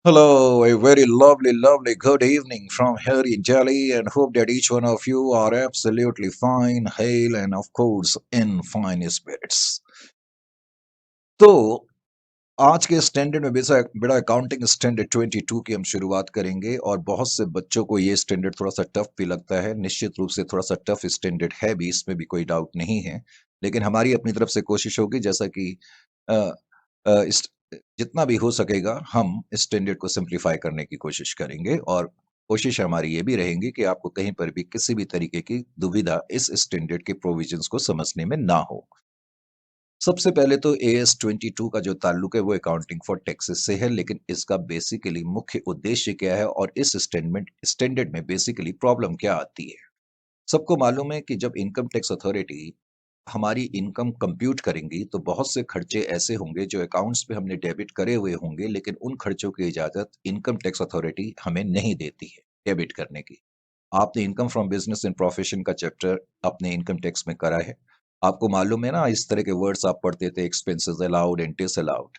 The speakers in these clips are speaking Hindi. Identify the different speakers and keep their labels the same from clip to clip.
Speaker 1: Hello, a very lovely good evening from here in Delhi, and hope that each one of you are absolutely fine, hail, and of course in fine spirits. तो आज के स्टैंडर्ड में बड़ा अकाउंटिंग स्टैंडर्ड 22 की हम शुरुआत करेंगे और बहुत से बच्चों को ये स्टैंडर्ड थोड़ा सा टफ भी लगता है। निश्चित रूप से थोड़ा सा टफ स्टैंडर्ड है भी, इसमें भी कोई डाउट नहीं है, लेकिन हमारी अपनी तरफ से कोशिश होगी जैसा कि अ, जितना भी हो सकेगा हम स्टैंडर्ड को सिंप्लीफाई करने की कोशिश करेंगे और कोशिश हमारी ये भी रहेगी कि आपको कहीं पर भी किसी भी तरीके की दुविधा इस स्टैंडर्ड के प्रोविजंस को समझने में ना हो। सबसे पहले तो AS 22 का जो ताल्लुक है वो अकाउंटिंग फॉर टैक्सेस से है, लेकिन इसका बेसिकली मुख्य उद्देश्य क्या है और इस स्टैंडर्ड में बेसिकली प्रॉब्लम क्या आती है। सबको मालूम है कि जब इनकम टैक्स अथॉरिटी हमारी इनकम कंप्यूट करेंगी तो बहुत से खर्चे ऐसे होंगे जो अकाउंट्स पे हमने डेबिट करे हुए होंगे, लेकिन उन खर्चों की इजाजत इनकम टैक्स अथॉरिटी हमें नहीं देती है डेबिट करने की। आपने income from business and profession का चैप्टर अपने इनकम टैक्स में करा है। आपको मालूम है ना, इस तरह के वर्ड्स आप पढ़ते थे, एक्सपेंसेस अलाउड एंड डिसअलाउड।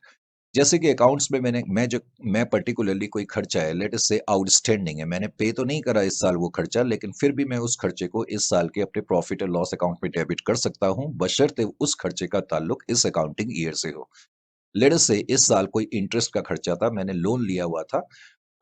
Speaker 1: जैसे कि अकाउंट्स में मैं पर्टिकुलरली कोई खर्चा है, लेट अस से आउटस्टैंडिंग है, मैंने पे तो नहीं करा इस साल वो खर्चा, लेकिन फिर भी मैं उस खर्चे को इस साल के अपने प्रॉफिट और लॉस अकाउंट में डेबिट कर सकता हूँ, बशर्ते उस खर्चे का ताल्लुक इस अकाउंटिंग ईयर से हो। लेट अस से इस साल कोई इंटरेस्ट का खर्चा था, मैंने लोन लिया हुआ था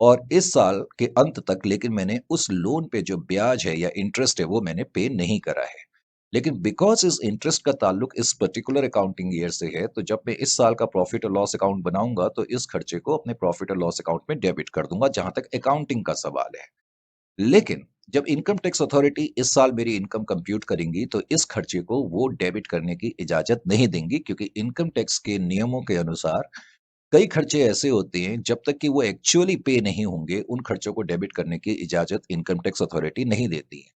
Speaker 1: और इस साल के अंत तक लेकिन मैंने उस लोन पे जो ब्याज है या इंटरेस्ट है वो मैंने पे नहीं करा है। लेकिन बिकॉज इस इंटरेस्ट का ताल्लुक इस पर्टिकुलर अकाउंटिंग ईयर से है, तो जब मैं इस साल का प्रॉफिट और लॉस अकाउंट बनाऊंगा तो इस खर्चे को अपने प्रॉफिट और लॉस अकाउंट में डेबिट कर दूंगा, जहां तक अकाउंटिंग का सवाल है। लेकिन जब इनकम टैक्स अथॉरिटी इस साल मेरी इनकम कंप्यूट करेंगी तो इस खर्चे को वो डेबिट करने की इजाजत नहीं देंगी, क्योंकि इनकम टैक्स के नियमों के अनुसार कई खर्चे ऐसे होते हैं जब तक कि वो एक्चुअली पे नहीं होंगे उन खर्चों को डेबिट करने की इजाजत इनकम टैक्स अथॉरिटी नहीं देती है।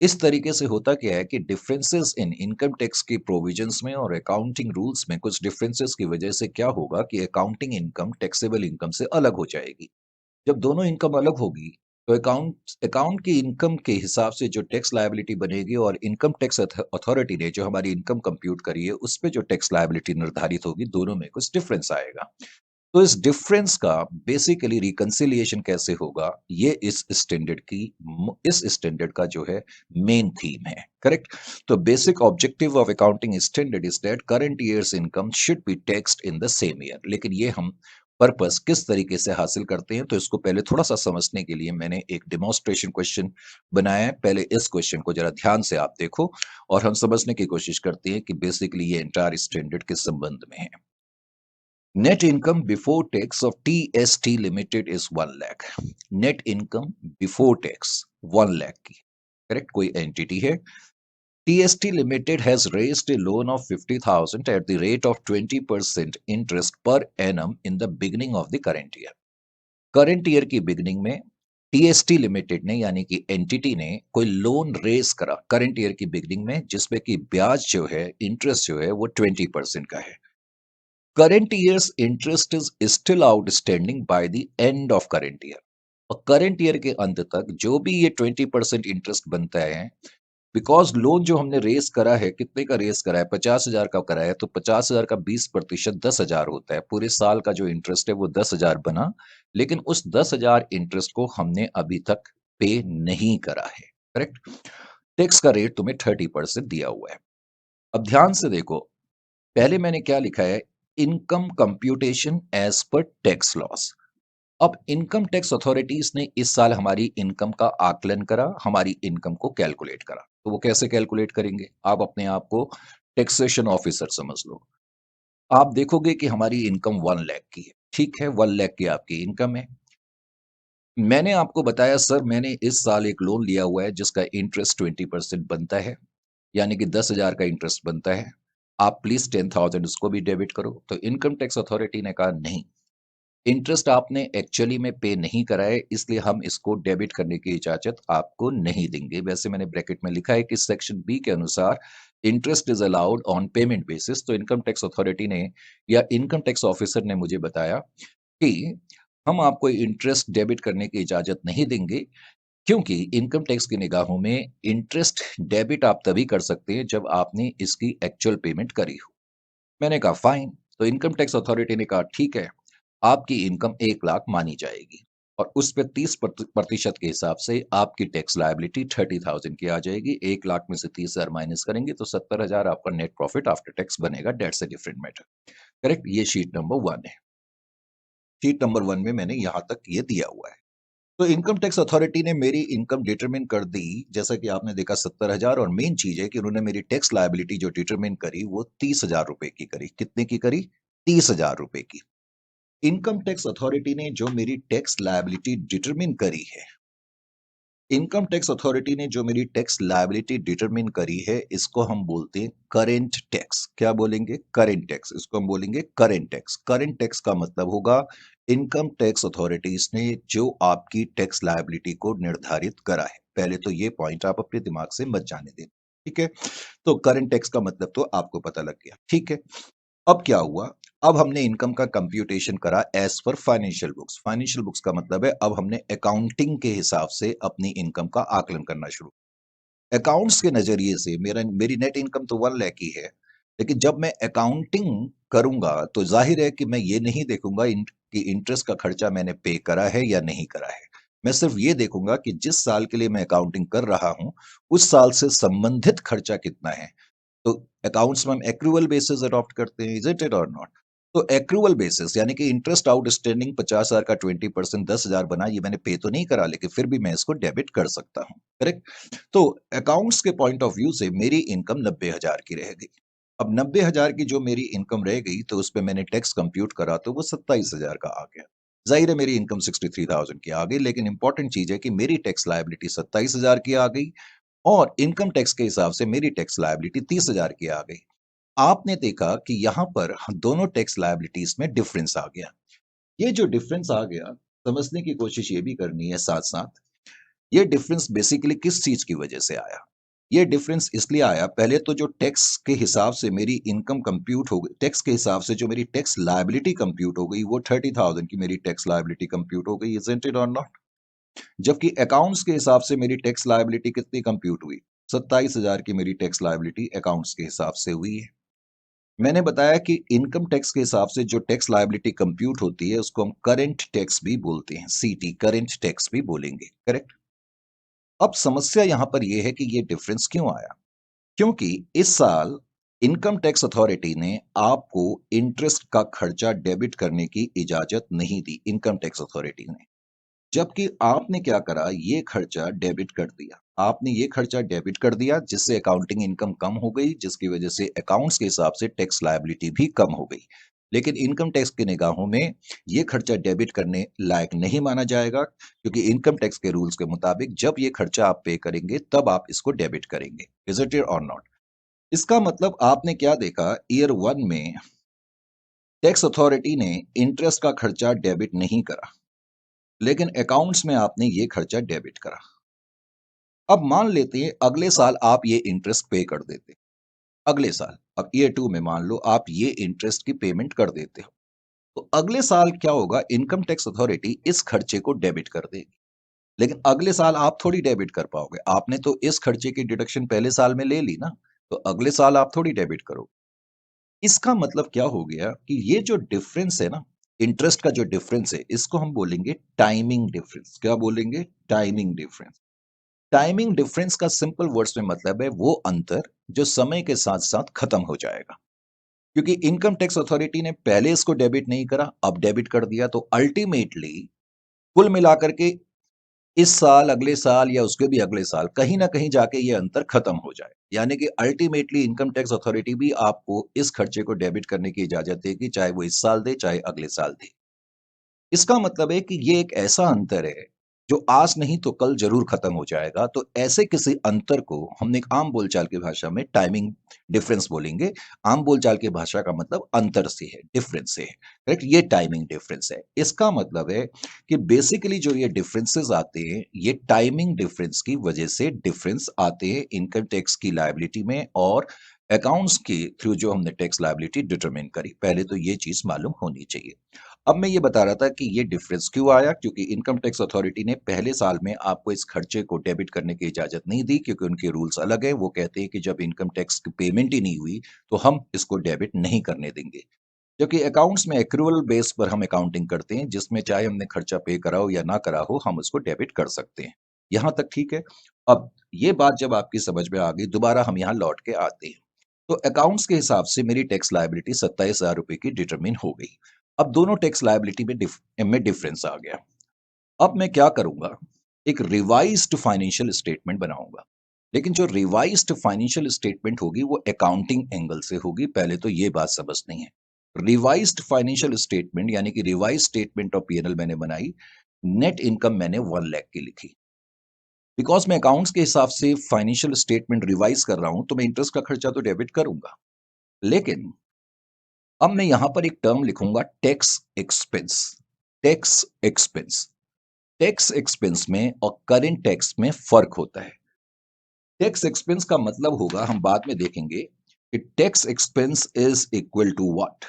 Speaker 1: इस तरीके से होता क्या है कि डिफरेंसेस इन इनकम टैक्स की प्रोविजंस में और अकाउंटिंग रूल्स में कुछ डिफरेंसेस की वजह से क्या होगा कि अकाउंटिंग इनकम टैक्सेबल इनकम से अलग हो जाएगी। जब दोनों इनकम अलग होगी तो अकाउंट अकाउंट की इनकम के हिसाब से जो टैक्स लायबिलिटी बनेगी और इनकम टैक्स अथॉरिटी ने जो हमारी इनकम कंप्यूट करी है उस पे जो टैक्स लायबिलिटी निर्धारित होगी, दोनों में कुछ डिफरेंस आएगा। तो इस डिफरेंस का बेसिकली रिकंसिलिएशन कैसे होगा, ये इस स्टैंडर्ड का जो है मेन थीम है। करेक्ट। तो basic objective of accounting standard is that current years income should be taxed in the same year. लेकिन ये हम पर्पस किस तरीके से हासिल करते हैं, तो इसको पहले थोड़ा सा समझने के लिए मैंने एक डेमोन्स्ट्रेशन क्वेश्चन बनाया है। पहले इस क्वेश्चन को जरा ध्यान से आप देखो और हम समझने की कोशिश करते हैं कि बेसिकली ये एंटायर स्टैंडर्ड किस संबंध में है। Net income before tax of TST Limited is 1 lakh. Net income before tax 1 lakh की, करेक्ट, कोई एंटिटी है। TST Limited has raised a loan of 50,000 at the rate of 20% interest per annum in the beginning of the current year. Current year की बिगिनिंग में टीएसटी लिमिटेड ने यानी कि एंटिटी ने कोई लोन रेज करा करंट ईयर की बिगिनिंग में, जिसपे कि ब्याज जो है, इंटरेस्ट जो है वो 20% का है। current year's interest is still outstanding by the end of current year। और करंट ईयर के अंत तक जो भी ये 20% इंटरेस्ट बनता है, बिकॉज लोन जो हमने रेस करा है, कितने का रेस करा है, 50,000 का करा है, तो 50,000 का 20% 10,000 होता है। पूरे साल का जो इंटरेस्ट है वो 10,000 बना, लेकिन उस 10,000 इंटरेस्ट को हमने अभी तक पे नहीं करा है। करेक्ट। टैक्स का रेट तुम्हें 30% दिया हुआ है। अब ध्यान से देखो, पहले मैंने क्या लिखा है, income computation as per tax laws. अब इनकम टैक्स अथॉरिटीज ने इस साल हमारी इनकम का आकलन करा, हमारी इनकम को कैलकुलेट करा। तो वो कैसे कैलकुलेट करेंगे, आप अपने आप को टैक्सेशन ऑफिसर समझ लो। आप देखोगे कि हमारी इनकम 1 लाख की है, ठीक है, 1 लाख की आपकी इनकम है। मैंने आपको बताया सर मैंने इस साल एक लोन लिया हुआ है जिसका इंटरेस्ट 20% बनता है, यानी कि 10,000 का इंटरेस्ट बनता है। आप प्लीज 10,000 उसको भी डेबिट करो। तो इनकम टैक्स अथॉरिटी ने कहा नहीं, इंटरेस्ट आपने एक्चुअली में पे नहीं करा है, इसलिए हम इसको डेबिट करने की इजाजत आपको नहीं देंगे। वैसे मैंने ब्रैकेट में लिखा है कि सेक्शन बी के अनुसार interest is allowed on payment basis. तो इनकम टैक्स अथॉरिटी ने या इनकम टैक्स ऑफिसर ने मुझे बताया कि हम आपको इंटरेस्ट डेबिट करने की इजाजत नहीं देंगे, क्योंकि इनकम टैक्स की निगाहों में इंटरेस्ट डेबिट आप तभी कर सकते हैं जब आपने इसकी एक्चुअल पेमेंट करी हो। मैंने कहा फाइन। तो इनकम टैक्स अथॉरिटी ने कहा ठीक है, आपकी इनकम 1 लाख मानी जाएगी और उस पे 30% के हिसाब से आपकी टैक्स लायबिलिटी 30,000 की आ जाएगी। 1 लाख में से 30,000 माइनस करेंगे तो 70,000 आपका नेट प्रॉफिट आफ्टर टैक्स बनेगा। Dates a different matter. Correct. ये शीट नंबर 1 है। शीट नंबर 1 में मैंने यहां तक ये दिया हुआ है। तो इनकम टैक्स अथॉरिटी ने मेरी इनकम डिटरमिन कर दी, जैसा कि आपने देखा 70,000। और मेन चीज है कि उन्होंने मेरी टैक्स लायबिलिटी जो डिटरमिन करी वो 30,000 रुपए की करी। कितने की करी? 30,000 रुपए की। इनकम टैक्स अथॉरिटी ने जो मेरी टैक्स लायबिलिटी डिटरमिन करी है, इनकम टैक्स अथॉरिटी ने जो मेरी टैक्स लायबिलिटी डिटरमिन करी है, इसको हम बोलते हैं करेंट टैक्स। क्या बोलेंगे? Current tax. इसको हम बोलेंगे करेंट टैक्स। करेंट टैक्स का मतलब होगा इनकम टैक्स अथॉरिटीज ने जो आपकी टैक्स लायबिलिटी को निर्धारित करा है। पहले तो ये पॉइंट आप अपने दिमाग से मत जाने दें। ठीक है। तो करेंट टैक्स का मतलब तो आपको पता लग गया। ठीक है। अब क्या हुआ? अब हमने इनकम का कंप्यूटेशन करा as per financial books. Financial books का मतलब है अब हमने अकाउंटिंग के हिसाब से अपनी इनकम का आकलन करना शुरू। अकाउंट्स के नजरिए से मेरी नेट इनकम तो 1 लाख ही है, लेकिन जब मैं अकाउंटिंग करूंगा तो जाहिर है कि मैं ये नहीं देखूंगा कि इंटरेस्ट का खर्चा मैंने पे करा है या नहीं करा है। मैं सिर्फ ये देखूंगा कि जिस साल के लिए मैं अकाउंटिंग कर रहा हूं उस साल से संबंधित खर्चा कितना है। तो अकाउंट्स में हम एक्रूवल बेसिस अडॉप्ट करते हैं। इज इट इट और नॉट? तो एक्रूवल बेसिस यानी कि इंटरेस्ट आउटस्टैंडिंग 50,000 का 20%, 10,000 बना, ये मैंने पे तो नहीं करा लेकिन फिर भी मैं इसको डेबिट कर सकता हूं। करेक्ट। तो अकाउंट्स के पॉइंट ऑफ व्यू से मेरी इनकम 90,000 की रह गई। अब 90,000 की जो मेरी इनकम रह गई तो उस पर मैंने टैक्स कंप्यूट करा तो वो 27,000 का आ गया। जाहिर है मेरी इनकम 63,000 की आ गई, लेकिन इंपॉर्टेंट चीज है कि मेरी टैक्स लायबिलिटी 27,000 की आ गई और इनकम टैक्स के हिसाब से मेरी टैक्स लायबिलिटी 30,000 की आ गई। आपने देखा कि यहां पर दोनों टैक्स लायबिलिटीज में डिफरेंस आ गया। ये जो डिफरेंस आ गया, समझने की कोशिश ये भी करनी है साथ साथ, ये डिफरेंस बेसिकली किस चीज की वजह से आया? ये डिफरेंस इसलिए आया, पहले तो जो टैक्स के हिसाब से मेरी इनकम कंप्यूट हो गई, टैक्स के हिसाब से जो मेरी टैक्स लायबिलिटी कंप्यूट हो गई वो 30,000 की मेरी टैक्स लायबिलिटी कंप्यूट हो गई। इजंट इट और नॉट? जबकि अकाउंट्स के हिसाब से मेरी टैक्स लायबिलिटी कितनी कंप्यूट हुई? 27,000 की मेरी टैक्स लायबिलिटी अकाउंट्स के हिसाब से हुई है। मैंने बताया कि इनकम टैक्स के हिसाब से जो टैक्स लायबिलिटी कंप्यूट होती है उसको हम करंट टैक्स भी बोलते हैं। सीटी, करंट टैक्स भी बोलेंगे। करेक्ट। अब समस्या यहां पर यह है कि ये डिफरेंस क्यों आया? क्योंकि इस साल इनकम टैक्स अथॉरिटी ने आपको इंटरेस्ट का खर्चा डेबिट करने की इजाजत नहीं दी, इनकम टैक्स अथॉरिटी ने। जबकि आपने क्या करा, ये खर्चा डेबिट कर दिया। आपने ये खर्चा डेबिट कर दिया जिससे अकाउंटिंग इनकम कम हो गई, जिसकी वजह से अकाउंट्स के हिसाब से टैक्स लायबिलिटी भी कम हो गई। लेकिन इनकम टैक्स की निगाहों में ये खर्चा डेबिट करने लायक नहीं माना जाएगा, क्योंकि इनकम टैक्स के रूल्स के मुताबिक जब ये खर्चा आप पे करेंगे तब आप इसको डेबिट करेंगे। इज इट और नॉट? इसका मतलब आपने क्या देखा, ईयर 1 में टैक्स अथॉरिटी ने इंटरेस्ट का खर्चा डेबिट नहीं करा, लेकिन अकाउंट्स में आपने ये खर्चा डेबिट करा। अब मान लेते हैं अगले साल आप ये इंटरेस्ट पे कर देते। अगले साल, अब ईयर 2 में मान लो आप ये इंटरेस्ट की पेमेंट कर देते हो, तो अगले साल क्या होगा, इनकम टैक्स अथॉरिटी इस खर्चे को डेबिट कर देगी। लेकिन अगले साल आप थोड़ी डेबिट कर पाओगे, आपने तो इस खर्चे की डिडक्शन पहले साल में ले ली ना, तो अगले साल आप थोड़ी डेबिट करोगे। इसका मतलब क्या हो गया कि ये जो डिफरेंस है ना, इंटरेस्ट का जो डिफरेंस है, इसको हम बोलेंगे टाइमिंग डिफरेंस। क्या बोलेंगे? Timing difference. टाइमिंग डिफरेंस का सिंपल वर्ड्स में मतलब है वो अंतर जो समय के साथ साथ खत्म हो जाएगा। क्योंकि इनकम टैक्स अथॉरिटी ने पहले इसको डेबिट नहीं करा, अब डेबिट कर दिया, तो अल्टीमेटली कुल मिलाकर के इस साल, अगले साल या उसके भी अगले साल कहीं ना कहीं जाके ये अंतर खत्म हो जाए। यानी कि अल्टीमेटली इनकम टैक्स अथॉरिटी भी आपको इस खर्चे को डेबिट करने की इजाजत देगी, चाहे वो इस साल दे चाहे अगले साल दे। इसका मतलब है कि ये एक ऐसा अंतर है जो आज नहीं तो कल जरूर खत्म हो जाएगा। तो ऐसे किसी अंतर को हमने एक आम बोलचाल की भाषा में टाइमिंग डिफरेंस बोलेंगे। आम बोलचाल की भाषा का मतलब अंतर से है, डिफरेंस से है। करेक्ट। ये टाइमिंग डिफरेंस है। इसका मतलब है कि बेसिकली जो ये डिफरेंसेस आते हैं, ये टाइमिंग डिफरेंस की वजह से डिफरेंस आते हैं इनकम टैक्स की लायबिलिटी में और अकाउंट्स के थ्रू जो हमने टैक्स लायबिलिटी डिटरमिन करी। पहले तो ये चीज मालूम होनी चाहिए। अब मैं ये बता रहा था कि ये डिफरेंस क्यों आया, क्योंकि इनकम टैक्स अथॉरिटी ने पहले साल में आपको इस खर्चे को डेबिट करने की इजाजत नहीं दी, क्योंकि उनके रूल्स अलग है। वो कहते हैं कि जब इनकम टैक्स की पेमेंट ही नहीं हुई तो हम इसको डेबिट नहीं करने देंगे। जबकि अकाउंट्स में एक्रूवल बेस पर हम अकाउंटिंग करते हैं, जिसमें चाहे हमने खर्चा पे करा हो या ना करा हो, हम उसको डेबिट कर सकते हैं। यहाँ तक ठीक है? अब ये बात जब आपकी समझ में आ गई, दोबारा हम यहाँ लौट के आते हैं। तो अकाउंट्स के हिसाब से मेरी टैक्स लायबिलिटी 27,000 रुपए की डिटरमिन हो गई। अब दोनों टैक्स लायबिलिटी में डिफरेंस आ गया। अब मैं क्या करूंगा? एक रिवाइज्ड फाइनेंशियल स्टेटमेंट बनाऊंगा। लेकिन जो रिवाइज्ड फाइनेंशियल स्टेटमेंट होगी वो अकाउंटिंग एंगल से होगी, पहले तो ये बात समझनी है। रिवाइज्ड फाइनेंशियल स्टेटमेंट यानी कि रिवाइज स्टेटमेंट ऑफ पीएनएल मैंने बनाई, नेट इनकम मैंने 1 लाख की लिखी। बिकॉज मैं अकाउंट्स के हिसाब से फाइनेंशियल स्टेटमेंट रिवाइज कर रहा हूं, तो मैं इंटरेस्ट का खर्चा तो डेबिट करूंगा। लेकिन अब मैं यहां पर एक टर्म लिखूंगा, tax expense. Tax expense, tax expense में और करेंट टैक्स में फर्क होता है। टैक्स एक्सपेंस का मतलब होगा, हम बाद में देखेंगे कि tax expense is equal to what?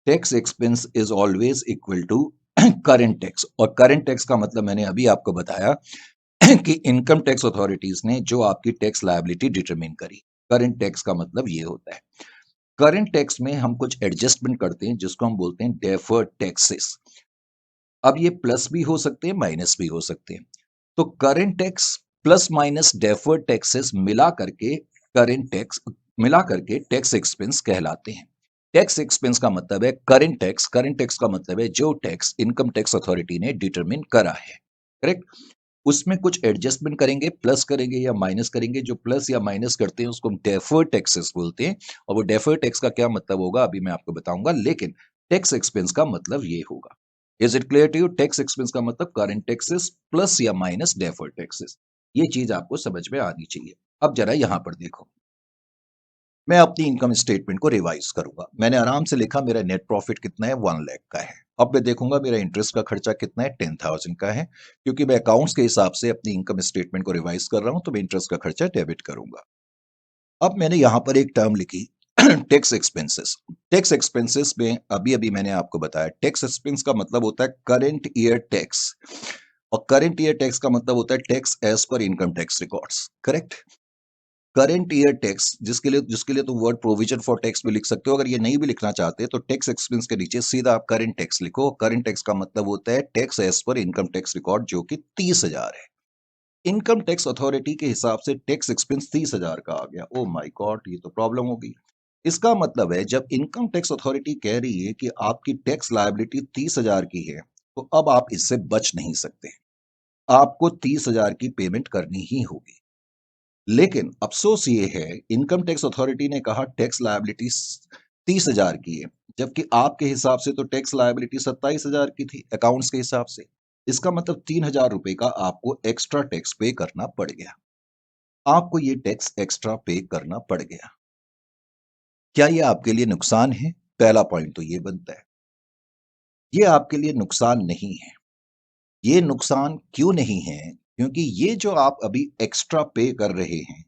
Speaker 1: Tax expense is always equal to current tax. और करंट टैक्स का मतलब मैंने अभी आपको बताया कि इनकम टैक्स अथॉरिटीज ने जो आपकी टैक्स लायबिलिटी डिटरमिन करी, करंट टैक्स का मतलब ये होता है। करंट टैक्स में हम कुछ एडजस्टमेंट करते हैं जिसको हम बोलते हैं डेफर्ड टैक्सेस। अब ये प्लस भी हो सकते हैं, माइनस भी हो सकते हैं। तो current tax plus minus deferred taxes मिला करके टैक्स एक्सपेंस कहलाते हैं। टैक्स एक्सपेंस का मतलब है करंट टैक्स का मतलब है जो टैक्स इनकम टैक्स अथॉरिटी ने डिटरमिन करा है, करेक्ट? उसमें कुछ एडजस्टमेंट करेंगे, प्लस करेंगे या माइनस करेंगे। जो प्लस या माइनस करते हैं उसको हम डेफर्ड टैक्सेस बोलते हैं। और वो डेफर्ड टैक्स का क्या मतलब होगा अभी मैं आपको बताऊंगा, लेकिन टैक्स एक्सपेंस का मतलब ये होगा। Is it clear to you? Tax expense का मतलब करंट टैक्सेस प्लस या माइनस डेफर्ड टैक्सेस। ये चीज आपको समझ में आनी चाहिए। अब जरा यहां पर देखो, मैं अपनी इनकम स्टेटमेंट को रिवाइज करूंगा। मैंने आराम से लिखा मेरा नेट प्रॉफिट कितना है, 1 लाख का है। अब मैं देखूंगा मेरा इंटरेस्ट का खर्चा कितना है, 10,000 का है। क्योंकि मैं अकाउंट्स के हिसाब से अपनी इनकम स्टेटमेंट को रिवाइज कर रहा हूं, तो मैं इंटरेस्ट का खर्चा डेबिट करूंगा। अब मैंने यहां पर एक टर्म लिखी, टैक्स एक्सपेंसेस। टैक्स एक्सपेंसेस में अभी अभी मैंने आपको बताया, टैक्स एक्सपेंस का मतलब होता है करेंट ईयर टैक्स। और करेंट ईयर टैक्स का मतलब होता है tax as per income tax records, correct? Current year tax, जिसके लिए तो वर्ड प्रोविजन फॉर टैक्स भी लिख सकते हो। अगर ये नहीं भी लिखना चाहते तो टैक्स एक्सपेंस के नीचे सीधा आप करंट टैक्स लिखो। करंट टैक्स का मतलब होता है tax as per income tax record, जो कि 30,000 है। इनकम टैक्स अथॉरिटी के हिसाब से टैक्स एक्सपेंस 30,000 का आ गया। ओ माय गॉड, ये तो प्रॉब्लम होगी। इसका मतलब है जब इनकम टैक्स अथॉरिटी कह रही है कि आपकी टैक्स लायबिलिटी 30,000 की है, तो अब आप इससे बच नहीं सकते। आपको 30,000 की पेमेंट करनी ही होगी। लेकिन अफसोस ये है, इनकम टैक्स अथॉरिटी ने कहा टैक्स लायबिलिटी 30,000 की है, जबकि आपके हिसाब से तो टैक्स लायबिलिटी 27,000 की थी अकाउंट्स के हिसाब से। इसका मतलब 3,000 रुपए का आपको एक्स्ट्रा टैक्स पे करना पड़ गया। आपको ये टैक्स एक्स्ट्रा पे करना पड़ गया। क्या ये आपके लिए नुकसान है? पहला पॉइंट तो ये बनता है, ये आपके लिए नुकसान नहीं है। ये नुकसान क्यों नहीं है? क्योंकि ये जो आप अभी एक्स्ट्रा पे कर रहे हैं,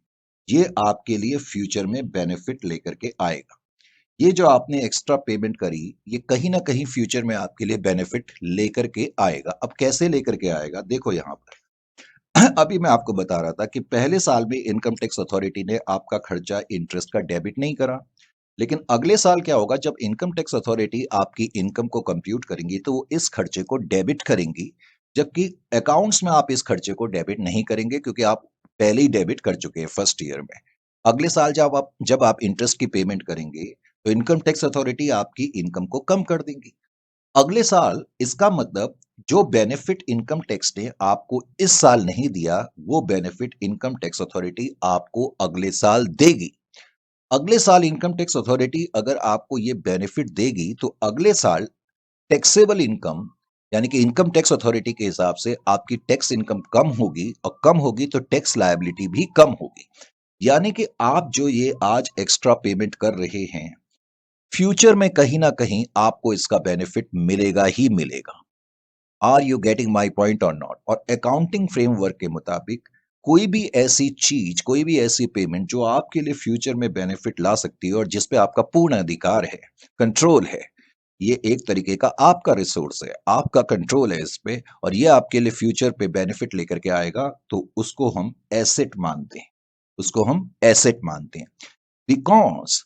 Speaker 1: ये आपके लिए फ्यूचर में बेनिफिट लेकर के आएगा। ये जो आपने एक्स्ट्रा पेमेंट करी, ये कहीं ना कहीं फ्यूचर में आपके लिए बेनिफिट लेकर के आएगा। अब कैसे लेकर के आएगा, देखो यहां पर अभी मैं आपको बता रहा था कि पहले साल में इनकम टैक्स अथॉरिटी ने आपका खर्चा इंटरेस्ट का डेबिट नहीं करा। लेकिन अगले साल क्या होगा, जब इनकम टैक्स अथॉरिटी आपकी इनकम को कंप्यूट करेंगी तो वो इस खर्चे को डेबिट करेंगी। जबकि अकाउंट्स में आप इस खर्चे को डेबिट नहीं करेंगे, क्योंकि आप पहले ही डेबिट कर चुके हैं फर्स्ट ईयर में। अगले साल जब आप इंटरेस्ट की पेमेंट करेंगे, तो इनकम टैक्स अथॉरिटी आपकी इनकम को कम कर देंगी अगले साल। इसका मतलब जो बेनिफिट इनकम टैक्स ने आपको इस साल नहीं दिया, वो बेनिफिट इनकम टैक्स अथॉरिटी आपको अगले साल देगी। अगले साल इनकम टैक्स अथॉरिटी अगर आपको ये बेनिफिट देगी, तो अगले साल टैक्सेबल इनकम यानी कि इनकम टैक्स अथॉरिटी के हिसाब से आपकी टैक्स इनकम कम होगी, और कम होगी तो टैक्स लायबिलिटी भी कम होगी। यानी कि आप जो ये आज एक्स्ट्रा पेमेंट कर रहे हैं, फ्यूचर में कहीं ना कहीं आपको इसका बेनिफिट मिलेगा ही मिलेगा। Are you getting my point और नॉट? और अकाउंटिंग फ्रेमवर्क के मुताबिक कोई भी ऐसी चीज, कोई भी ऐसी पेमेंट जो आपके लिए फ्यूचर में बेनिफिट ला सकती है और जिस पे आपका पूर्ण अधिकार है, कंट्रोल है, ये एक तरीके का आपका रिसोर्स है, आपका कंट्रोल है इस पे, और ये आपके लिए फ्यूचर पे बेनिफिट लेकर के आएगा, तो उसको हम एसेट मानते हैं। उसको हम एसेट मानते हैं। बिकॉज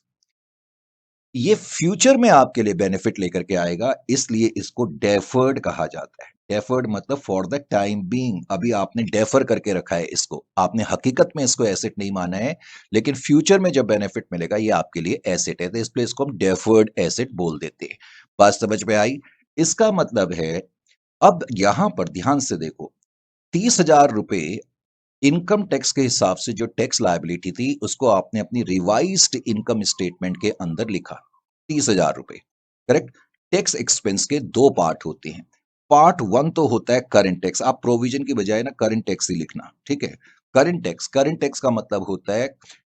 Speaker 1: ये फ्यूचर में आपके लिए बेनिफिट लेकर के आएगा, इसलिए इसको डेफर्ड कहा जाता है। डेफर्ड मतलब फॉर द टाइम बीइंग, अभी आपने डेफर करके रखा है इसको, आपने हकीकत में इसको एसेट नहीं माना है, लेकिन फ्यूचर में जब बेनिफिट मिलेगा ये आपके लिए एसेट है, तो इसलिए इसको हम डेफर्ड एसेट बोल देते हैं। बात समझ में आई? इसका मतलब है, अब यहां पर ध्यान से देखो, 30,000 रुपए इनकम टैक्स के हिसाब से जो टैक्स लायबिलिटी थी उसको आपने अपनी रिवाइज्ड इनकम स्टेटमेंट के अंदर लिखा, 30,000 रुपए। करेक्ट? टैक्स एक्सपेंस के दो पार्ट होते हैं। पार्ट वन तो होता है करंट टैक्स, आप प्रोविजन की बजाय ना करंट टैक्स ही लिखना, ठीक है? करंट टैक्स का मतलब होता है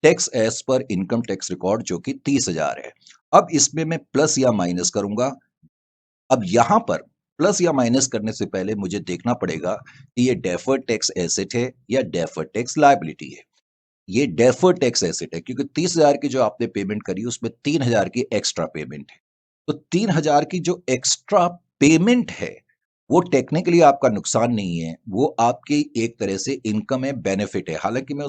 Speaker 1: tax as per income tax record, जो कि 30,000 है। अब इसमें मैं प्लस या माइनस करूंगा। अब यहां पर प्लस या माइनस करने से पहले मुझे देखना पड़ेगा कि ये डेफर्ड टैक्स एसेट है या डेफर्ड टैक्स लायबिलिटी है। ये डेफर्ड टैक्स एसेट है क्योंकि 30,000 की जो आपने पेमेंट करी उसमें 3,000 की एक्स्ट्रा पेमेंट है। तो 3,000 की जो एक्स्ट्रा पेमेंट है वो टेक्निकली आपका नुकसान नहीं है, वो आपकी एक तरह से इनकम है, बेनिफिट है। हालांकि मैं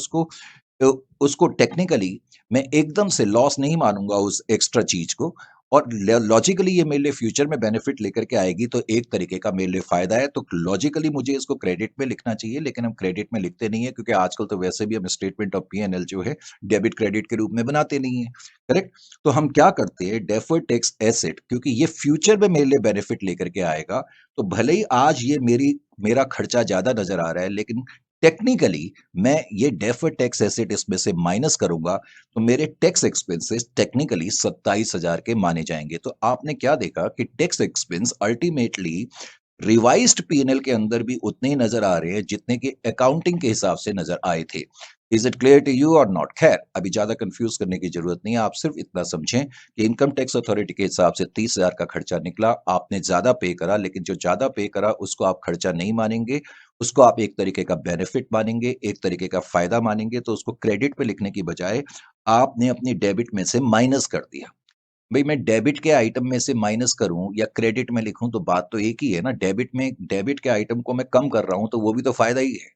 Speaker 1: उसको टेक्निकली मैं एकदम से लॉस नहीं मानूंगा उस एक्स्ट्रा चीज को, और लॉजिकली ये मेरे लिए फ्यूचर में बेनिफिट लेकर के आएगी, तो एक तरीके का मेरे लिए फायदा है, तो लॉजिकली मुझे इसको क्रेडिट में लिखना चाहिए, लेकिन हम क्रेडिट में लिखते नहीं है क्योंकि आजकल तो वैसे भी हम स्टेटमेंट ऑफ P&L जो है डेबिट क्रेडिट के रूप में बनाते नहीं है। करेक्ट? तो हम क्या करते हैं, डेफर्ड टैक्स एसेट, क्योंकि ये फ्यूचर में मेरे लिए बेनिफिट लेकर के आएगा, तो भले ही आज ये मेरा खर्चा ज्यादा नजर आ रहा है, लेकिन टेक्निकली मैं ये डेफर्ड टैक्स एसेट इसमें से माइनस करूंगा, तो मेरे टैक्स एक्सपेंसेस टेक्निकली 27,000 के माने जाएंगे। तो आपने क्या देखा कि tax expense ultimately revised P&L के अंदर भी उतने ही नजर आ रहे हैं जितने कि अकाउंटिंग के हिसाब से नजर आए थे। Is it clear to you और नॉट? खैर, अभी ज्यादा कंफ्यूज करने की जरूरत नहीं है, आप सिर्फ इतना समझें कि इनकम टैक्स अथॉरिटी के हिसाब से 30,000 का खर्चा निकला, आपने ज्यादा पे करा, लेकिन जो ज्यादा पे करा उसको आप खर्चा नहीं मानेंगे, उसको आप एक तरीके का बेनिफिट मानेंगे, एक तरीके का फायदा मानेंगे, तो उसको क्रेडिट पे लिखने की बजाय आपने अपनी डेबिट में से माइनस कर दिया। भाई, मैं डेबिट के आइटम में से माइनस करूं या क्रेडिट में लिखूं तो बात तो एक ही है ना। डेबिट के आइटम को मैं कम कर रहा हूं तो वो भी तो फायदा ही है।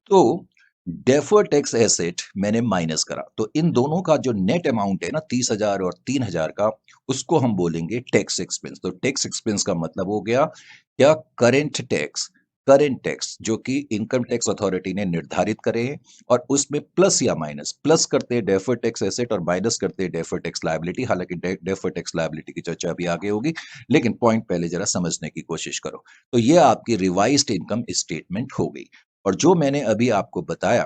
Speaker 1: तो डेफर्ड टैक्स एसेट मैंने माइनस करा, तो इन दोनों का जो नेट अमाउंट है ना, 30,000 और 3,000 का, उसको हम बोलेंगे टैक्स एक्सपेंस। तो टैक्स एक्सपेंस का मतलब हो गया क्या, करेंट टैक्स जो कि इनकम टैक्स अथॉरिटी ने निर्धारित करे हैं, और उसमें प्लस या माइनस, प्लस करते हैं डेफर्ड टैक्स एसेट और माइनस करते हैं डेफर्ड टैक्स लायबिलिटी। हालांकि डेफर्ड टैक्स लायबिलिटी की चर्चा अभी आगे होगी, लेकिन पॉइंट पहले जरा समझने की कोशिश करो। तो ये आपकी रिवाइज्ड इनकम स्टेटमेंट हो गई। और जो मैंने अभी आपको बताया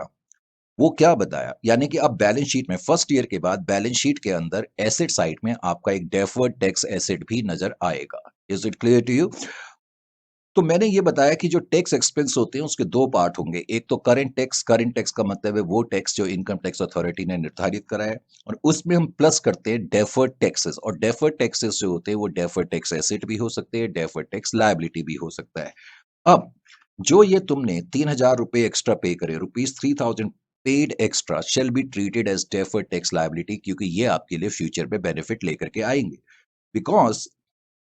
Speaker 1: वो क्या बताया, यानी कि अब बैलेंस शीट में फर्स्ट ईयर के बाद बैलेंस शीट के अंदर एसेट साइड में आपका एक डेफर्ड टैक्स एसेट भी नजर आएगा। Is it clear to you? तो मैंने ये बताया कि जो टैक्स एक्सपेंस होते हैं उसके दो पार्ट होंगे। एक तो करंट टैक्स का मतलब है वो टैक्स जो इनकम टैक्स अथॉरिटी ने निर्धारित करा है, और उसमें हम प्लस करते हैं डेफर्ड टैक्सेस, और डेफर्ड टैक्सेस जो होते हैं वो डेफर्ड टैक्स एसेट भी हो सकते हैं, डेफर्ड टैक्स लायबिलिटी भी हो सकता है। अब जो ये तुमने 3,000 रुपए एक्स्ट्रा पे करे, ₹3,000 paid extra shall be treated as deferred tax liability, क्योंकि ये आपके लिए फ्यूचर में बेनिफिट लेकर के आएंगे। बिकॉज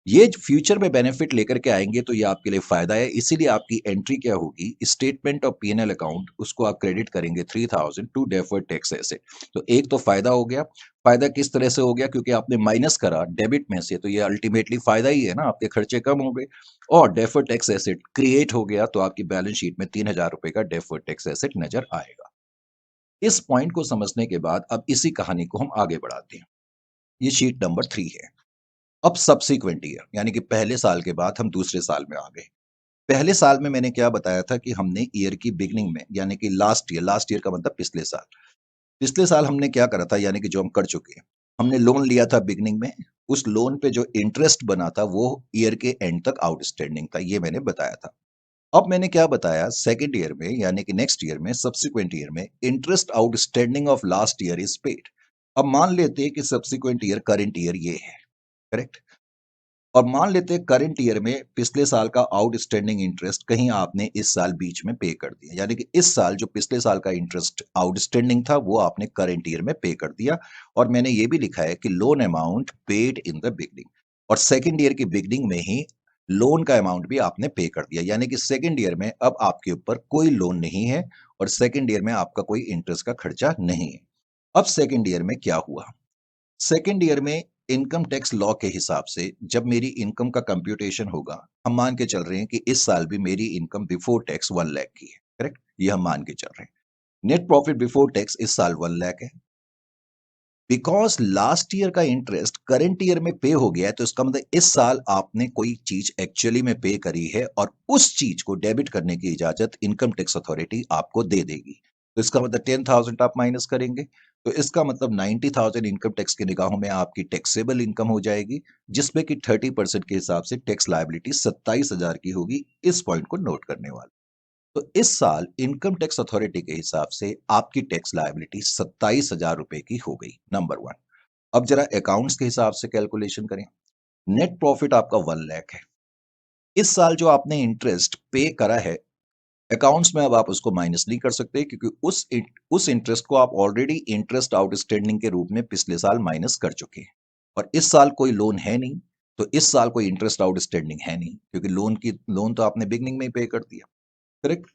Speaker 1: ये फ्यूचर में बेनिफिट लेकर के आएंगे तो ये आपके लिए फायदा है, इसीलिए आपकी एंट्री क्या होगी, स्टेटमेंट ऑफ P&L अकाउंट, उसको आप क्रेडिट करेंगे 3,000 टू डेफर्ड टैक्स एसेट। तो एक तो फायदा हो गया। फायदा किस तरह से हो गया, क्योंकि आपने माइनस करा डेबिट में से, तो ये अल्टीमेटली फायदा ही है ना, आपके खर्चे कम हो गए, और डेफर्ड टैक्स एसेट क्रिएट हो गया, तो आपकी बैलेंस शीट में 3,000 रुपए का डेफर्ड टैक्स एसेट नजर आएगा। इस पॉइंट को समझने के बाद अब इसी कहानी को हम आगे बढ़ाते हैं। ये शीट नंबर 3 है। अब सब्सीक्वेंट ईयर, यानी कि पहले साल के बाद हम दूसरे साल में आ गए। पहले साल में मैंने क्या बताया था कि हमने ईयर की बिगनिंग में, यानी कि लास्ट ईयर का मतलब पिछले साल हमने क्या करा था, यानी कि जो हम कर चुके हैं, हमने लोन लिया था बिगनिंग में। उस लोन पे जो इंटरेस्ट बना था वो ईयर के एंड तक आउटस्टैंडिंग था, ये मैंने बताया था। अब मैंने क्या बताया, सेकेंड ईयर में यानी कि नेक्स्ट ईयर में, सब्सिक्वेंट ईयर में, interest outstanding of last year is paid. अब मान लेते हैं कि सब्सिक्वेंट ईयर करंट ईयर ये है। करेक्ट? और मान लेते हैं करंट ईयर में पिछले साल का आउटस्टैंडिंग इंटरेस्ट कहीं आपने इस साल बीच में पे कर दिया, यानी कि इस साल जो पिछले साल का इंटरेस्ट आउटस्टैंडिंग था वो आपने करंट ईयर में पे कर दिया। और मैंने ये भी लिखा है कि loan amount paid in the beginning, और सेकेंड ईयर की बिगनिंग में ही लोन का अमाउंट भी आपने पे कर दिया, यानी कि सेकेंड ईयर में अब आपके ऊपर कोई लोन नहीं है, और सेकेंड ईयर में आपका कोई इंटरेस्ट का खर्चा नहीं है। अब सेकेंड ईयर में क्या हुआ, सेकेंड ईयर में इनकम टैक्स लॉ के हिसाब से जब मेरी इनकम का कंप्यूटेशन होगा, हम मान के चल रहे हैं कि इस साल भी मेरी इनकम बिफोर टैक्स 1 लाख की है, करेक्ट? ये हम मान के चल रहे हैं। नेट प्रॉफिट बिफोर टैक्स इस साल 1 लाख है। बिकॉज लास्ट ईयर का इंटरेस्ट करंट ईयर में पे हो गया है, तो इसका मतलब इस साल आपने कोई चीज एक्चुअली में पे करी है और उस चीज को डेबिट करने की इजाजत इनकम टैक्स अथॉरिटी आपको दे देगी। तो इसका मतलब 10,000 आप माइनस करेंगे, तो इसका मतलब 90,000 इनकम टैक्स की निगाहों में आपकी टैक्सेबल इनकम हो जाएगी, जिसमें कि 30% के हिसाब से टैक्स लायबिलिटी 27,000 की होगी। इस पॉइंट को नोट करने वाले। तो इस साल इनकम टैक्स अथॉरिटी के हिसाब से आपकी टैक्स लायबिलिटी 27,000 रुपए की हो गई, नंबर वन। अब जरा अकाउंट्स के हिसाब से कैलकुलेशन करें। नेट प्रॉफिट आपका 1 लाख है। इस साल जो आपने इंटरेस्ट पे करा है, अकाउंट्स में अब आप उसको माइनस नहीं कर सकते, क्योंकि उस इंटरेस्ट को आप ऑलरेडी इंटरेस्ट आउटस्टैंडिंग के रूप में पिछले साल माइनस कर चुके हैं। और इस साल कोई लोन है नहीं, तो इस साल कोई इंटरेस्ट आउटस्टैंडिंग है नहीं, क्योंकि लोन तो आपने बिगनिंग में ही पे कर दिया, करेक्ट?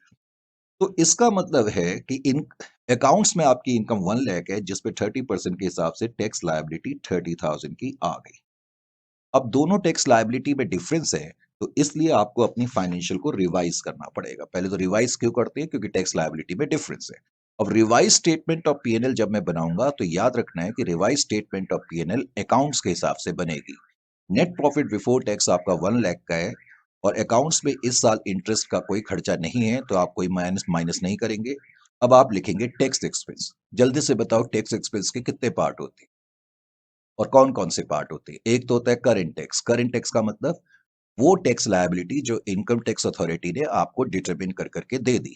Speaker 1: तो इसका मतलब है कि इन अकाउंट्स में आपकी इनकम 1 लाख है, जिस पे 30% के हिसाब से टैक्स लायबिलिटी 30,000 की आ गई। अब दोनों टैक्स लायबिलिटी में डिफरेंस है, तो इसलिए आपको अपनी फाइनेंशियल को रिवाइज करना पड़ेगा। पहले तो रिवाइज क्यों करते हैं? क्योंकि टैक्स लायबिलिटी में डिफरेंस है। अब रिवाइज स्टेटमेंट ऑफ पीएनएल जब मैं बनाऊंगा, तो याद रखना है कि revise statement of PNL accounts के हिसाब से बनेगी। नेट प्रॉफिट बिफोर टैक्स आपका 1 लाख का है, और अकाउंट्स में इस साल इंटरेस्ट का कोई खर्चा नहीं है, तो आप कोई माइनस माइनस नहीं करेंगे। अब आप लिखेंगे टैक्स एक्सपेंस। जल्दी से बताओ, टैक्स एक्सपेंस के कितने पार्ट होते हैं और कौन कौन से पार्ट होते हैं? एक तो होता है करंट टैक्स। करंट टैक्स का मतलब वो टैक्स लायबिलिटी जो इनकम टैक्स अथॉरिटी ने आपको डिटरमिन कर करके दे दी।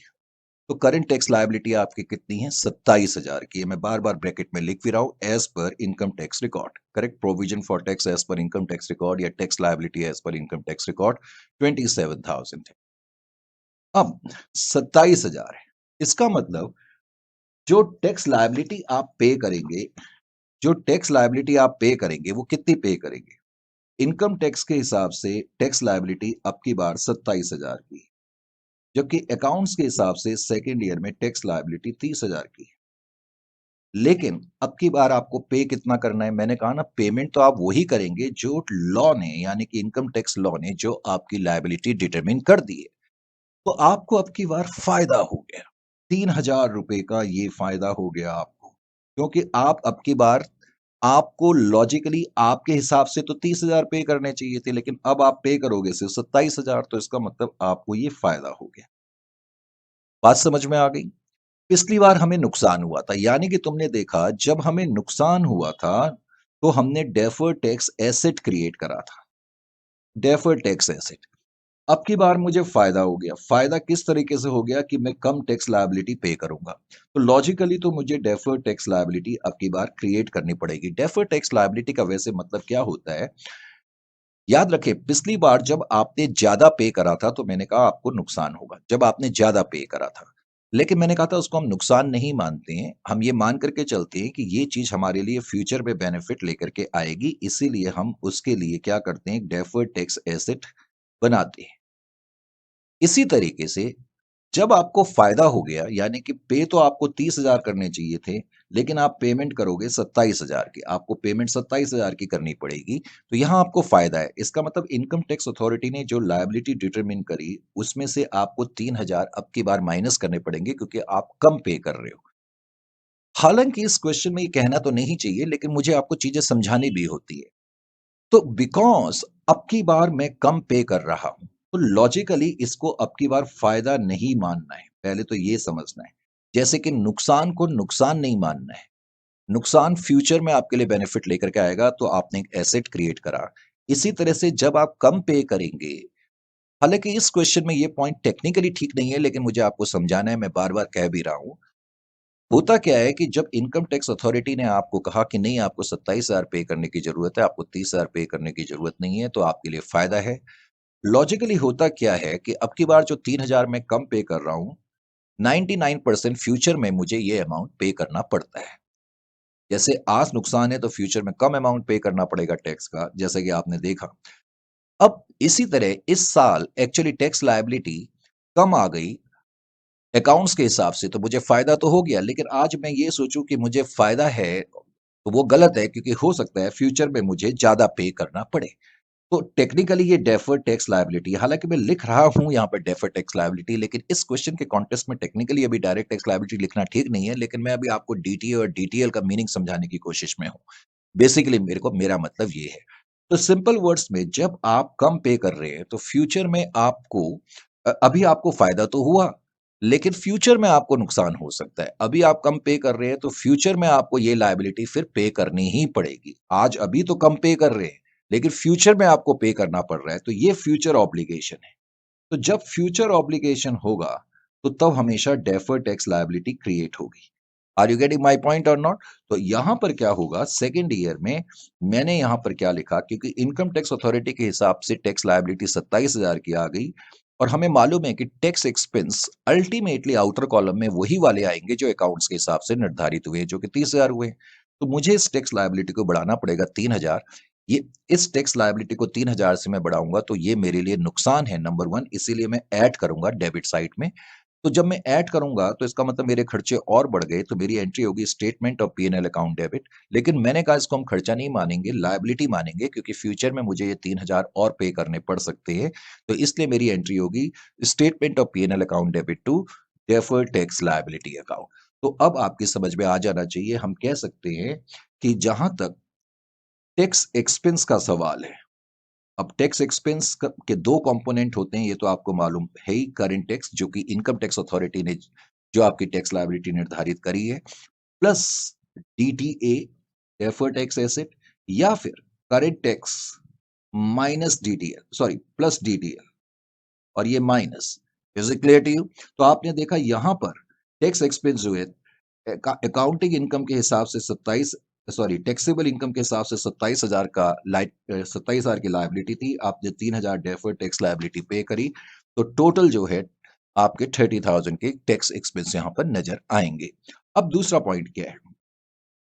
Speaker 1: तो करंट टैक्स लायबिलिटी आपकी कितनी है? 27,000 की है। मैं बार बार ब्रैकेट में लिख भी रहा हूं, as per income tax record, correct? Provision for tax as per income tax record या tax liability as per income tax record 27,000 है। अब 27,000 है, इसका मतलब जो टैक्स लायबिलिटी आप पे करेंगे, जो टैक्स लायबिलिटी आप पे करेंगे वो कितनी पे करेंगे? इनकम टैक्स के हिसाब से टैक्स लायबिलिटी अब की बार 27,000 की है, जबकि अकाउंट्स के हिसाब से सेकेंड ईयर में टैक्स लायबिलिटी 30,000 की है। लेकिन अब की बार आपको पे कितना करना है? मैंने कहा ना, पेमेंट तो आप वही करेंगे जो लॉ ने, यानी कि इनकम टैक्स लॉ ने जो आपकी लायबिलिटी डिटरमिन कर दी है। तो आपको अब की बार फायदा हो गया, 3,000 रुपए का ये फायदा हो गया आपको, क्योंकि आप अब की बार, आपको लॉजिकली आपके हिसाब से तो 30,000 पे करने चाहिए थे, लेकिन अब आप पे करोगे सिर्फ 27,000, तो इसका मतलब आपको ये फायदा हो गया। बात समझ में आ गई? पिछली बार हमें नुकसान हुआ था, यानी कि तुमने देखा जब हमें नुकसान हुआ था, तो हमने डेफर्ड टैक्स एसेट क्रिएट करा था, डेफर्ड टैक्स एसेट। अब की बार मुझे फायदा हो गया। फायदा किस तरीके से हो गया? कि मैं कम टैक्स लायबिलिटी पे करूंगा, तो लॉजिकली तो मुझे डेफर्ड टैक्स लायबिलिटी अब की बार क्रिएट करनी पड़ेगी। डेफर्ड टैक्स लायबिलिटी का वैसे मतलब क्या होता है? याद रखें, पिछली बार जब आपने ज्यादा पे करा था, तो मैंने कहा आपको नुकसान होगा जब आपने ज्यादा पे करा था। लेकिन मैंने कहा था उसको हम नुकसान नहीं मानते हैं, हम ये मान करके चलते हैं कि ये चीज हमारे लिए फ्यूचर में बेनिफिट लेकर के आएगी, इसीलिए हम उसके लिए क्या करते हैं? डेफर्ड टैक्स एसेट बनाते हैं। इसी तरीके से जब आपको फायदा हो गया, यानी कि पे तो आपको 30,000 करने चाहिए थे, लेकिन आप पेमेंट करोगे 27,000 की, आपको पेमेंट 27,000 की करनी पड़ेगी, तो यहां आपको फायदा है। इसका मतलब इनकम टैक्स अथॉरिटी ने जो लायबिलिटी डिटरमिन करी, उसमें से आपको 3,000 अब की बार माइनस करने पड़ेंगे, क्योंकि आप कम पे कर रहे हो। हालांकि इस क्वेश्चन में ये कहना तो नहीं चाहिए, लेकिन मुझे आपको चीजें समझानी भी होती है। तो बिकॉज अब की बार मैं कम पे कर रहा हूं, तो लॉजिकली इसको अब की बार फायदा नहीं मानना है, पहले तो ये समझना है। जैसे कि नुकसान को नुकसान नहीं मानना है। नुकसान फ्यूचर में आपके लिए बेनिफिट लेकर के आएगा, तो आपने एक एसेट क्रिएट करा। इसी तरह से जब आप कम पे करेंगे, हालांकि इस क्वेश्चन में ये पॉइंट टेक्निकली ठीक नहीं है, लेकिन मुझे आपको समझाना है, मैं बार बार कह भी रहा हूं। होता क्या है कि जब इनकम टैक्स अथॉरिटी ने आपको कहा कि नहीं, आपको 27,000 पे करने की जरूरत है, आपको 30,000 पे करने की जरूरत नहीं है, तो आपके लिए फायदा है। लॉजिकली होता क्या है कि अब की बार जो 3,000 मैं कम पे कर रहा हूं, 99% फ्यूचर में मुझे ये अमाउंट पे करना पड़ता है। जैसे आज नुकसान है, तो फ्यूचर में कम अमाउंट पे करना पड़ेगा टैक्स का, जैसे कि आपने देखा। अब इसी तरह इस साल एक्चुअली टैक्स लायबिलिटी कम आ गई अकाउंट्स के हिसाब से, तो मुझे फायदा तो हो गया, लेकिन आज मैं ये सोचूं कि मुझे फायदा है, तो वो गलत है क्योंकि हो सकता है फ्यूचर में मुझे ज्यादा पे करना पड़े। तो टेक्निकली ये डेफर्ड टैक्स लायबिलिटी, हालांकि मैं लिख रहा हूं यहाँ पर डेफर्ड टैक्स लायबिलिटी, लेकिन इस क्वेश्चन के कॉन्टेक्स्ट में टेक्निकली अभी डायरेक्ट टैक्स लायबिलिटी लिखना ठीक नहीं है, लेकिन मैं अभी आपको डीटीए और डीटीएल का मीनिंग समझाने की कोशिश में हूँ। बेसिकली मेरा मतलब ये है। तो सिंपल वर्ड्स में जब आप कम पे कर रहे हैं तो फ्यूचर में आपको अभी आपको फायदा तो हुआ, लेकिन फ्यूचर में आपको नुकसान हो सकता है। अभी आप कम पे कर रहे हैं तो फ्यूचर में आपको ये लायबिलिटी फिर पे करनी ही पड़ेगी। आज अभी तो कम पे कर रहे हैं, लेकिन फ्यूचर में आपको पे करना पड़ रहा है, तो ये फ्यूचर ऑब्लिगेशन है। तो जब फ्यूचर ऑब्लिगेशन होगा तो तब हमेशा डेफर्ड टैक्स लायबिलिटी क्रिएट होगी। Are you getting my point और नॉट? तो यहां पर क्या होगा, सेकेंड ईयर में मैंने यहां पर क्या लिखा, क्योंकि इनकम टैक्स अथॉरिटी के हिसाब से टैक्स लायबिलिटी 27,000 की आ गई, और हमें मालूम है कि tax expense ultimately outer column में वही वाले आएंगे जो अकाउंट्स के हिसाब से निर्धारित हुए, जो कि 30,000 हुए। तो मुझे इस टैक्स लायबिलिटी को बढ़ाना पड़ेगा 3,000। ये इस टैक्स लायबिलिटी को 3,000 से मैं बढ़ाऊंगा तो ये मेरे लिए नुकसान है, नंबर वन, इसीलिए मैं ऐड करूंगा डेबिट साइड में। तो जब मैं ऐड करूंगा तो इसका मतलब मेरे खर्चे और बढ़ गए, तो मेरी एंट्री होगी statement of PNL account debit. लेकिन मैंने कहा इसको हम खर्चा नहीं मानेंगे, लायबिलिटी मानेंगे, क्योंकि फ्यूचर में मुझे ये 3,000 और पे करने पड़ सकते हैं। तो इसलिए मेरी एंट्री होगी statement of PNL account debit to deferred tax liability account. तो अब आपकी समझ में आ जाना चाहिए, हम कह सकते हैं कि जहां तक टैक्स एक्सपेंस का सवाल है, अब टैक्स एक्सपेंस के दो कंपोनेंट होते हैं, ये तो आपको मालूम है ही। करंट टैक्स, जो कि इनकम टैक्स अथॉरिटी ने जो आपकी टैक्स लायबिलिटी निर्धारित करी है, plus DTA deferred tax asset, या फिर current tax minus DTL, sorry plus DTL, और ये minus. Is it clear to you? तो आपने देखा यहां पर टैक्स एक्सपेंस जो है अकाउंटिंग इनकम के हिसाब से 27, सॉरी टैक्सेबल इनकम के हिसाब से 27,000 का 27,000 की लायबिलिटी थी। आपने 3,000 डेफर्ड टैक्स लायबिलिटी पे करी, तो टोटल जो है आपके 30,000 के टैक्स एक्सपेंस यहां पर नजर आएंगे। अब दूसरा पॉइंट क्या है,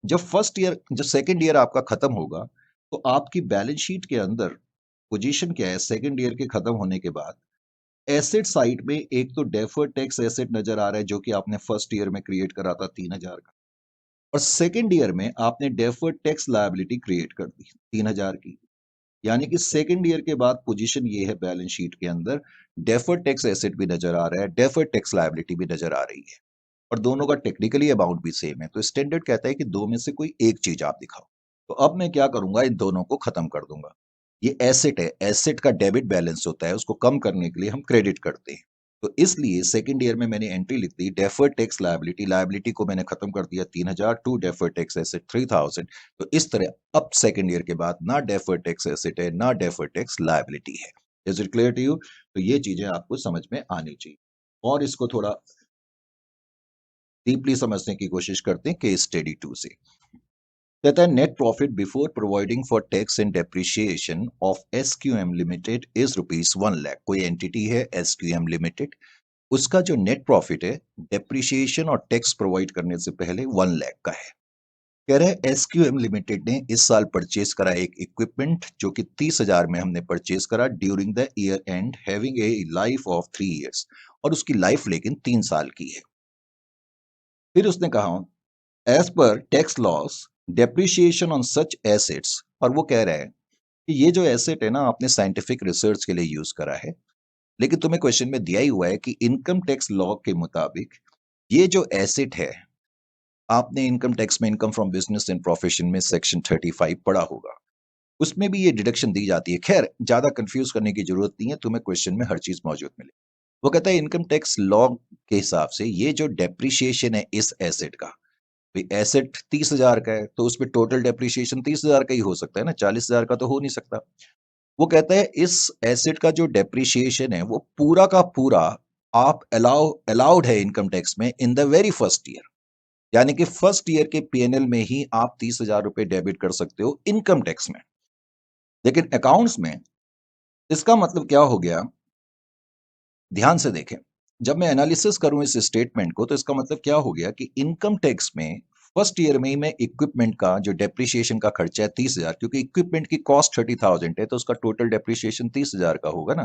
Speaker 1: जब सेकेंड ईयर आपका खत्म होगा तो आपकी बैलेंस शीट के अंदर पोजीशन क्या है, सेकेंड ईयर के खत्म होने के बाद एसेट साइड में एक तो डेफर्ड टैक्स एसेट नजर आ रहा है जो कि आपने फर्स्ट ईयर में क्रिएट करा था 3,000 का, और सेकेंड ईयर में आपने डेफर्ड टैक्स लायबिलिटी क्रिएट कर दी 3,000 की। यानी कि सेकेंड ईयर के बाद पोजीशन ये है बैलेंस शीट के अंदर, डेफर्ड टैक्स एसेट भी नजर आ रहा है, डेफर्ड टैक्स लायबिलिटी भी नजर आ रही है, और दोनों का टेक्निकली अमाउंट भी सेम है। तो स्टैंडर्ड कहता है कि दो में से कोई एक चीज आप दिखाओ। तो अब मैं क्या करूंगा, इन दोनों को खत्म कर दूंगा। ये एसेट है, एसेट का डेबिट बैलेंस होता है, उसको कम करने के लिए हम क्रेडिट करते हैं। तो इसलिए सेकंड ईयर में मैंने एंट्री लिख दी डेफर्ड टैक्स लायबिलिटी, लायबिलिटी को मैंने खत्म कर दिया 3,000 टू डेफर्ड टैक्स एसेट 3,000। तो इस तरह अब सेकंड ईयर के बाद ना डेफर्ड टैक्स एसेट है ना डेफर्ड टैक्स लायबिलिटी है। Is it clear to you? तो ये चीजें आपको समझ में आनी चाहिए, और इसको थोड़ा डीपली समझने की कोशिश करते हैं केस स्टडी 2 से। कहता है net profit before providing for tax and depreciation of SQM limited is rupees 1 lakh. कोई एंटिटी है एसक्यूएम लिमिटेड, उसका जो नेट प्रॉफिट है डेप्रिसिएशन और टैक्स प्रोवाइड करने से पहले 1 लाख का है। कह रहे हैं एसक्यूएम लिमिटेड ने इस साल परचेज करा एक इक्विपमेंट जो कि 30,000 में हमने परचेज करा during the year and having a life of 3 years, और उसकी लाइफ लेकिन 3 साल की है। फिर उसने कहा as per tax laws depreciation on such assets, और वो कह रहा है कि ये जो एसेट है ना आपने साइंटिफिक रिसर्च के लिए यूज करा है, लेकिन तुम्हें क्वेश्चन में दिया ही हुआ है कि इनकम टैक्स लॉ के मुताबिक ये जो एसेट है, आपने इनकम टैक्स में income from business and profession में सेक्शन 35 पढ़ा होगा, उसमें भी ये डिडक्शन दी जाती है। खैर ज्यादा कंफ्यूज करने की जरूरत नहीं है, तुम्हें क्वेश्चन में हर चीज मौजूद मिले। वो कहता है इनकम टैक्स लॉ के हिसाब से ये जो डेप्रिसिएशन है इस एसेट का, एसेट 30,000 का है तो उसमें टोटल डेप्रिसिएशन 30,000 का ही हो सकता है ना, 40,000 का तो हो नहीं सकता। वो कहता है इस एसेट का जो डेप्रिसिएशन है वो पूरा का पूरा आप अलाउड है इनकम टैक्स में in the very first year, यानी कि फर्स्ट ईयर के पीएनएल में ही आप 30,000 रुपए डेबिट कर सकते हो इनकम टैक्स में। लेकिन अकाउंट्स में इसका मतलब क्या हो गया, ध्यान से देखें, जब मैं एनालिसिस करूं इस स्टेटमेंट को तो इसका मतलब क्या हो गया कि इनकम टैक्स में फर्स्ट ईयर में ही मैं इक्विपमेंट का जो डेप्रिसिएशन का खर्चा है 30,000, क्योंकि इक्विपमेंट की कॉस्ट 30,000 है तो उसका टोटल डेप्रिसिएशन 30,000 का होगा ना,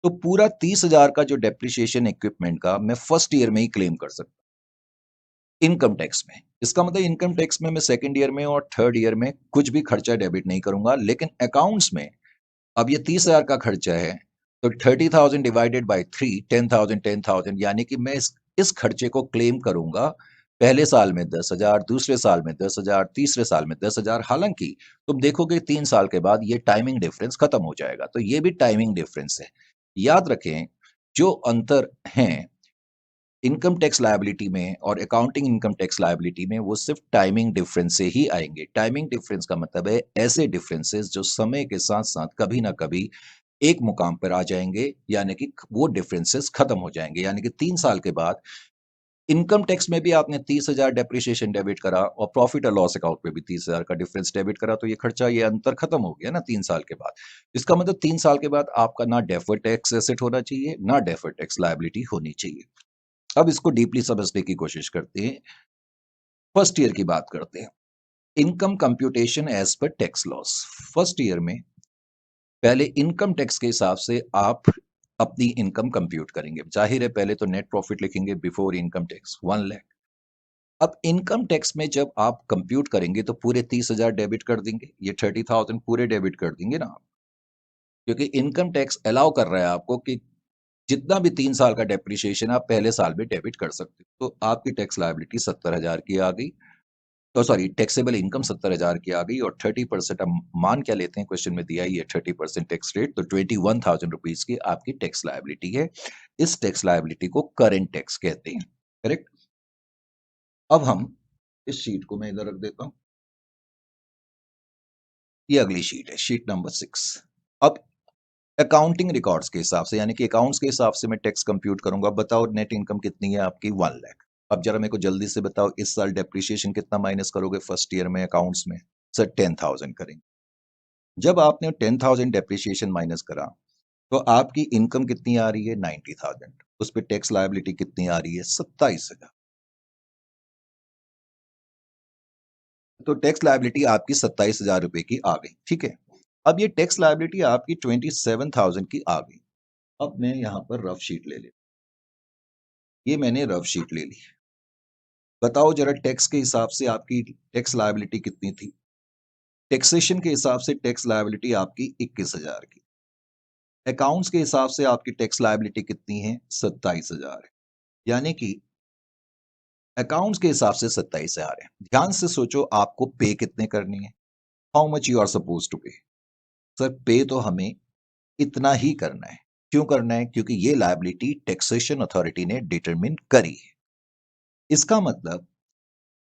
Speaker 1: तो पूरा 30,000 का जो डेप्रिसिएशन इक्विपमेंट का मैं फर्स्ट ईयर में ही क्लेम कर सकता इनकम टैक्स में। इसका मतलब इनकम टैक्स में मैं सेकंड ईयर में और थर्ड ईयर में कुछ भी खर्चा डेबिट नहीं करूंगा, लेकिन अकाउंट्स में अब ये 30,000 का खर्चा है, तो 30,000 डिवाइडेड बाय 3, 10,000, 10,000, यानी कि मैं इस खर्चे को क्लेम करूंगा पहले साल में 10,000, दूसरे साल में 10,000, तीसरे साल में 10,000। हालांकि तुम देखोगे 3 साल के बाद ये टाइमिंग डिफरेंस खत्म हो जाएगा, तो ये भी टाइमिंग डिफरेंस है। याद रखें, जो अंतर है इनकम टैक्स लायबिलिटी में और अकाउंटिंग इनकम टैक्स लायबिलिटी में, वो सिर्फ टाइमिंग डिफरेंस से ही आएंगे। टाइमिंग डिफरेंस का मतलब है ऐसे डिफरेंसेस जो समय के साथ साथ कभी ना कभी एक मुकाम पर आ जाएंगे, यानी कि वो डिफरेंसेस खत्म हो जाएंगे। यानी कि 3 साल के बाद इनकम टैक्स में भी आपने 30,000 डेप्रिसिएशन डेबिट करा और प्रॉफिट और लॉस अकाउंट में भी 30,000 का डिफरेंस डेबिट करा, तो ये खर्चा, ये अंतर खत्म हो गया ना 3 साल के बाद। इसका मतलब 3 साल के बाद आपका ना डेफर्ड टैक्स एसेट होना चाहिए, ना डेफर्ड टैक्स लायबिलिटी होनी चाहिए। अब इसको डीपली समझने की कोशिश करते हैं। फर्स्ट ईयर की बात करते हैं। Income computation as per tax laws. First year में पहले इनकम टैक्स के हिसाब से आप अपनी इनकम कंप्यूट करेंगे। जाहिर है पहले तो नेट प्रॉफिट लिखेंगे बिफोर इनकम टैक्स 1 लाख। अब इनकम टैक्स में जब आप कंप्यूट करेंगे तो पूरे 30,000 डेबिट कर देंगे, ये 30,000 पूरे डेबिट कर देंगे ना आप, क्योंकि इनकम टैक्स अलाउ कर रहा है आपको कि जितना भी 3 साल का डेप्रिसिएशन आप पहले साल में डेबिट कर सकते हो। तो आपकी टैक्स लायबिलिटी 70,000 की आ गई, तो सॉरी टैक्सेबल इनकम 70,000 की आ गई, और 30% हम मान क्या लेते हैं, क्वेश्चन में दिया ही है 30% टैक्स रेट, तो 21,000 रुपीज की आपकी टैक्स लायबिलिटी है। इस टैक्स लायबिलिटी को करंट टैक्स कहते हैं। करेक्ट। अब हम इस शीट को मैं इधर रख देता हूं, ये अगली शीट है, शीट नंबर 6। अब अकाउंटिंग रिकॉर्ड्स के हिसाब से, यानी कि अकाउंट्स के हिसाब से मैं टैक्स कंप्यूट करूंगा। बताओ नेट इनकम कितनी है आपकी, 1 लाख। अब जरा मेरे को जल्दी से बताओ इस साल डेप्रिसिएशन कितना माइनस करोगे फर्स्ट ईयर में अकाउंट्स में। सर 10,000 करेंगे। जब आपने 10,000 डेप्रिसिएशन माइनस करा तो आपकी इनकम कितनी आ रही है, 90,000। उस पर टैक्स लायबिलिटी कितनी आ रही है, 27,000। तो टैक्स लायबिलिटी आपकी 27,000 रुपए की आ गई। ठीक है। अब ये टैक्स लायबिलिटी आपकी 27,000 की आ गई। अब मैं यहां पर रफ शीट ले लेता, ये मैंने रफ शीट ले ली। बताओ जरा टैक्स के हिसाब से आपकी टैक्स लायबिलिटी कितनी थी। टैक्सेशन के हिसाब से टैक्स लायबिलिटी आपकी 21,000 की। अकाउंट्स के हिसाब से आपकी टैक्स लायबिलिटी कितनी है, 27,000 है। यानी कि अकाउंट्स के हिसाब से 27,000 है। ध्यान से सोचो आपको पे कितने करनी है, how much you are suppose to pay. Sir pay तो हमें इतना ही करना है। क्यों करना है, क्योंकि ये लायबिलिटी टैक्सेशन अथॉरिटी ने डिटरमिन करी है। इसका मतलब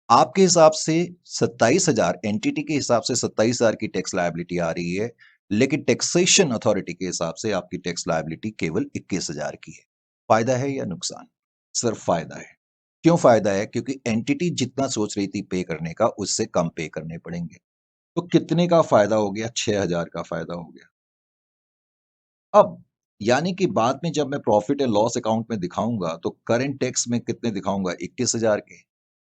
Speaker 1: आपके हिसाब से 27,000, एंटिटी के हिसाब से 27,000 की टैक्स लायबिलिटी आ रही है, लेकिन टैक्सेशन अथॉरिटी के हिसाब से आपकी टैक्स लायबिलिटी केवल 21,000 की है। फायदा है या नुकसान? सर फायदा है। क्यों फायदा है, क्योंकि एंटिटी जितना सोच रही थी पे करने का, उससे कम पे करने पड़ेंगे। तो कितने का फायदा हो गया, 6,000 का फायदा हो गया। अब यानी कि बाद में जब मैं प्रॉफिट एंड लॉस अकाउंट में दिखाऊंगा तो करंट टैक्स में कितने दिखाऊंगा, 21,000 के।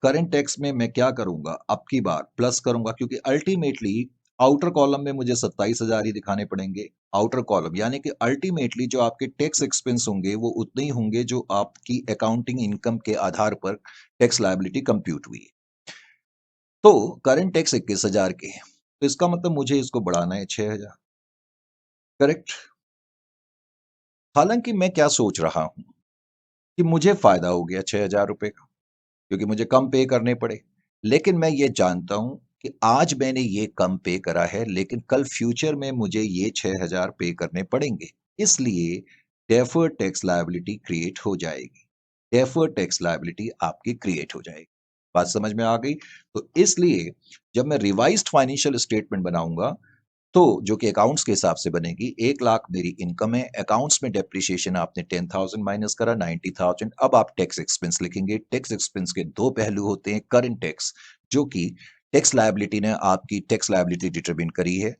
Speaker 1: करंट टैक्स में मैं क्या करूंगा, अब की बार प्लस करूंगा, क्योंकि अल्टीमेटली आउटर कॉलम में मुझे 27,000 ही दिखाने पड़ेंगे। आउटर कॉलम यानी कि अल्टीमेटली जो आपके टैक्स एक्सपेंस होंगे वो उतने ही होंगे जो आपकी अकाउंटिंग इनकम के आधार पर टैक्स लायबिलिटी कंप्यूट हुई है। तो करंट टैक्स 21,000 के हैं, तो इसका मतलब मुझे इसको बढ़ाना है 6,000। करेक्ट। हालांकि मैं क्या सोच रहा हूं कि मुझे फायदा हो गया 6,000 रुपए का, क्योंकि मुझे कम पे करने पड़े। लेकिन मैं ये जानता हूं कि आज मैंने ये कम पे करा है, लेकिन कल फ्यूचर में मुझे ये 6,000 पे करने पड़ेंगे। इसलिए डेफर्ड टैक्स लायबिलिटी क्रिएट हो जाएगी। डेफर्ड टैक्स लायबिलिटी आपकी क्रिएट हो जाएगी। बात समझ में आ गई? तो इसलिए जब मैं रिवाइज्ड फाइनेंशियल स्टेटमेंट बनाऊंगा, तो जो कि अकाउंट्स के हिसाब से बनेगी, 1 लाख मेरी इनकम है, अकाउंट्स में डेप्रिसिएशन आपने 10,000 माइनस करा, 90,000। अब आप टैक्स एक्सपेंस लिखेंगे। टैक्स एक्सपेंस के दो पहलू होते हैं, करंट टैक्स जो कि टैक्स लायबिलिटी ने आपकी टैक्स लायबिलिटी डिटरमिन करी है।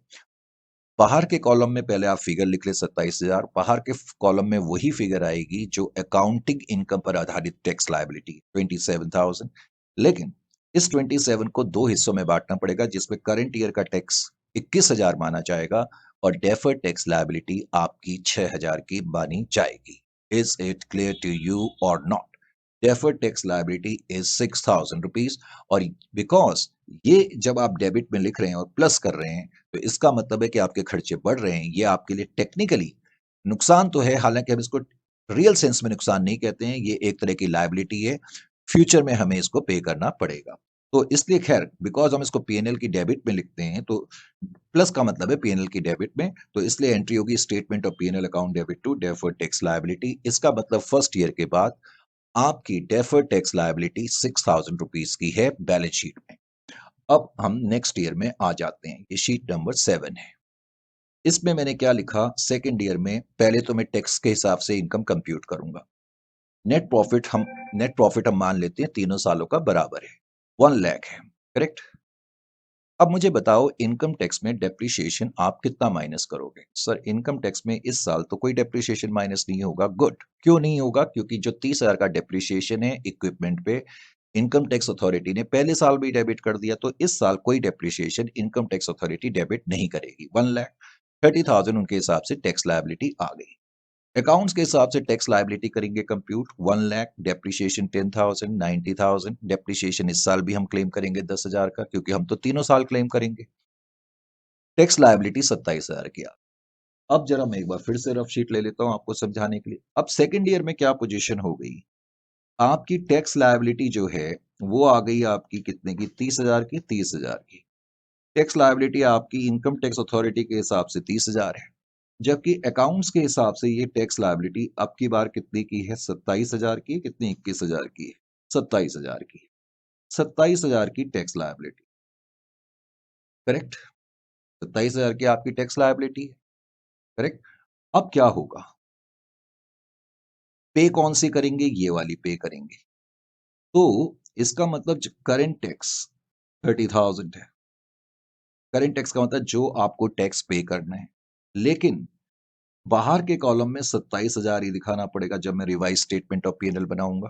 Speaker 1: बाहर के कॉलम में पहले आप फिगर लिख ले 27,000, बाहर के कॉलम में वही फिगर आएगी जो अकाउंटिंग इनकम पर आधारित टैक्स लायबिलिटी 27,000। लेकिन इस 27 को दो हिस्सों में बांटना पड़ेगा, जिसमें करंट ईयर का टैक्स 21,000 माना जाएगा और डेफर्ड टैक्स लायबिलिटी आपकी 6,000 की मानी जाएगी। Is it clear to you और not? Deferred tax liability is 6,000 rupees. और बिकॉज ये जब आप डेबिट में लिख रहे हैं और प्लस कर रहे हैं तो इसका मतलब है कि आपके खर्चे बढ़ रहे हैं। ये आपके लिए टेक्निकली नुकसान तो है, हालांकि हम इसको रियल सेंस में नुकसान नहीं कहते हैं, ये एक तरह की लायबिलिटी है, फ्यूचर में हमें इसको पे करना पड़ेगा। तो इसलिए खैर बिकॉज हम इसको पीएनएल की डेबिट में लिखते हैं तो प्लस का मतलब है पीएनएल की डेबिट में, तो इसलिए एंट्री होगी statement of PNL account debit to deferred tax liability. इसका मतलब फर्स्ट ईयर के बाद आपकी डेफर्ड टैक्स लायबिलिटी 6,000 रुपीज की है बैलेंस शीट में। अब हम नेक्स्ट ईयर में आ जाते हैं, ये शीट नंबर 7 है। इसमें मैंने क्या लिखा, सेकेंड ईयर में पहले तो मैं टैक्स के हिसाब से इनकम कंप्यूट करूंगा। नेट प्रॉफिट हम मान लेते हैं तीनों सालों का बराबर है, 1 लाख है, करेक्ट। अब मुझे बताओ इनकम टैक्स में डेप्रिसिएशन आप कितना माइनस करोगे। सर इनकम टैक्स में इस साल तो कोई डेप्रिसिएशन माइनस नहीं होगा। गुड, क्यों नहीं होगा? क्योंकि जो 30,000 का डेप्रिसिएशन है इक्विपमेंट पे, इनकम टैक्स अथॉरिटी ने पहले साल भी डेबिट कर दिया, तो इस साल कोई depreciation income tax authority debit नहीं करेगी। 1,30,000 उनके हिसाब से टैक्स लायबिलिटी आ गई। अकाउंट्स के हिसाब से टैक्स लायबिलिटी करेंगे कंप्यूट, 1 लाख, डेप्रिसिएशन 10,000, 90,000। डेप्रिसिएशन इस साल भी हम क्लेम करेंगे 10,000 का, क्योंकि हम तो तीनों साल क्लेम करेंगे। टैक्स लायबिलिटी 27,000 की आ। अब जरा मैं एक बार फिर से रफ शीट ले लेता हूं आपको समझाने के लिए। अब सेकेंड ईयर में क्या पोजीशन हो गई, आपकी टैक्स लायबिलिटी जो है वो आ गई आपकी कितने की, 30,000 की, 30,000 की। टैक्स लायबिलिटी आपकी इनकम टैक्स अथॉरिटी के हिसाब से 30,000 है, जबकि अकाउंट्स के हिसाब से ये टैक्स लायबिलिटी अब की बार कितनी की है, 27,000 की, कितनी, 21,000 की है, 27,000 की, 27,000 की टैक्स लायबिलिटी, करेक्ट। 27,000 की आपकी टैक्स लायबिलिटी है, करेक्ट। अब क्या होगा, पे कौन सी करेंगे, ये वाली पे करेंगे। तो इसका मतलब करंट टैक्स 30,000 है। करंट टैक्स का मतलब जो आपको टैक्स पे करना है, लेकिन बाहर के कॉलम में 27,000 ही दिखाना पड़ेगा जब मैं रिवाइज स्टेटमेंट ऑफ पीएनएल बनाऊंगा।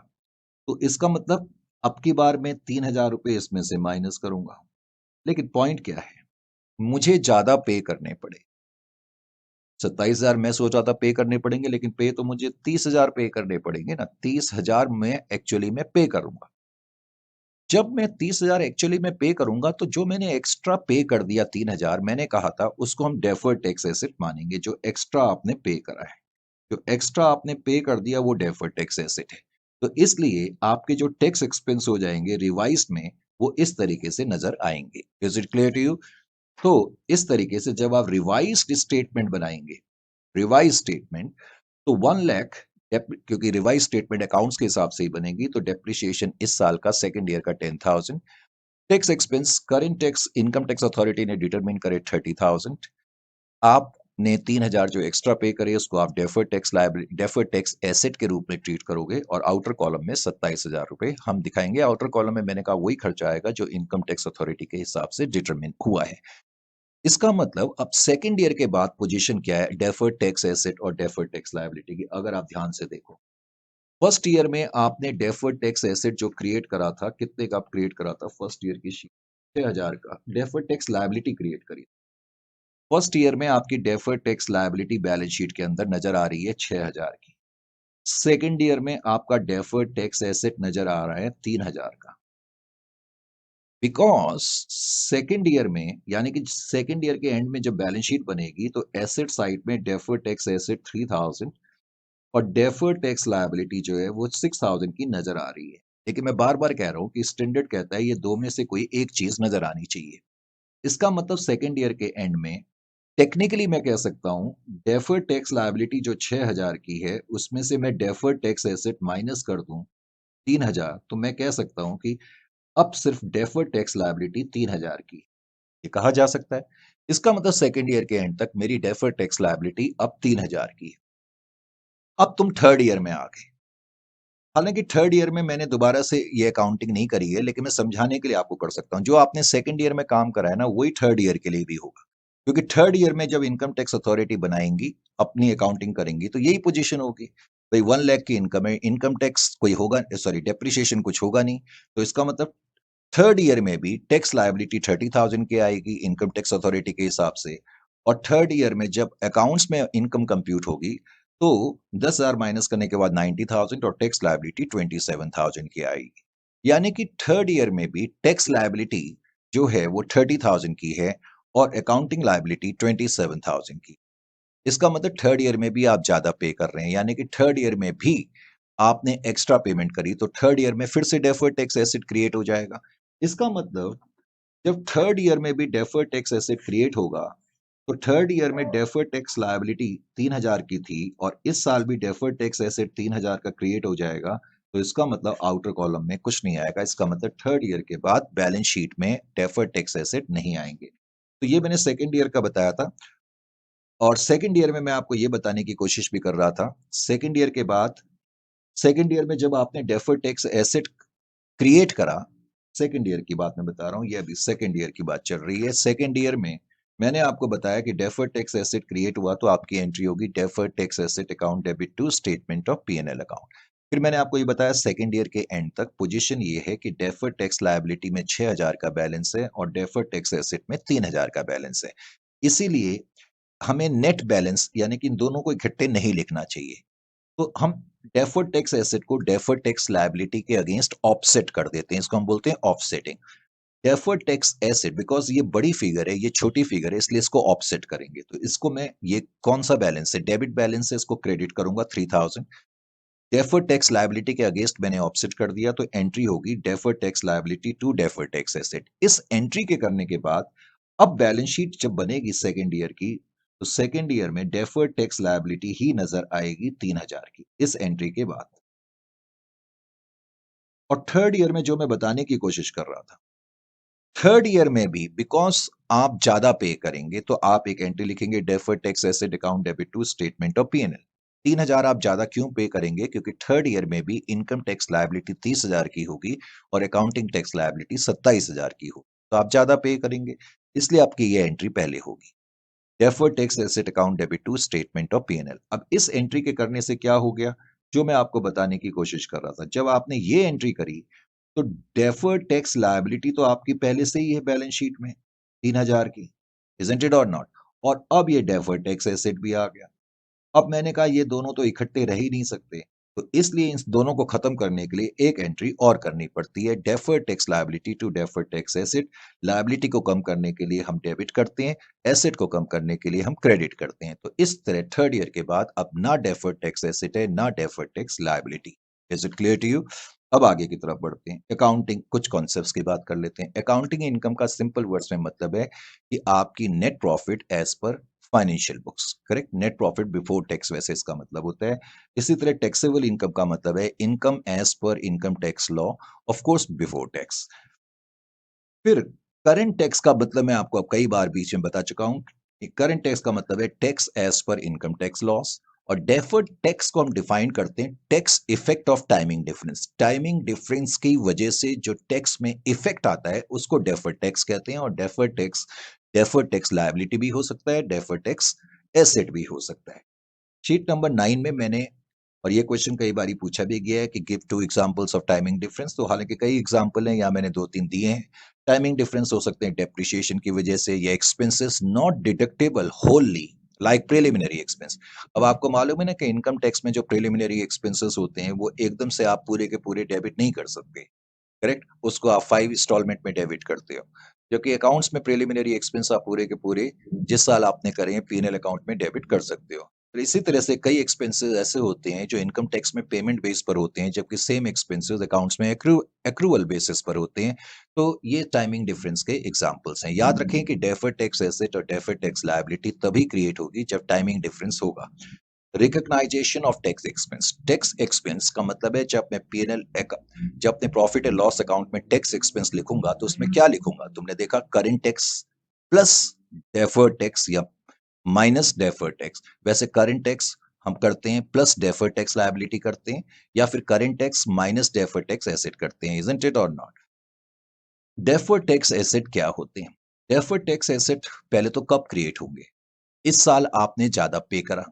Speaker 1: तो इसका मतलब अब की बार मैं 3,000 रुपए इसमें से माइनस करूंगा। लेकिन पॉइंट क्या है, मुझे ज्यादा पे करने पड़े। 27,000 मैं सोचा था पे करने पड़ेंगे, लेकिन पे तो मुझे 30,000 पे करने पड़ेंगे ना। 30,000 में एक्चुअली में पे करूंगा। जब मैं 30,000 एक्चुअली में पे करूंगा तो जो मैंने एक्स्ट्रा पे कर दिया 3,000, मैंने कहा था उसको हम डेफर्ड टैक्स एसेट मानेंगे। जो एक्स्ट्रा आपने पे करा है, जो एक्स्ट्रा आपने पे कर दिया वो डेफर्ड टैक्स एसेट है। तो इसलिए आपके जो टैक्स एक्सपेंस हो जाएंगे रिवाइज में, वो इस तरीके से नजर आएंगे। Is it clear to you? तो इस तरीके से जब आप रिवाइज्ड स्टेटमेंट बनाएंगे, रिवाइज स्टेटमेंट, तो 1 लाख, क्योंकि रिवाइज स्टेटमेंट अकाउंट्स के हिसाब से ही बनेगी, तो डेप्रिसिएशन इस साल का सेकंड ईयर का 10,000, tax expense current tax income tax authority ने डिटरमिन करे 30,000, आपने 3,000 जो एक्स्ट्रा पे करे उसको आप deferred tax liability, deferred tax asset के रूप में ट्रीट करोगे, और आउटर कॉलम में 27,000 रुपए हम दिखाएंगे। आउटर कॉलम में मैंने कहा वही खर्चा आएगा जो इनकम टैक्स अथॉरिटी के हिसाब से डिटरमिन हुआ है। इसका मतलब अब सेकेंड ईयर के बाद पोजीशन क्या है डेफर्ड टैक्स एसेट और डेफर्ड टैक्स लायबिलिटी की, अगर आप ध्यान से देखो। फर्स्ट ईयर में आपने डेफर्ड टैक्स एसेट जो क्रिएट करा था, कितने का क्रिएट करा था, फर्स्ट ईयर की शीट 6,000 का डेफर्ड टैक्स लायबिलिटी क्रिएट करी। फर्स्ट ईयर में आपकी deferred tax liability balance sheet के अंदर नजर आ रही है 6,000 की। सेकेंड ईयर में आपका डेफर्ड टैक्स एसेट नजर आ रहा है 3,000 का। बिकॉज सेकेंड ईयर में, यानी कि सेकेंड ईयर के एंड में जब बैलेंस शीट बनेगी तो एसेट साइड में डेफर्ड टैक्स एसेट 3,000 और डेफर्ड टैक्स लायबिलिटी जो है वो 6,000 की नजर आ रही है। लेकिन मैं बार बार कह रहा हूं कि स्टैंडर्ड कहता है ये दो में से कोई एक चीज नजर आनी चाहिए। इसका मतलब सेकेंड ईयर के एंड में टेक्निकली मैं कह सकता हूं डेफर्ड टैक्स लायबिलिटी जो 6,000 की है उसमें से मैं डेफर्ड टैक्स एसेट माइनस कर दूं 3,000, तो मैं कह सकता हूं कि अब सिर्फ डेफर्ड टैक्स लायबिलिटी 3,000 की, ये कहा जा सकता है। इसका मतलब सेकेंड ईयर के एंड तक मेरी डेफर्ड टैक्स लायबिलिटी अब 3,000 की है। अब तुम थर्ड ईयर में आ गए। हालांकि थर्ड ईयर में मैंने दोबारा से ये अकाउंटिंग नहीं करी है, लेकिन मैं समझाने के लिए आपको कर सकता हूँ। जो आपने सेकंड ईयर में काम करा है ना, वही थर्ड ईयर के लिए भी होगा। क्योंकि थर्ड ईयर में जब इनकम टैक्स अथॉरिटी बनाएंगी, अपनी अकाउंटिंग करेंगी, तो यही पोजीशन होगी। भाई 1 लाख की इनकम है, इनकम टैक्स कोई होगा, सॉरी डेप्रिसिएशन कुछ होगा नहीं, तो इसका मतलब थर्ड ईयर में भी टैक्स लायबिलिटी 30,000 की आएगी इनकम टैक्स अथॉरिटी के हिसाब से। और थर्ड ईयर में जब अकाउंट्स में इनकम कंप्यूट होगी तो 10,000 माइनस करने के बाद 90,000 और टैक्स लायबिलिटी 27,000 की आएगी। यानी कि थर्ड ईयर में भी टैक्स लायबिलिटी जो है वो 30,000 की है और अकाउंटिंग लायबिलिटी 27,000 की। इसका मतलब थर्ड ईयर में भी आप ज्यादा पे कर रहे हैं, यानी कि थर्ड ईयर में भी आपने एक्स्ट्रा पेमेंट करी तो थर्ड ईयर में फिर से डेफर्ड टैक्स एसेट क्रिएट हो जाएगा। इसका मतलब जब थर्ड ईयर में भी डेफर्ड टैक्स एसेट क्रिएट होगा तो थर्ड ईयर में डेफर्ड टैक्स लायबिलिटी 3,000 की थी और इस साल भी डेफर्ड टैक्स एसेट 3,000 का क्रिएट हो जाएगा। तो इसका मतलब आउटर कॉलम में कुछ नहीं आएगा। इसका मतलब थर्ड ईयर के बाद बैलेंस शीट में डेफर्ड टैक्स एसेट नहीं आएंगे। तो ये मैंने सेकेंड ईयर का बताया था और सेकेंड ईयर में मैं आपको ये बताने की कोशिश भी कर रहा था। सेकेंड ईयर के बाद सेकेंड ईयर में जब आपने डेफर्ड टैक्स एसेट क्रिएट करा, सेकेंड ईयर की बात मैं बता रहा हूँ, ये अभी सेकेंड ईयर की बात चल रही है। सेकेंड ईयर में मैंने आपको बताया कि डेफर्ड टैक्स एसेट क्रिएट हुआ तो आपकी एंट्री होगी deferred tax asset account debit to statement of PNL account. फिर मैंने आपको ये बताया सेकेंड ईयर के एंड तक पोजीशन ये है कि डेफर्ड टैक्स लायबिलिटी में 6,000 का बैलेंस है और डेफर्ड टैक्स एसेट में 3,000 का बैलेंस है। इसीलिए हमें नेट बैलेंस यानी कि इन दोनों को इकट्ठे नहीं लिखना चाहिए। तो हम डेफर्ड टैक्स एसेट को डेफर्ड टैक्स लायबिलिटी के अगेंस्ट ऑफसेट कर देते हैं। इसको हम बोलते हैं offsetting. Deferred tax asset because ये बड़ी फिगर है, ये छोटी फिगर है, इसलिए इसको ऑफसेट करेंगे। तो इसको मैं, ये कौन सा बैलेंस है, डेबिट बैलेंस है, इसको क्रेडिट करूंगा 3,000। डेफर्ड टैक्स लायबिलिटी के अगेंस्ट मैंने ऑफसेट कर दिया तो एंट्री होगी deferred tax liability to deferred tax asset. इस एंट्री के करने के बाद अब बैलेंस शीट जब बनेगी सेकेंड ईयर की तो सेकेंड ईयर में डेफर्ड टैक्स लायबिलिटी ही नजर आएगी 3,000 की इस एंट्री के बाद। और थर्ड ईयर में जो मैं बताने की कोशिश कर रहा था, थर्ड ईयर में भी बिकॉज आप ज्यादा पे करेंगे तो आप एक एंट्री लिखेंगे deferred tax asset account debit to statement of PNL. 3,000 आप ज्यादा क्यों पे करेंगे, क्योंकि थर्ड ईयर में भी इनकम टैक्स लायबिलिटी 30,000 की होगी और अकाउंटिंग टैक्स लायबिलिटी 27,000 की होगी, तो आप ज्यादा पे करेंगे, इसलिए आपकी ये एंट्री पहले होगी deferred tax asset account debit to statement of PNL. अब इस एंट्री के करने से क्या हो गया, जो मैं आपको बताने की कोशिश कर रहा था, जब आपने ये एंट्री करी तो डेफर्ड टैक्स लायबिलिटी तो आपकी पहले से ही है बैलेंस शीट में 3,000 की, इजंट इट और नॉट। और अब ये डेफर्ड टैक्स एसेट भी आ गया। अब मैंने कहा ये दोनों तो इकट्ठे रह ही नहीं सकते, तो इसलिए इन दोनों को खत्म करने के लिए एक एंट्री और करनी पड़ती है, deferred tax liability to deferred tax asset. Liability को कम करने के लिए हम डेबिट करते हैं, एसेट को कम करने के लिए हम क्रेडिट करते हैं। तो इस तरह थर्ड ईयर के बाद अब ना डेफर्ड टैक्स एसेट है ना deferred tax liability. Is it clear to you? अब आगे की तरफ बढ़ते हैं, अकाउंटिंग कुछ कॉन्सेप्ट्स की बात कर लेते हैं। अकाउंटिंग इनकम का सिंपल वर्ड्स में मतलब है कि आपकी net profit as per financial books, correct. Net profit before tax वैसे इसका मतलब होता है। इसी तरह टैक्सेबल इनकम का मतलब है income as per income tax law, of course before tax. फिर करंट टैक्स का मतलब मैं आपको अब कई बार बीच में बता चुका हूं। करंट टैक्स का मतलब है tax as per income tax laws. और डेफर्ड टैक्स को हम डिफाइन करते हैं tax effect of timing difference. Timing difference की वजह से जो टैक्स में इफेक्ट आता है उसको डेफर्ड टैक्स कहते हैं। और डेफर्ड टैक्स लायबिलिटी भी हो सकता है, डेफर्ड टैक्स एसेट भी हो सकता है। शीट नंबर 9 में मैंने, और ये क्वेश्चन कई बार पूछा भी गया है कि give to examples of timing difference, तो हालांकि कई एग्जांपल हैं, यहाँ मैंने 2-3 दिए हैं। टाइमिंग डिफरेंस हो सकते हैं डेप्रिसिएशन की वजह से या expenses not deductible Holi like preliminary expense. अब आपको मालूम है ना कि इनकम टैक्स में जो प्रिलिमिनरी एक्सपेंसेस होते हैं वो एकदम से आप पूरे के पूरे डेबिट नहीं कर सकते, करेक्ट। उसको आप 5 इंस्टॉलमेंट में डेबिट करते हो, जबकि अकाउंट्स में प्रिलिमिनरी एक्सपेंस आप पूरे के पूरे जिस साल आपने करे हैं पीएनएल अकाउंट में डेबिट कर सकते हो। तो इसी तरह से कई एक्सपेंसेस ऐसे होते हैं जो इनकम टैक्स में पेमेंट बेस पर होते हैं, जबकि सेम एक्सपेंसेस अकाउंट्स में एक्रूअल बेसिस पर होते हैं। तो ये टाइमिंग डिफरेंस के एग्जांपल्स हैं। याद रखें कि डेफर्ड टैक्स एसेट और डेफर्ड टैक्स लायबिलिटी तभी क्रिएट होगी जब टाइमिंग डिफरेंस होगा। Recognisation of tax expense. Tax expense का मतलब है जब अपने प्रॉफिट एंड लॉस अकाउंट में टैक्स एक्सपेंस लिखूंगा तो उसमें क्या लिखूंगा, तुमने देखा current tax plus deferred tax या माइनस डेफर्ड टैक्स। वैसे करंट टैक्स हम करते हैं प्लस डेफर्ड टैक्स लायबिलिटी करते हैं, या फिर current tax minus deferred tax asset करते हैं, इजंट इट और नॉट। डेफर्ड टैक्स एसेट क्या होते हैं? डेफर्ड टैक्स एसेट पहले तो कब क्रिएट होंगे, इस साल आपने ज्यादा पे करा।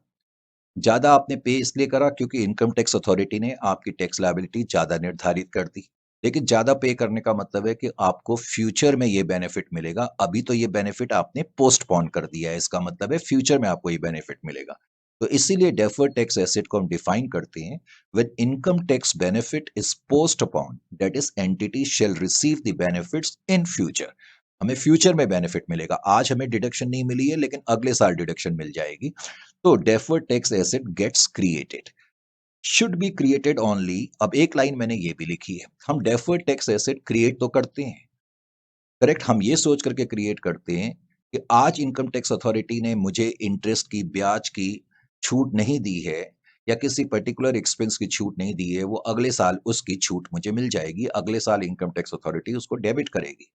Speaker 1: ज्यादा आपने पे इसलिए करा क्योंकि इनकम टैक्स अथॉरिटी ने आपकी टैक्स लायबिलिटी ज्यादा निर्धारित कर दी। लेकिन ज्यादा पे करने का मतलब है कि आपको फ्यूचर में ये बेनिफिट मिलेगा, अभी तो ये बेनिफिट आपने पोस्टपोन कर दिया है, इसका मतलब है फ्यूचर में आपको ये बेनिफिट मिलेगा। तो इसीलिए डेफर्ड टैक्स एसेट को हम डिफाइन करते हैं when income tax benefit is post upon that is entity shell receive the benefits in future. हमें फ्यूचर में बेनिफिट मिलेगा, आज हमें डिडक्शन नहीं मिली है लेकिन अगले साल डिडक्शन मिल जाएगी। तो deferred tax asset gets created, should be created only. अब एक लाइन मैंने ये भी लिखी है, हम डेफर्ड टैक्स एसेट क्रिएट तो करते हैं, करेक्ट, हम ये सोच करके क्रिएट करते हैं कि आज इनकम टैक्स अथॉरिटी ने मुझे इंटरेस्ट की, ब्याज की छूट नहीं दी है या किसी पर्टिकुलर एक्सपेंस की छूट नहीं दी है, वो अगले साल उसकी छूट मुझे मिल जाएगी, अगले साल इनकम टैक्स अथॉरिटी उसको डेबिट करेगी।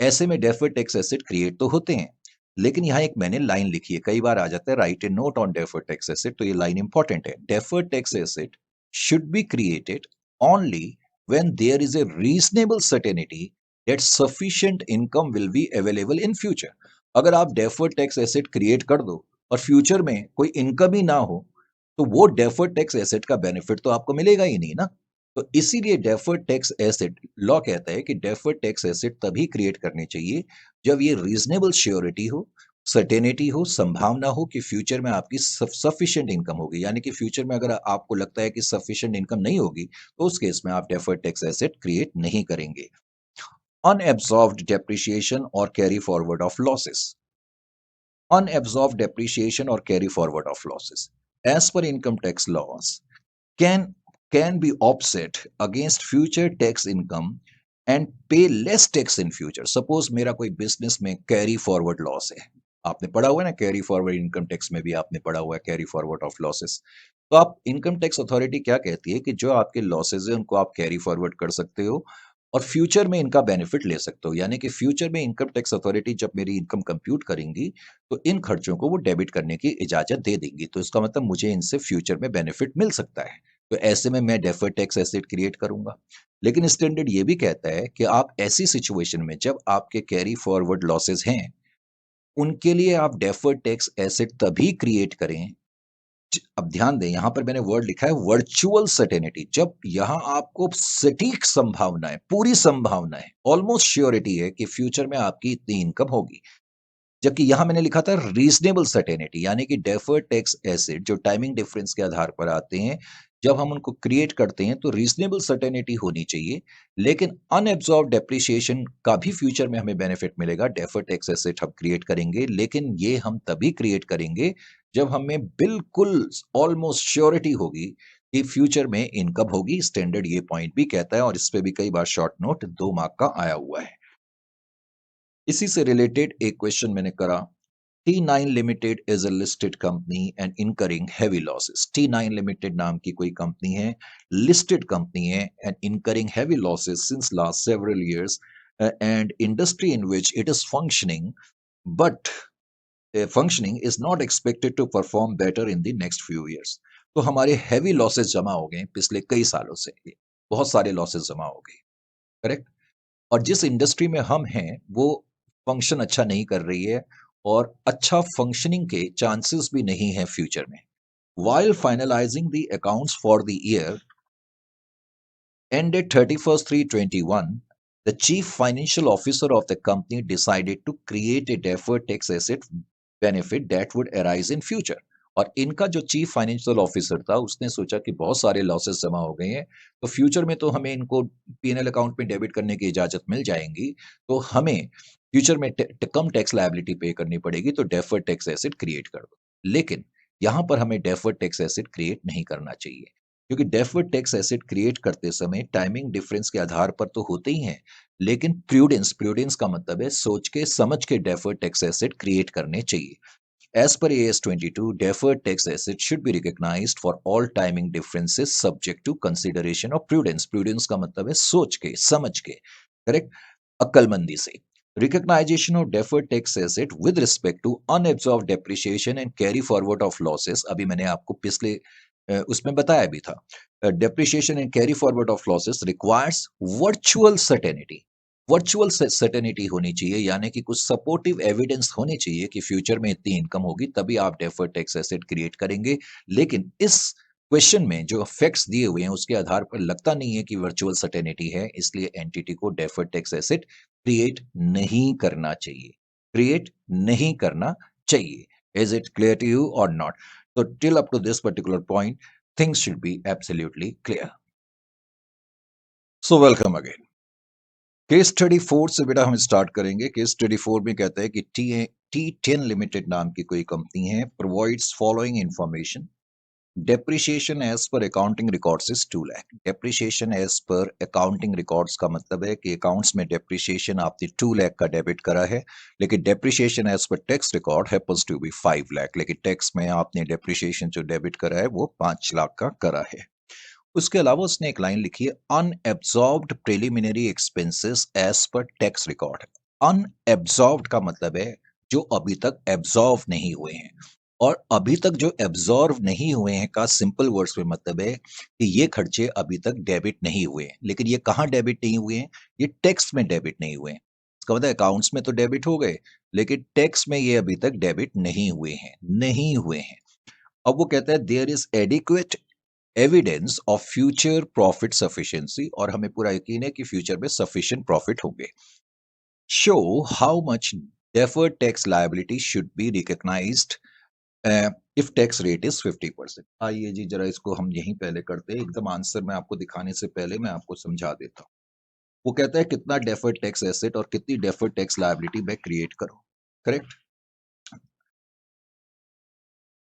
Speaker 1: ऐसे में डेफर्ड टैक्स एसेट क्रिएट तो होते हैं, लेकिन यहाँ एक मैंने लाइन लिखी है, कई बार आ जाता है right A note on deferred tax asset, तो ये लाइन इंपॉर्टेंट है। Deferred tax asset should be created only when there is a reasonable certainty that sufficient income will be available in future। अगर आप डेफर्ड टैक्स एसेट क्रिएट कर दो और फ्यूचर में कोई इनकम ही ना हो, तो वो डेफर्ड टैक्स एसेट का बेनिफिट तो आपको मिलेगा ही नहीं ना। तो इसीलिए डेफर्ड टैक्स एसेट लॉ कहता है कि डेफर्ड टैक्स एसेट तभी क्रिएट करनी चाहिए जब ये रीजनेबल श्योरिटी हो, सर्टेनिटी हो, संभावना हो कि फ्यूचर में आपकी सफिशिएंट इनकम होगी। यानी कि फ्यूचर में अगर आपको लगता है कि सफिशिएंट इनकम नहीं होगी, तो उस केस में आप डेफर्ड टैक्स एसेट क्रिएट नहीं करेंगे। अनएब्सॉर्ब्ड डेप्रिसिएशन और carry forward of losses. Unabsorbed depreciation or carry forward of losses, as per income tax laws, can can be offset against future tax income and pay less tax in future। Suppose मेरा कोई बिजनेस में कैरी फॉरवर्ड लॉस है, आपने पढ़ा हुआ है ना, कैरी फॉरवर्ड इनकम टैक्स में भी आपने पढ़ा हुआ है कैरी फॉरवर्ड ऑफ लॉसेस। तो आप इनकम टैक्स अथॉरिटी क्या कहती है कि जो आपके लॉसेज है उनको आप कैरी फॉरवर्ड कर सकते हो और फ्यूचर में इनका बेनिफिट ले सकते हो। यानी कि फ्यूचर में इनकम टैक्स अथॉरिटी जब मेरी इनकम कंप्यूट करेंगी तो इन खर्चों को वो डेबिट करने की इजाजत दे देंगी, तो इसका मतलब मुझे इनसे फ्यूचर में बेनिफिट मिल सकता है। तो ऐसे में मैं डेफर्ड टैक्स एसेट क्रिएट करूंगा। लेकिन स्टैंडर्ड ये भी कहता है कि आप ऐसी सिचुएशन में जब आपके कैरी फॉरवर्ड लॉसेस हैं, उनके लिए आप डेफर्ड टैक्स एसेट तभी क्रिएट करें। अब ध्यान दें, यहां पर मैंने वर्ड लिखा है वर्चुअल सर्टेनिटी। जब यहां आपको सटीक संभावना है, पूरी संभावना है, ऑलमोस्ट श्योरिटी है कि फ्यूचर में आपकी इतनी इनकम होगी, जबकि यहां मैंने लिखा था रीजनेबल सर्टेनिटी। यानी कि डेफर्ड टैक्स एसेट जो टाइमिंग डिफरेंस के आधार पर आते हैं, जब हम उनको क्रिएट करते हैं तो रीजनेबल सर्टेनिटी होनी चाहिए, लेकिन अनएब्सॉर्ब डेप्रिसिएशन का भी फ्यूचर में हमें बेनिफिट मिलेगा। डेफर्ड टैक्स एसेट हम क्रिएट करेंगे, लेकिन ये हम तभी क्रिएट करेंगे जब हमें बिल्कुल ऑलमोस्ट श्योरिटी होगी कि फ्यूचर में इनकम होगी। स्टैंडर्ड ये पॉइंट भी कहता है और इस पे भी कई बार शॉर्ट नोट 2 मार्क का आया हुआ है। इसी से रिलेटेड एक क्वेश्चन मैंने करा, T9 Limited is a listed company and incurring heavy losses। T9 Limited नाम की कोई कंपनी है, listed कंपनी है and incurring heavy losses since last several years, and industry in which it is functioning, but functioning is not expected to perform better in the next few years। तो हमारे heavy losses जमा हो गए पिछले कई सालों से, बहुत सारे losses जमा हो गए, करेक्ट। और जिस इंडस्ट्री में हम हैं वो फंक्शन अच्छा नहीं कर रही है और अच्छा फंक्शनिंग के चांसेस भी नहीं है फ्यूचर में। While finalizing the accounts for the year ended 31st 3/21, the chief financial officer of the company decided to create a deferred tax asset benefit that would arise in future। और इनका जो चीफ फाइनेंशियल ऑफिसर था उसने सोचा कि बहुत सारे लॉसेस जमा हो गए हैं, तो फ्यूचर में तो हमें इनको पीएनएल अकाउंट में डेबिट करने की इजाजत मिल जाएंगी, तो हमें फ्यूचर में कम टैक्स लायबिलिटी पे करनी पड़ेगी, तो डेफर्ड टैक्स एसेट क्रिएट कर दो। लेकिन यहां पर हमें डेफर्ड टैक्स एसेट क्रिएट नहीं करना चाहिए, क्योंकि डेफर्ड टैक्स एसेट क्रिएट करते समय टाइमिंग डिफरेंस के आधार पर तो होते ही हैं, लेकिन प्रूडेंस प्रूडेंस का मतलब है सोच के समझ के डेफर्ड टैक्स एसेट क्रिएट करने चाहिए। As per AS 22, deferred tax assets should be recognized for all timing differences subject to consideration of prudence। Prudence का मतलब है सोच के, समझ के, करेक्ट, अक्लमंदी से। Recognition of deferred tax asset with respect to unabsorbed depreciation and carry forward of losses, अभी मैंने आपको पिछले उसमें बताया भी था। Depreciation and carry forward of losses requires virtual certainty। Virtual certainty होनी चाहिए, यानी कि कुछ सपोर्टिव एविडेंस होनी चाहिए कि फ्यूचर में इतनी इनकम होगी, तभी आप डेफर्ड टैक्स एसेट क्रिएट करेंगे। लेकिन इस क्वेश्चन में जो फैक्ट्स दिए हुए हैं उसके आधार पर लगता नहीं है कि वर्चुअल सर्टेनिटी है, इसलिए एंटिटी को डेफर्ड टैक्स एसेट क्रिएट नहीं करना चाहिए, क्रिएट नहीं करना चाहिए। Is it clear to you और not? So till up to this particular point, things should be absolutely clear. So welcome again. Case study 4 से बेटा हम स्टार्ट करेंगे। केस स्टडी 4 में कहता है कि टी10 लिमिटेड नाम की कोई कंपनी है, provides following information. Depreciation as per accounting records is 2 lakh. Depreciation as per accounting records का मतलब है कि अकाउंट्स में डेप्रिसिएशन आपने 2 लाख का डेबिट करा है, लेकिन depreciation as per tax record happens to be 5 lakh, लेकिन टैक्स में आपने डेप्रिसिएशन जो डेबिट करा है वो 5 लाख का करा है। उसके अलावा उसने एक लाइन लिखी है, unabsorbed preliminary expenses as per tax record. Unabsorbed का मतलब है जो अभी तक एब्सॉर्व नहीं हुए हैं, और अभी तक जो एब्सॉर्व नहीं हुए हैं का सिंपल वर्ड्स में मतलब है कि ये खर्चे अभी तक डेबिट नहीं हुए हैं। लेकिन ये कहाँ डेबिट नहीं हुए हैं? ये टैक्स में डेबिट नहीं हुए हैं। इसका मतलब अकाउंट्स में तो डेबिट हो गए, लेकिन टैक्स में ये अभी तक डेबिट नहीं हुए हैं, नहीं हुए हैं। अब वो कहता है there is adequate evidence of future profit sufficiency, और हमें पूरा यकीन है कि फ्यूचर में सफिशिएंट प्रॉफिट होंगे। Show how much deferred tax liability should be recognized if tax rate is 50%। आइए जी जरा इसको हम यहीं पहले करते हैं, एकदम आंसर मैं आपको दिखाने से पहले मैं आपको समझा देता हूँ। वो कहता है कितना डेफर्ड टैक्स एसेट और कितनी डेफर्ड टैक्स लायबिलिटी मैं क्रिएट करूं, करेक्ट।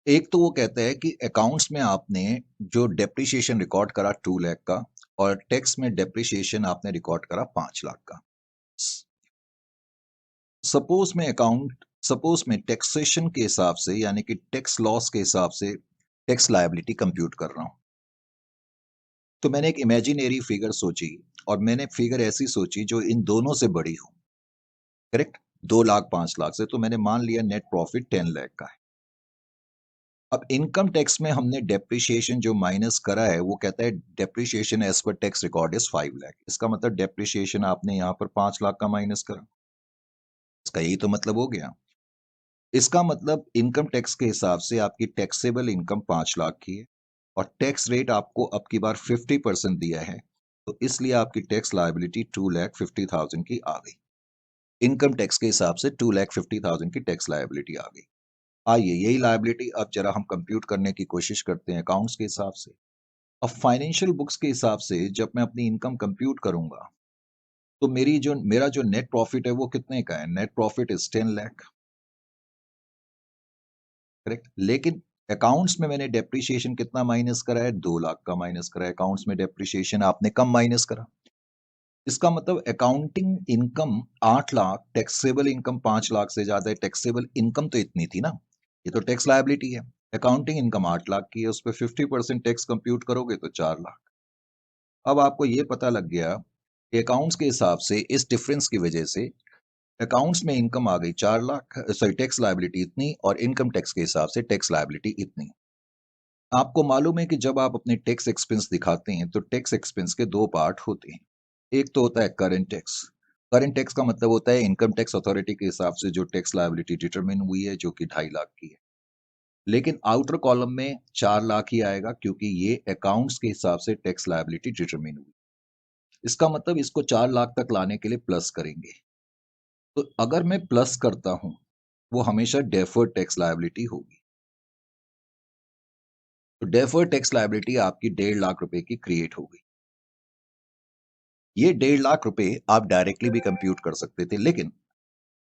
Speaker 1: एक तो वो कहता है कि अकाउंट्स में आपने जो डेप्रिसिएशन रिकॉर्ड करा 2 लाख का, और टैक्स में डेप्रिसिएशन आपने रिकॉर्ड करा 5 लाख का। सपोज में टैक्सेशन के हिसाब से, यानी कि टैक्स लॉस के हिसाब से टैक्स लायबिलिटी कंप्यूट कर रहा हूं, तो मैंने एक इमेजिनरी फिगर सोची, और मैंने फिगर ऐसी सोची जो इन दोनों से बड़ी हो, करेक्ट, 2 लाख 5 लाख से। तो मैंने मान लिया नेट प्रॉफिट 10 लाख का है। अब इनकम टैक्स में हमने डेप्रिसिएशन जो माइनस करा है, वो कहता है depreciation as per tax record is 5 lakh. इसका मतलब डेप्रिसिएशन आपने यहाँ पर 5 लाख का माइनस करा, इसका यही तो मतलब हो गया। इसका मतलब इनकम टैक्स के हिसाब से आपकी टैक्सेबल इनकम 5 लाख की है, और टैक्स रेट आपको अब की बार 50% दिया है, तो इसलिए आपकी टैक्स लायबिलिटी 2,50,000 की आ गई। इनकम टैक्स के हिसाब से 2,50,000 की टैक्स लायबिलिटी आ गई। आइए यही लायबिलिटी अब जरा हम कंप्यूट करने की कोशिश करते हैं अकाउंट्स के हिसाब से। अब फाइनेंशियल बुक्स के हिसाब से जब मैं अपनी इनकम कंप्यूट करूंगा, तो मेरा जो नेट प्रॉफिट है वो कितने का है? Net profit is 10 lakh, correct. लेकिन अकाउंट्स में मैंने डेप्रिसिएशन कितना माइनस करा है? 2 लाख का माइनस करा है। अकाउंट्स में डेप्रिसिएशन आपने कम माइनस करा, इसका मतलब accounting income 8 lakh, taxable income 5 lakh से ज्यादा है। टैक्सेबल इनकम तो इतनी थी ना, ये तो टैक्स लायबिलिटी है। अकाउंटिंग इनकम 8 लाख की है, उस पर 50% टैक्स कंप्यूट करोगे तो 4 लाख। अब आपको ये पता लग गया कि अकाउंट्स के हिसाब से इस डिफरेंस की वजह से अकाउंट्स में इनकम आ गई 4 लाख, सॉरी टैक्स लायबिलिटी इतनी, और इनकम टैक्स के हिसाब से टैक्स लायबिलिटी इतनी। आपको मालूम है कि जब आप अपने टैक्स एक्सपेंस दिखाते हैं तो टैक्स एक्सपेंस के दो पार्ट होते हैं। एक तो होता है करंट टैक्स। करंट टैक्स का मतलब होता है इनकम टैक्स अथॉरिटी के हिसाब से जो टैक्स लायबिलिटी डिटरमिन हुई है, जो कि 2.5 लाख की है। लेकिन आउटर कॉलम में 4 लाख ही आएगा, क्योंकि ये अकाउंट्स के हिसाब से टैक्स लायबिलिटी डिटरमिन हुई। इसका मतलब इसको 4 लाख तक लाने के लिए प्लस करेंगे। तो अगर मैं प्लस करता हूं, वो हमेशा डेफर्ड टैक्स लायबिलिटी होगी। तो डेफर्ड टैक्स लायबिलिटी आपकी 1.5 लाख रुपए की क्रिएट हो गई। ये 1.5 लाख रुपए आप डायरेक्टली भी कंप्यूट कर सकते थे, लेकिन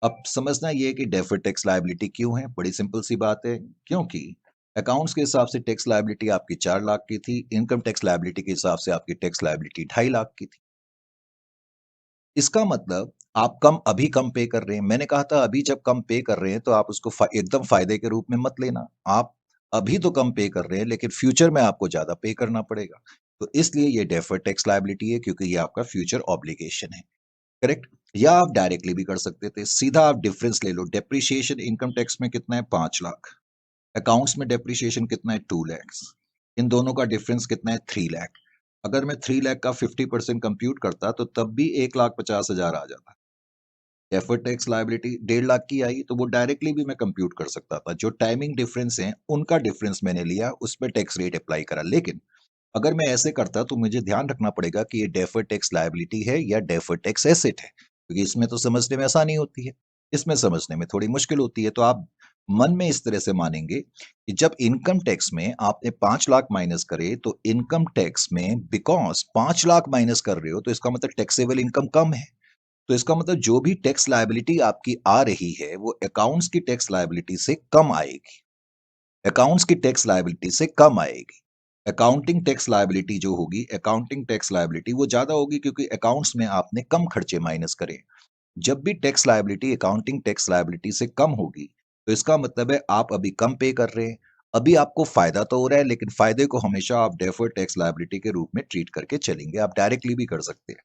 Speaker 1: अब समझना ये है कि डेफर्ड टैक्स लायबिलिटी क्यों है। बड़ी सिंपल सी बात है, क्योंकि अकाउंट्स के हिसाब से टैक्स लायबिलिटी आपकी 4 लाख की थी, इनकम टैक्स लायबिलिटी के हिसाब से आपकी टैक्स लायबिलिटी 2.5 लाख की थी। इसका मतलब आप अभी कम पे कर रहे हैं। मैंने कहा था अभी जब कम पे कर रहे हैं तो आप उसको एकदम फायदे के रूप में मत लेना। आप अभी तो कम पे कर रहे हैं, लेकिन फ्यूचर में आपको ज्यादा पे करना पड़ेगा। तो इसलिए ये डेफर्ड टैक्स लायबिलिटी है, क्योंकि ये आपका फ्यूचर ऑब्लिगेशन है, करेक्ट। या आप डायरेक्टली भी कर सकते थे, सीधा आप डिफरेंस ले लो। डेप्रिसिएशन इनकम टैक्स में कितना है? 5 लाख। अकाउंट्स में डेप्रिसिएशन कितना है? 2 लैक्स। इन दोनों का डिफरेंस कितना है? 3 लाख। अगर मैं 3 लाख का 50% कंप्यूट करता तो तब भी 1,50,000 आ जाता। डेफर्ड टैक्स लायबिलिटी 1.5 लाख की आई, तो वो डायरेक्टली भी मैं कंप्यूट कर सकता था। जो टाइमिंग डिफरेंस है उनका डिफरेंस मैंने लिया, उस पर टैक्स रेट अप्लाई करा। लेकिन अगर मैं ऐसे करता तो मुझे ध्यान रखना पड़ेगा कि ये डेफर्ड टैक्स लायबिलिटी है या डेफर्ड टैक्स एसेट है, क्योंकि इसमें तो समझने में आसानी होती है, इसमें समझने में थोड़ी मुश्किल होती है। तो आप मन में इस तरह से मानेंगे कि जब इनकम टैक्स में आपने 5 लाख माइनस करे तो इनकम टैक्स में बिकॉज 5 लाख माइनस कर रहे हो तो इसका मतलब टैक्सेबल इनकम कम है। तो इसका मतलब जो भी टैक्स लायबिलिटी आपकी आ रही है वो अकाउंट्स की टैक्स लायबिलिटी से कम आएगी। अकाउंट्स की टैक्स लायबिलिटी से कम आएगी। अकाउंटिंग टैक्स लायबिलिटी जो होगी, अकाउंटिंग टैक्स लायबिलिटी वो ज्यादा होगी क्योंकि अकाउंट्स में आपने कम खर्चे माइनस करे। जब भी tax liability accounting tax liability से कम होगी तो इसका मतलब है आप अभी कम पे कर रहे हैं। अभी आपको फायदा तो हो रहा है लेकिन फायदे को हमेशा आप डेफर्ड टैक्स लायबिलिटी के रूप में ट्रीट करके चलेंगे। आप डायरेक्टली भी कर सकते हैं।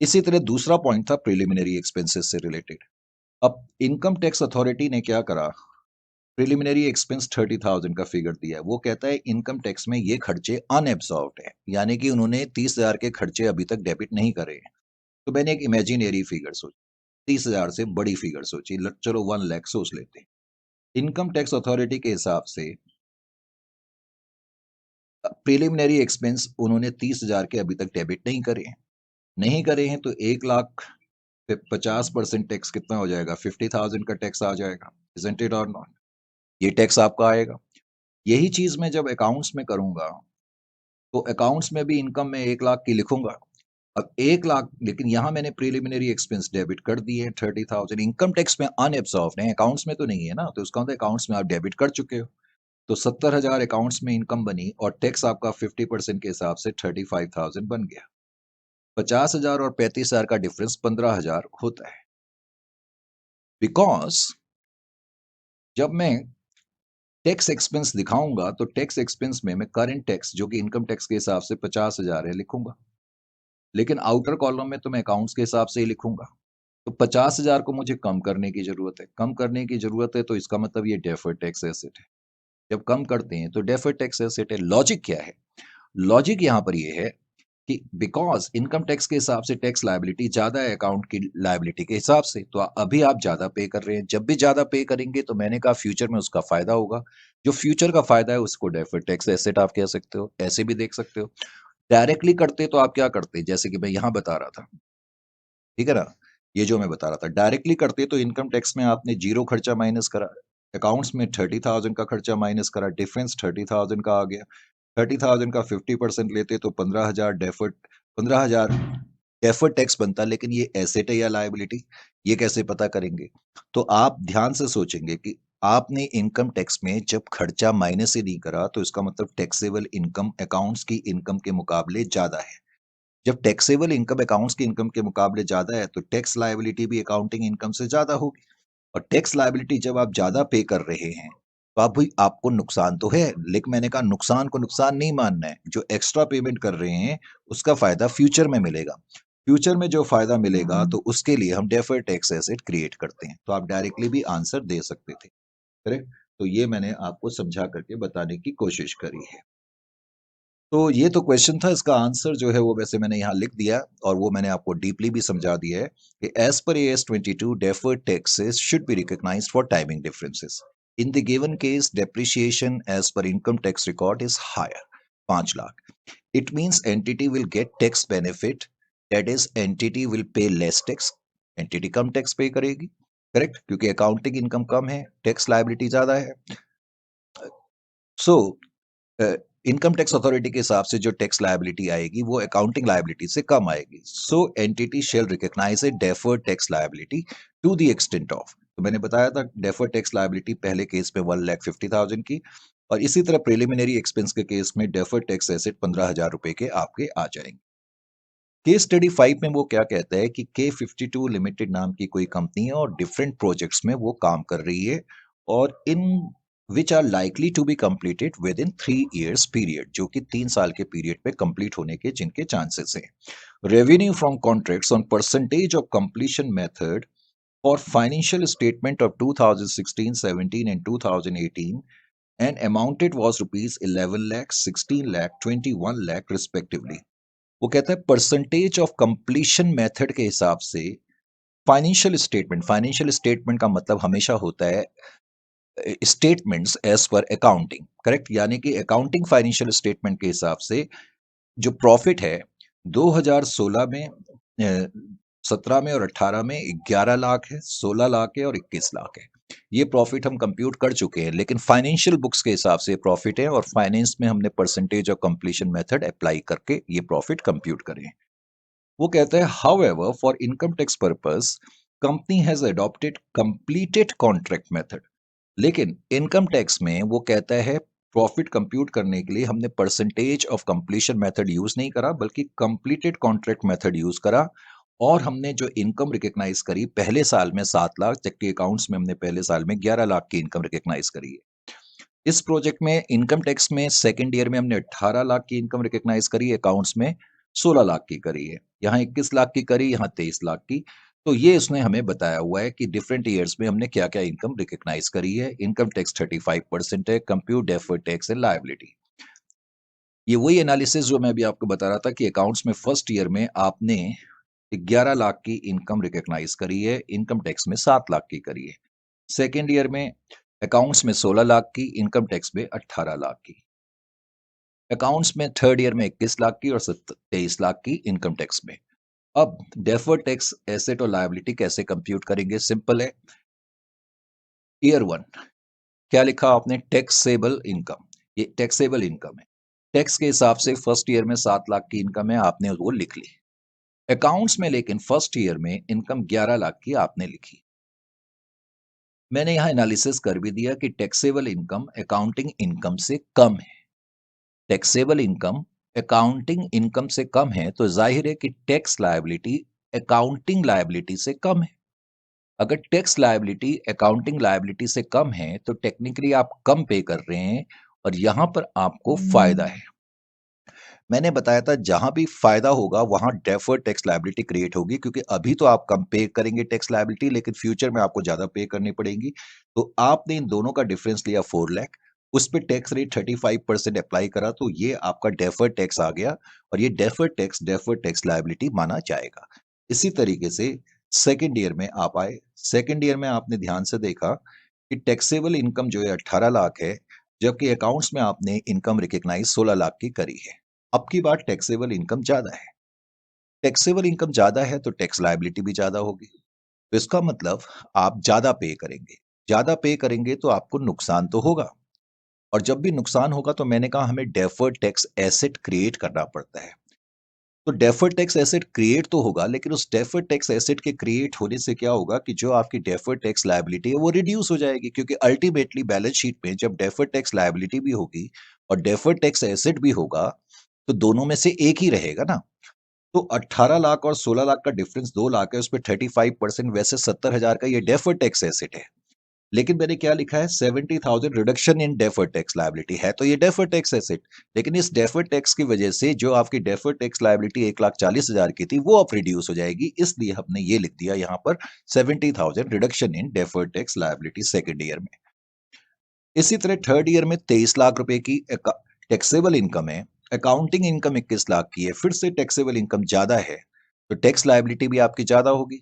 Speaker 1: इसी तरह दूसरा पॉइंट था प्रिलिमिनरी एक्सपेंसेस से रिलेटेड। अब इनकम टैक्स अथॉरिटी ने क्या करा, प्रिलिमिनरी एक्सपेंस 30,000 का फिगर दिया है। वो कहता है इनकम टैक्स में ये खर्चे अनएब्सॉर्ब्ड है, यानी कि उन्होंने 30,000 के खर्चे अभी तक डेबिट नहीं करे हैं। तो मैंने एक इमेजिनरी फिगर सोची, 30,000 से बड़ी फिगर सोची, चलो 1 लाख सोच लेते हैं। इनकम टैक्स अथॉरिटी के हिसाब से प्रिलिमिनरी एक्सपेंस उन्होंने 30,000 के अभी तक डेबिट नहीं करे हैं। नहीं करे हैं तो 1 लाख पे 50% टैक्स कितना हो जाएगा, 50,000 का टैक्स आ जाएगा। इजंट इट और नॉट? ये टैक्स आपका आएगा। यही चीज मैं जब अकाउंट्स में करूंगा तो अकाउंट्स में भी इनकम में 1 लाख की लिखूंगा। अब 1 लाख, लेकिन यहां मैंने प्रिलिमिनरी एक्सपेंस डेबिट कर दिए 30,000। इनकम टैक्स में अनएब्सॉर्ब्ड है, अकाउंट्स में तो नहीं है ना, तो उसका मतलब अकाउंट्स में आप डेबिट कर चुके हो। तो 70,000 अकाउंट्स में इनकम बनी और टैक्स आपका 50% के हिसाब से 35,000 बन गया। 50,000 और 35,000 का डिफरेंस 15,000 होता है। बिकॉज जब मैं टैक्स एक्सपेंस दिखाऊंगा तो टैक्स एक्सपेंस में मैं करंट टैक्स जो कि इनकम टैक्स के हिसाब से 50,000 है लिखूंगा, लेकिन आउटर कॉलम में तो मैं अकाउंट्स के हिसाब से ही लिखूंगा। तो 50,000 को मुझे कम करने की जरूरत है। कम करने की जरूरत है तो इसका मतलब ये डेफर्ड टैक्स एसेट है। जब कम करते हैं तो डेफर्ड टैक्स एसेट है। लॉजिक क्या है? लॉजिक यहाँ पर ये है कि बिकॉज इनकम टैक्स के हिसाब से टैक्स लायबिलिटी ज्यादा है अकाउंट की लायबिलिटी के हिसाब से, तो अभी आप ज्यादा पे कर रहे हैं। जब भी ज्यादा पे करेंगे तो मैंने कहा फ्यूचर में उसका फायदा होगा। जो फ्यूचर का फायदा है उसको डेफर्ड टैक्स एसेट आप कह सकते हो, ऐसे भी देख सकते हो। डायरेक्टली करते तो आप क्या करते, जैसे कि मैं यहाँ बता रहा था, ठीक है ना, ये जो मैं बता रहा था डायरेक्टली करते तो इनकम टैक्स में आपने जीरो खर्चा माइनस करा, अकाउंट्स में 30,000 का खर्चा माइनस करा, डिफरेंस 30,000 का आ गया। 30,000 का 50% लेते तो 15,000 डेफर्ड, 15,000 डेफर्ड टैक्स बनता। लेकिन ये एसेट है या लायबिलिटी, ये कैसे पता करेंगे? तो आप ध्यान से सोचेंगे कि आपने इनकम टैक्स में जब खर्चा माइनस ही नहीं करा तो इसका मतलब टैक्सेबल इनकम अकाउंट्स की इनकम के मुकाबले ज्यादा है। जब टैक्सेबल इनकम अकाउंट्स की इनकम के मुकाबले ज्यादा है तो टैक्स लायबिलिटी भी अकाउंटिंग इनकम से ज्यादा होगी। और टैक्स लायबिलिटी जब आप ज्यादा पे कर रहे हैं तो आप भाई आपको नुकसान तो है, लेकिन मैंने कहा नुकसान को नुकसान नहीं मानना है। जो एक्स्ट्रा पेमेंट कर रहे हैं उसका फायदा फ्यूचर में मिलेगा। फ्यूचर में जो फायदा मिलेगा तो उसके लिए हम डेफर्ड टैक्स एसेट क्रिएट करते हैं। तो आप डायरेक्टली भी आंसर दे सकते थे, करेक्ट। तो ये मैंने आपको समझा करके बताने की कोशिश करी है। तो ये तो क्वेश्चन था, इसका आंसर जो है वो वैसे मैंने यहाँ लिख दिया और वो मैंने आपको डीपली भी समझा दिया है कि as per AS 22 deferred taxes should be recognized for timing differences. In the given case, depreciation as per income tax record is higher, 5 lakh. It means entity will get tax benefit, that is entity will pay less tax, entity come tax पे करेगी, करेक्ट, क्योंकि अकाउंटिंग इनकम कम है, टैक्स लायबिलिटी ज्यादा है। सो इनकम टैक्स अथॉरिटी के हिसाब से जो टैक्स लायबिलिटी आएगी वो अकाउंटिंग लायबिलिटी से कम आएगी। So entity shall recognise a deferred tax liability to the extent of, तो मैंने बताया था डेफर्ड टैक्स लायबिलिटी पहले केस में 1,50,000 की, और इसी तरह प्रिलिमिनरी एक्सपेंस के केस में डेफर्ड टैक्स एसेट 15,000 रुपए के आपके आ जाएंगे। केस स्टडी 5 में वो क्या कहता है कि K52 लिमिटेड नाम की कोई कंपनी है और डिफरेंट प्रोजेक्ट्स में वो काम कर रही है, और in which are likely to be completed within 3 years period, जो कि 3 साल के पीरियड पे कंप्लीट होने के जिनके चांसेस हैं। Revenue from contracts on percentage of completion method for financial statement of 2016, 17 and 2018 and amounted was rupees 11 lakh, 16 lakh, 21 lakh respectively. वो कहता है परसेंटेज ऑफ कंप्लीशन मेथड के हिसाब से फाइनेंशियल स्टेटमेंट का मतलब हमेशा होता है statements as per accounting, correct, यानी कि अकाउंटिंग फाइनेंशियल स्टेटमेंट के हिसाब से जो प्रॉफिट है 2016 में, 17 में और 18 में 11 लाख है, 16 लाख है और 21 लाख है। ये प्रॉफिट हम कंप्यूट कर चुके हैं, लेकिन फाइनेंशियल बुक्स के हिसाब से प्रॉफिट है और फाइनेंस में हमने percentage of completion method apply करके ये प्रॉफिट कंप्यूट करें। वो कहता है however for income tax purpose company has adopted completed contract method. लेकिन इनकम टैक्स में वो कहता है प्रॉफिट कंप्यूट करने के लिए हमने percentage of completion method use नहीं करा, बल्कि कंप्लीटेड कॉन्ट्रैक्ट मेथड यूज करा। और हमने जो इनकम रिकग्नाइज करी पहले साल में 7 लाख, जबकि अकाउंट्स में हमने पहले साल में 11 लाख की इनकम रिकग्नाइज करी है। इस प्रोजेक्ट में इनकम टैक्स में सेकेंड ईयर में हमने 18 लाख की इनकम रिकग्नाइज करी, अकाउंट्स में 16 लाख की करी है। यहाँ 21 लाख की करी, यहाँ 23 लाख की। तो ये उसने हमें बताया हुआ है कि डिफरेंट ईयर्स में हमने क्या क्या इनकम रिकग्नाइज करी है। इनकम टैक्स 35% है, compute deferred tax and liability. ये वही एनालिसिस जो मैं अभी आपको बता रहा था कि अकाउंट्स में फर्स्ट ईयर में आपने 11 लाख की इनकम रिकग्नाइज करी है, इनकम टैक्स में 7 लाख की करी है। सेकेंड ईयर में अकाउंट्स में 16 लाख की, इनकम टैक्स में 18 लाख की। अकाउंट्स में थर्ड ईयर में 21 लाख की और 23 लाख की इनकम टैक्स में। अब डेफर्ड टैक्स एसेट और लायबिलिटी कैसे कंप्यूट करेंगे? सिंपल है। ईयर वन क्या लिखा आपने? Taxable income. ये टैक्सेबल इनकम है। टैक्स के हिसाब से फर्स्ट ईयर में 7 लाख की इनकम है, आपने वो लिख ली। अकाउंट्स में लेकिन फर्स्ट ईयर में इनकम 11 लाख की आपने लिखी। मैंने यहां एनालिसिस कर भी दिया कि टैक्सेबल इनकम अकाउंटिंग इनकम से कम है। टैक्सेबल इनकम अकाउंटिंग इनकम से कम है, तो जाहिर है कि टैक्स लायबिलिटी अकाउंटिंग लायबिलिटी से कम है। अगर टैक्स लायबिलिटी अकाउंटिंग लायबिलिटी से कम है, तो टेक्निकली आप कम पे कर रहे हैं और यहां पर आपको फायदा है। मैंने बताया था जहां भी फायदा होगा वहां डेफर्ड टैक्स लायबिलिटी क्रिएट होगी, क्योंकि अभी तो आप कम पे करेंगे टैक्स लायबिलिटी, लेकिन फ्यूचर में आपको ज्यादा पे करनी पड़ेगी। तो आपने इन दोनों का डिफरेंस लिया 4 लाख, उस पर टैक्स रेट 35% अप्लाई करा, तो ये आपका डेफर्ड टैक्स आ गया और ये डेफर्ड टैक्स लायबिलिटी माना जाएगा। इसी तरीके से सेकेंड ईयर में आप आए। सेकेंड ईयर में आपने ध्यान से देखा कि टैक्सेबल इनकम जो है 18 लाख है, जबकि अकाउंट्स में आपने इनकम रिकग्नाइज 16 लाख की करी है। अब की बात टैक्सेबल इनकम ज्यादा है। टैक्सेबल इनकम ज्यादा है तो टैक्स लायबिलिटी भी ज्यादा होगी। तो इसका मतलब आप ज्यादा पे करेंगे। ज्यादा पे करेंगे तो आपको नुकसान तो होगा, और जब भी नुकसान होगा तो मैंने कहा हमें डेफर्ड टैक्स एसेट क्रिएट करना पड़ता है। तो डेफर्ड टैक्स एसेट क्रिएट तो होगा, लेकिन उस डेफर्ड टैक्स एसेट के क्रिएट होने से क्या होगा कि जो आपकी डेफर्ड टैक्स लायबिलिटी है वो रिड्यूस हो जाएगी, क्योंकि अल्टीमेटली बैलेंस शीट में जब डेफर्ड टैक्स लायबिलिटी भी होगी और डेफर्ड टैक्स एसेट भी होगा, तो दोनों में से एक ही रहेगा ना। तो 18 लाख और 16 लाख का डिफरेंस 2 लाख है, उस पर 35%, वैसे 70,000 का ये डेफर्ड टैक्स एसेट है। लेकिन मैंने क्या लिखा है? 70,000 reduction in deferred tax liability है, तो ये डेफर्ड टैक्स एसेट। लेकिन इस डेफर्ड टैक्स की वजह से जो आपकी डेफर्ड टैक्स लायबिलिटी 1,40,000 की थी वो अब रिड्यूस हो जाएगी, इसलिए हमने ये लिख दिया यहाँ पर 70,000 reduction in deferred tax liability second year में। इसी तरह थर्ड ईयर में 23 लाख रुपए की टैक्सेबल इनकम है, अकाउंटिंग इनकम 21 लाख की है, फिर से टैक्सेबल इनकम ज्यादा है, तो टैक्स लायबिलिटी भी आपकी ज्यादा होगी।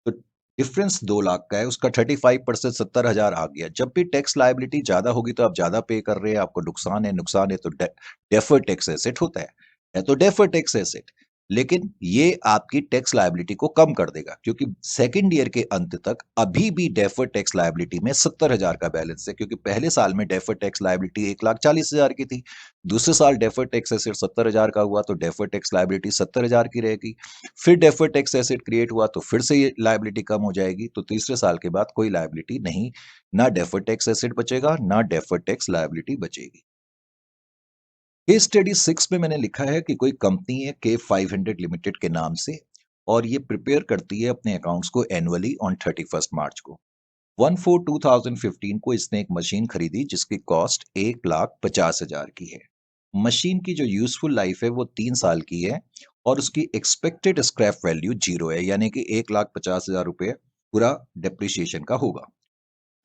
Speaker 1: तो डिफरेंस 2 लाख का है, उसका 35%, 70,000 आ गया। जब भी टैक्स लायबिलिटी ज्यादा होगी तो आप ज्यादा पे कर रहे हैं, आपको नुकसान है तो डेफर्ड टैक्स एसेट होता है तो डेफर्ड टैक्स एसेट। लेकिन ये आपकी टैक्स लायबिलिटी को कम कर देगा, क्योंकि सेकेंड ईयर के अंत तक अभी भी डेफर्ड टैक्स लायबिलिटी में 70,000 का बैलेंस है, क्योंकि पहले साल में डेफर्ड टैक्स लायबिलिटी 1,40,000 की थी, दूसरे साल डेफर्ड टैक्स एसेट 70,000 का हुआ, तो डेफर्ड टैक्स लायबिलिटी 70,000 की रहेगी। फिर डेफर्ड टैक्स एसेट क्रिएट हुआ तो फिर से ये लायबिलिटी कम हो जाएगी, तो तीसरे साल के बाद कोई लायबिलिटी नहीं, ना डेफर्ड टैक्स एसेट बचेगा ना डेफर्ड टैक्स लायबिलिटी बचेगी। केस स्टडी 6 में मैंने लिखा है कि कोई कंपनी है K500 लिमिटेड के नाम से, और ये प्रिपेयर करती है अपने अकाउंट्स को एनुअली ऑन 31 मार्च को। 1/4/2015 को इसने एक मशीन खरीदी जिसकी कॉस्ट 1,50,000 की है। मशीन की जो यूजफुल लाइफ है वो 3 साल की है, और उसकी एक्सपेक्टेड स्क्रैप वैल्यू 0 है, यानी कि 1,50,000 रुपये पूरा डेप्रिसिएशन का होगा।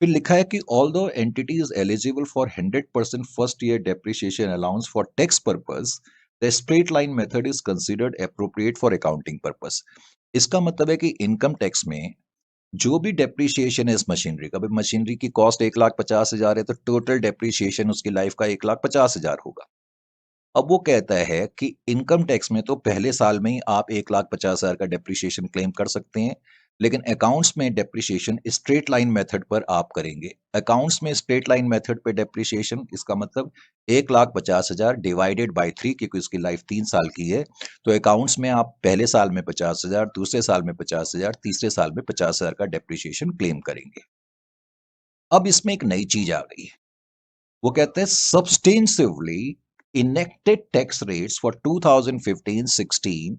Speaker 1: फिर लिखा है कि although entity is eligible for 100% first year depreciation allowance for tax purpose, the straight line method is considered appropriate for accounting purpose. इसका मतलब है कि इनकम टैक्स में जो भी डेप्रिसिएशन है इस मशीनरी का, भाई मशीनरी की कॉस्ट 1,50,000 है तो टोटल डेप्रिसिएशन उसकी लाइफ का 1,50,000 होगा। अब वो कहता है कि इनकम टैक्स में तो पहले साल में ही आप 1,50,000 का डेप्रिसिएशन क्लेम कर सकते हैं, लेकिन अकाउंट्स में डेप्रिसिएशन स्ट्रेट लाइन मेथड पर आप करेंगे। अकाउंट्स में स्ट्रेट लाइन मेथड पे डेप्रिसिएशन, इसका मतलब 1,50,000 डिवाइडेड बाय 3, क्योंकि उसकी लाइफ 3 साल की है। तो अकाउंट्स में आप पहले साल में 50,000, दूसरे साल में 50,000, तीसरे साल में 50,000 का डेप्रिसिएशन क्लेम करेंगे। अब इसमें एक नई चीज आ गई है, वो कहते हैं substantively enacted tax rates for 2015, 16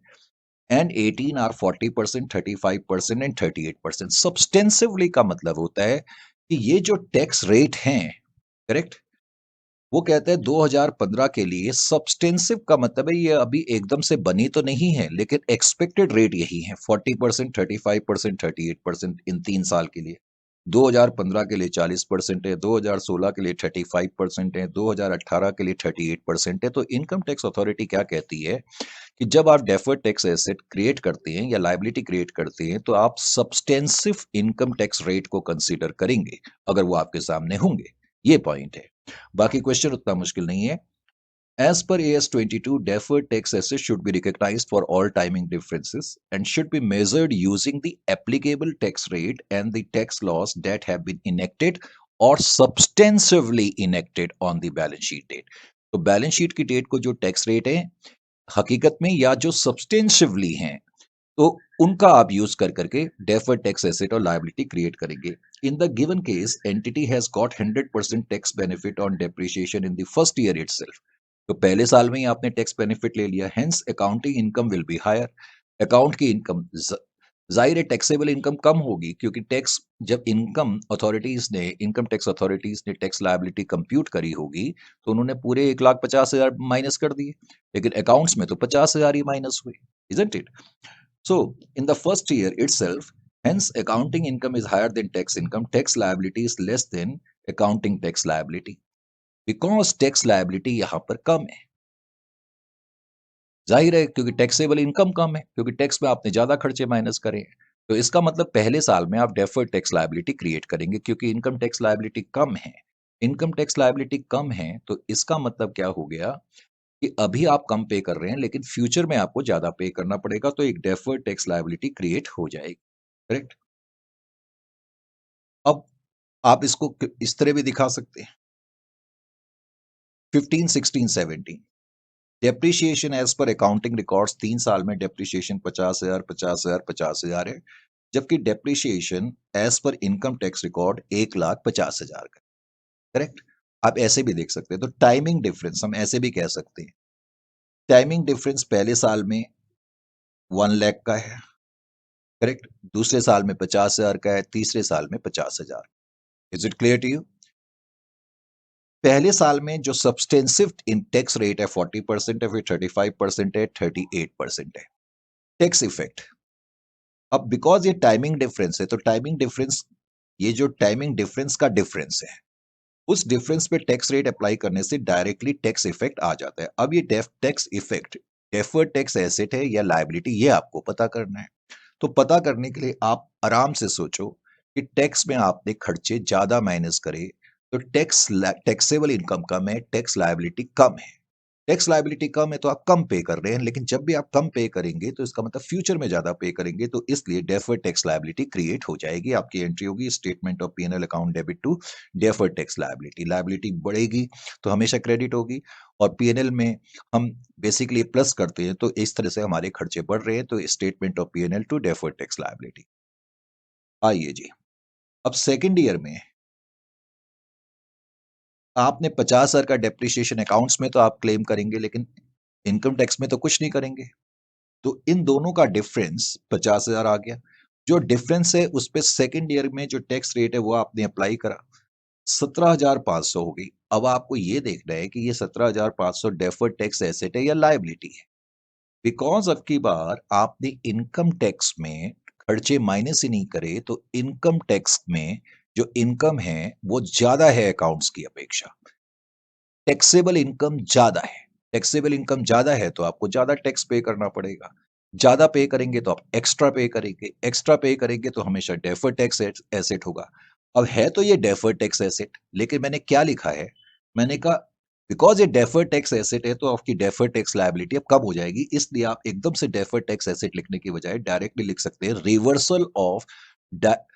Speaker 1: and 18 are 40%, 35% and 38%। Substantively का मतलब होता है कि ये जो टैक्स रेट हैं, करेक्ट, वो कहते हैं 2015 के लिए सब्सटेंसिव का मतलब है ये अभी एकदम से बनी तो नहीं है, लेकिन एक्सपेक्टेड रेट यही है 40%, 35%, 38% इन 3 साल के लिए। 2015 के लिए 40% है, 2016 के लिए 35% है, 2018 के लिए 38% है। तो इनकम टैक्स अथॉरिटी क्या कहती है कि जब आप डेफर्ड टैक्स एसेट क्रिएट करते हैं या लायबिलिटी क्रिएट करते हैं, तो आप सब्सटेंसिव इनकम टैक्स रेट को कंसीडर करेंगे अगर वो आपके सामने होंगे। ये पॉइंट है, बाकी क्वेश्चन उतना मुश्किल नहीं है। As per AS 22, deferred tax assets should be recognized for all timing differences and should be measured using the applicable tax rate and the tax laws that have been enacted or substantively enacted on the balance sheet date. तो बैलेंस शीट की डेट को जो टैक्स रेट है हकीकत में या जो सब्सटेंशिवली हैं, तो उनका आप यूज कर करके डेफर्ड टैक्स एसेट और लायबिलिटी क्रिएट करेंगे। In the given case entity has got 100% tax benefit on depreciation in the first year itself. तो पहले साल में ही आपने टैक्स बेनिफिट ले लिया, hence accounting income will be higher. Account की इनकम जाहिर है टैक्सेबल इनकम कम होगी, क्योंकि टैक्स जब इनकम टैक्स अथॉरिटीज ने टैक्स लायबिलिटी कंप्यूट करी होगी, तो उन्होंने पूरे 1,50,000 माइनस कर दिए, लेकिन अकाउंट्स में तो 50,000 ही माइनस हुए, isn't it? So, in the first year itself, hence accounting income is higher than tax income. Tax liability is less than accounting tax liability. Because tax liability यहाँ पर कम है, जाहिर है, क्योंकि टैक्सेबल इनकम कम है, क्योंकि टैक्स में आपने ज्यादा खर्चे माइनस करे हैं। तो इसका मतलब पहले साल में आप डेफर्ड टैक्स लायबिलिटी क्रिएट करेंगे, क्योंकि इनकम टैक्स लायबिलिटी कम है। इनकम टैक्स लायबिलिटी कम है, तो इसका मतलब क्या हो गया कि अभी आप कम पे कर रहे हैं, लेकिन फ्यूचर में आपको ज्यादा पे करना पड़ेगा, तो एक डेफर्ड टैक्स लायबिलिटी क्रिएट हो जाएगी। करेक्ट? अब आप इसको इस तरह भी दिखा सकते हैं। 15, 16, 17 depreciation as per accounting records 3 साल में डेप्रिसिएशन 50,000, 50,000, 50,000 है, जबकि depreciation as per income tax record 1,50,000 का। करेक्ट? आप ऐसे भी देख सकते हैं। तो टाइमिंग डिफरेंस हम ऐसे भी कह सकते हैं, टाइमिंग डिफरेंस पहले साल में 1,00,000 का है, करेक्ट, दूसरे साल में 50,000 का है, तीसरे साल में 50,000। Is it clear to you? पहले साल में जो सब्सटेंसिव इन टैक्स रेट है 40% है, फिर 35% है, 38% है। टैक्स इफेक्ट, अब बिकॉज ये टाइमिंग डिफरेंस है, तो टाइमिंग डिफरेंस, ये जो टाइमिंग डिफरेंस का डिफरेंस है, उस डिफरेंस पे टैक्स रेट अप्लाई करने से डायरेक्टली टैक्स इफेक्ट आ जाता है। अब ये tax effect deferred tax asset है या लायबिलिटी, ये आपको पता करना है। तो पता करने के लिए आप आराम से सोचो कि टैक्स में आपने खर्चे ज्यादा माइनस करे, तो टैक्सेबल इनकम कम है, टैक्स लायबिलिटी कम है। टैक्स लायबिलिटी कम है तो आप कम पे कर रहे हैं, लेकिन जब भी आप कम पे करेंगे तो इसका मतलब फ्यूचर में ज्यादा पे करेंगे, तो इसलिए डेफर्ड टैक्स लायबिलिटी क्रिएट हो जाएगी। आपकी एंट्री होगी statement of PNL account debit to deferred tax liability. Liability बढ़ेगी तो हमेशा क्रेडिट होगी, और पीएनएल में हम बेसिकली प्लस करते हैं, तो इस तरह से हमारे खर्चे बढ़ रहे हैं, तो statement of PnL to deferred tax liability. आइए जी, अब सेकेंड ईयर में आपने 50,000 का डेप्रिसिएशन अकाउंट्स में तो आप क्लेम करेंगे, लेकिन इनकम टैक्स में तो कुछ नहीं करेंगे। तो इन दोनों का डिफरेंस 50,000 आ गया। जो डिफरेंस है उस पे सेकेंड ईयर में जो टैक्स रेट है वो आपने अप्लाई करा, 17,500 हो गई। अब आपको ये देखना है कि ये 17,500 डेफर्ड टैक्स एसेट है या लायबिलिटी है। बिकॉज अब की बार आपने इनकम टैक्स में खर्चे माइनस ही नहीं करे, तो इनकम टैक्स में जो इनकम है वो ज्यादा है अकाउंट्स की अपेक्षा। टैक्सेबल इनकम ज्यादा है, टैक्सेबल इनकम ज्यादा है तो आपको ज्यादा टैक्स पे करना पड़ेगा। ज्यादा पे करेंगे तो आप एक्स्ट्रा पे करेंगे, एक्स्ट्रा पे करेंगे तो हमेशा डेफर्ड टैक्स एसेट होगा। अब है तो ये डेफर्ड टैक्स एसेट, लेकिन मैंने क्या लिखा है, मैंने कहा बिकॉज ये डेफर्ड टैक्स एसेट है, तो आपकी डेफर्ड टैक्स लायबिलिटी अब कम हो जाएगी, इसलिए आप एकदम से डेफर्ड टैक्स एसेट लिखने की बजाय डायरेक्टली लिख सकते हैं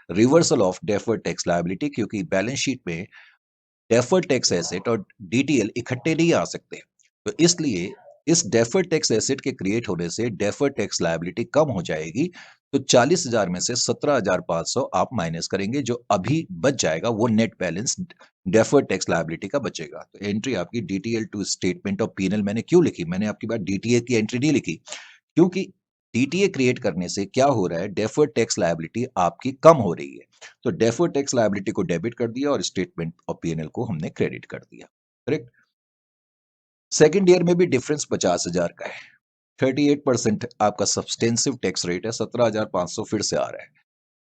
Speaker 1: reversal of deferred tax liability, क्योंकि बैलेंस शीट में डेफर्ड टैक्स एसेट और डीटीएल इकट्ठे नहीं आ सकते। तो इसलिए इस डेफर्ड टैक्स एसेट के क्रिएट होने से डेफर्ड टैक्स लायबिलिटी कम हो जाएगी। तो 40,000 में से 17,500 आप माइनस करेंगे, जो अभी बच जाएगा वो net balance deferred tax liability का बचेगा। तो एंट्री आपकी DTL to statement of PnL मैंने क्यों लिखी, मैंने आपकी बात डीटीए की एंट्री नहीं लिखी, क्योंकि डीटीए क्रिएट करने से क्या हो रहा है, डेफर्ड टैक्स लायबिलिटी आपकी कम हो रही है। तो डेफर्ड टैक्स लायबिलिटी को डेबिट कर दिया और स्टेटमेंट ऑफ पीएनएल को हमने क्रेडिट कर दिया। करेक्ट। सेकेंड ईयर में भी डिफरेंस 50,000 का है। 38% आपका सब्सटेंसिव टैक्स रेट है, 17,500 फिर से आ रहा है।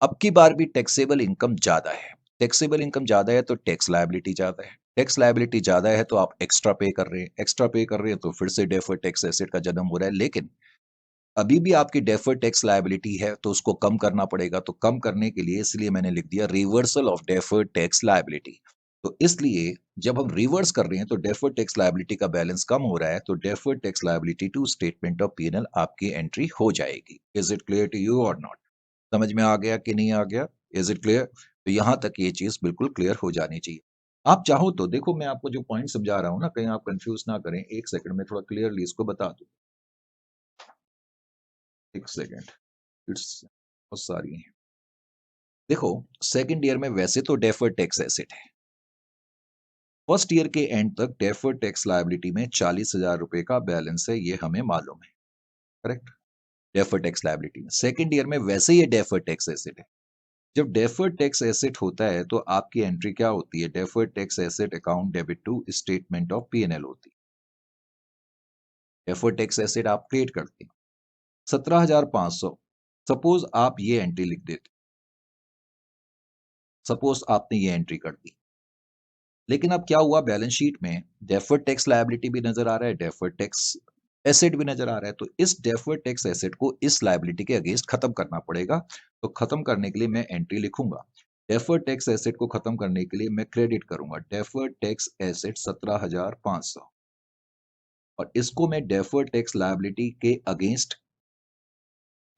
Speaker 1: अब की बार भी टैक्सेबल इनकम ज्यादा है। टैक्सेबल इनकम ज्यादा है तो टैक्स लायबिलिटी ज्यादा है। टैक्स लायबिलिटी ज्यादा है तो आप एक्स्ट्रा पे कर रहे हैं, एक्स्ट्रा पे कर रहे हैं तो फिर से डेफर्ड टैक्स एसेट का जन्म हो रहा है। लेकिन अभी भी आपकी डेफर्ड टैक्स लायबिलिटी है, तो उसको कम करना पड़ेगा। तो कम करने के लिए इसलिए मैंने लिख दिया reversal of deferred tax liability. तो इसलिए जब हम रिवर्स कर रहे हैं तो डेफर्ड टैक्स लायबिलिटी का बैलेंस कम हो रहा है, तो deferred tax liability to statement of PnL आपकी एंट्री हो जाएगी। Is it clear to you और नॉट? समझ में आ गया कि नहीं आ गया? Is it clear? तो यहां तक ये चीज बिल्कुल क्लियर हो जानी चाहिए। आप चाहो तो देखो, मैं आपको जो पॉइंट समझा रहा हूं ना, कहीं आप कंफ्यूज ना करें। एक सेकंड में थोड़ा क्लियरली इसको बता दूं। एक सेकंड। इट्स बहुत सारी हैं। देखो, सेकंड ईयर में वैसे तो डेफर्ड टैक्स एसेट है। फर्स्ट ईयर के एंड तक डेफर्ड टैक्स लायबिलिटी में 40,000 रुपए का बैलेंस है, ये हमें मालूम है। करेक्ट। डेफर्ड टैक्स लायबिलिटी में सेकंड ईयर में वैसे ही डेफर्ड टैक्स एसेट है। जब डेफर्ड टैक्स एसेट होता है तो आपकी एंट्री क्या होती है, deferred tax asset account debit to statement of PnL होती है। डेफर्ड टैक्स एसेट आप क्रिएट करते हैं 17,500। सपोज आप ये एंट्री लिख देते, सपोज आपने ये एंट्री कर दी। लेकिन अब क्या हुआ, बैलेंस शीट में डेफर्ड टैक्स लायबिलिटी भी नजर आ रहा है, डेफर्ड टैक्स एसेट भी नजर आ रहा है। तो इस डेफर्ड टैक्स एसेट को इस लायबिलिटी के अगेंस्ट खत्म करना पड़ेगा। तो खत्म करने के लिए मैं एंट्री लिखूंगा, डेफर्ड टैक्स एसेट को खत्म करने के लिए मैं क्रेडिट करूंगा डेफर्ड टैक्स एसेट 17,500, और इसको मैं डेफर्ड टैक्स लायबिलिटी के अगेंस्ट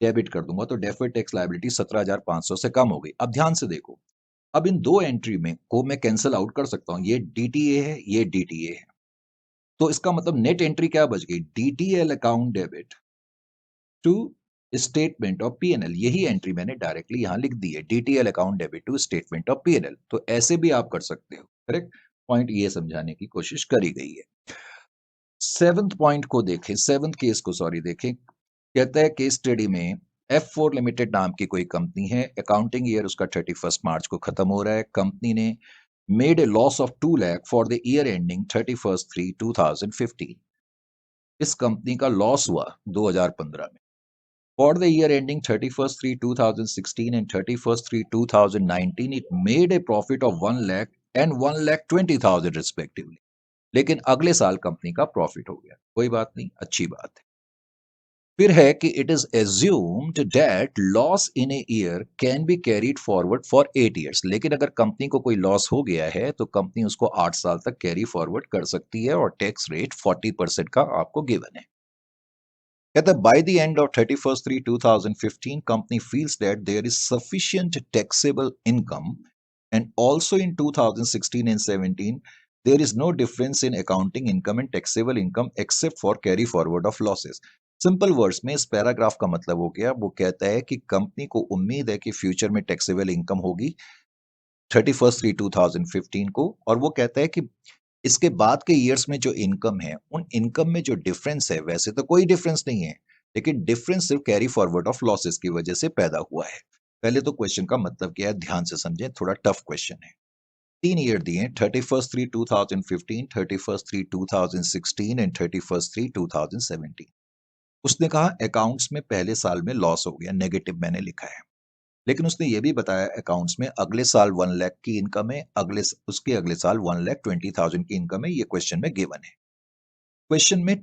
Speaker 1: डेबिट कर दूंगा। तो डेफर्ड टैक्स लायबिलिटी 17,500 से कम हो गई। अब ध्यान से देखो, अब इन दो एंट्री में को मैं कैंसिल आउट कर सकता हूं, ये डीटीए है, ये डीटीए है। तो इसका मतलब नेट एंट्री क्या बच गई, DTL account debit to statement of PnL. यही एंट्री मैंने डायरेक्टली यहां लिख दी है, DTL account debit to statement of PnL. तो ऐसे भी आप कर सकते हो। करेक्ट। पॉइंट ये समझाने की कोशिश करी गई है। सेवंथ पॉइंट को देखें, सेवंथ केस को सॉरी देखें। कहता है केस स्टडी में F4 लिमिटेड नाम की कोई कंपनी है, अकाउंटिंग ईयर उसका 31 मार्च को खत्म हो रहा है। कंपनी ने made a loss of 2 lakh for the year ending 31/3/2015। इस कंपनी का लॉस हुआ 2015 में। For the year ending 31/3/2016 and 31/3/2019 it made a profit of 1 lakh and 1,20,000 respectively. लेकिन अगले साल कंपनी का प्रॉफिट हो गया, कोई बात नहीं, अच्छी बात है। फिर है कि it is assumed that loss in a year can be carried forward for 8 years. लेकिन अगर कंपनी को कोई लॉस हो गया है तो कंपनी उसको 8 साल तक कैरी फॉरवर्ड कर सकती है, और टैक्स रेट 40% का आपको गिवन है। कहता है by the end of 31/3/2015 company feels that there is sufficient taxable income, and also in 2016 and 17 there is no difference in accounting income and taxable income except for carry forward of losses। Simple words में इस पैराग्राफ का मतलब हो गया, वो कहता है कि कंपनी को उम्मीद है कि फ्यूचर में टैक्सेबल इनकम होगी 31/3/2015 को, और वो कहता है कि इसके बाद के ईयर्स में जो इनकम है, उन इनकम में जो डिफरेंस है, वैसे तो कोई डिफरेंस नहीं है, लेकिन डिफरेंस सिर्फ कैरी फॉरवर्ड ऑफ लॉसेस की वजह से पैदा हुआ है। पहले तो क्वेश्चन का मतलब क्या है ध्यान से समझें, थोड़ा टफ क्वेश्चन है। 3 ईयर दिए, 31/3/2015, 31/3/2016 एंड 31/3/2017। उसने कहा अकाउंट्स में पहले साल में लॉस हो गया, नेगेटिव मैंने लिखा है। लेकिन उसने ये भी बताया अकाउंट्स में अगले साल 1 लाख की इनकम है, उसके अगले साल 1,20,000 की इनकम है। ये क्वेश्चन में गिवन है। क्वेश्चन में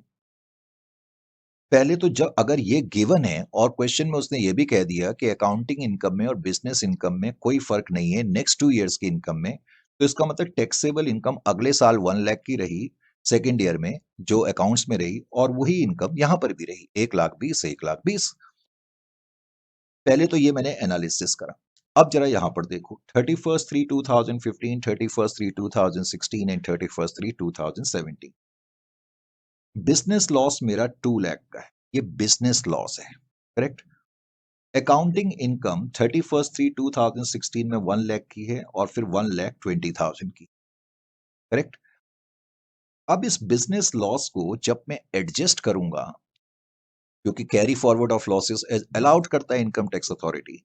Speaker 1: पहले तो जब अगर ये गिवन है और क्वेश्चन में उसने ये भी कह दिया कि अकाउंटिंग इनकम में और बिजनेस इनकम में कोई फर्क नहीं है नेक्स्ट 2 ईयर्स की इनकम में, तो इसका मतलब टैक्सेबल इनकम अगले साल 1 लाख की रही, सेकेंड ईयर में जो अकाउंट्स में रही, और वही इनकम यहां पर भी रही, 1,20,000, 1,20,000। पहले तो ये मैंने एनालिसिस करा। अब जरा यहां पर देखो, 31/3/2015, 31/3/2016 एंड 31/3/2017। बिजनेस लॉस मेरा 2 लाख का है, ये बिजनेस लॉस है, करेक्ट। अकाउंटिंग इनकम 31/3/2016 में 1 लाख की है और फिर 1,20,000 की, करेक्ट। अब इस बिजनेस लॉस को जब मैं एडजस्ट करूंगा, क्योंकि carry forward of losses allowed करता है इनकम टैक्स अथॉरिटी,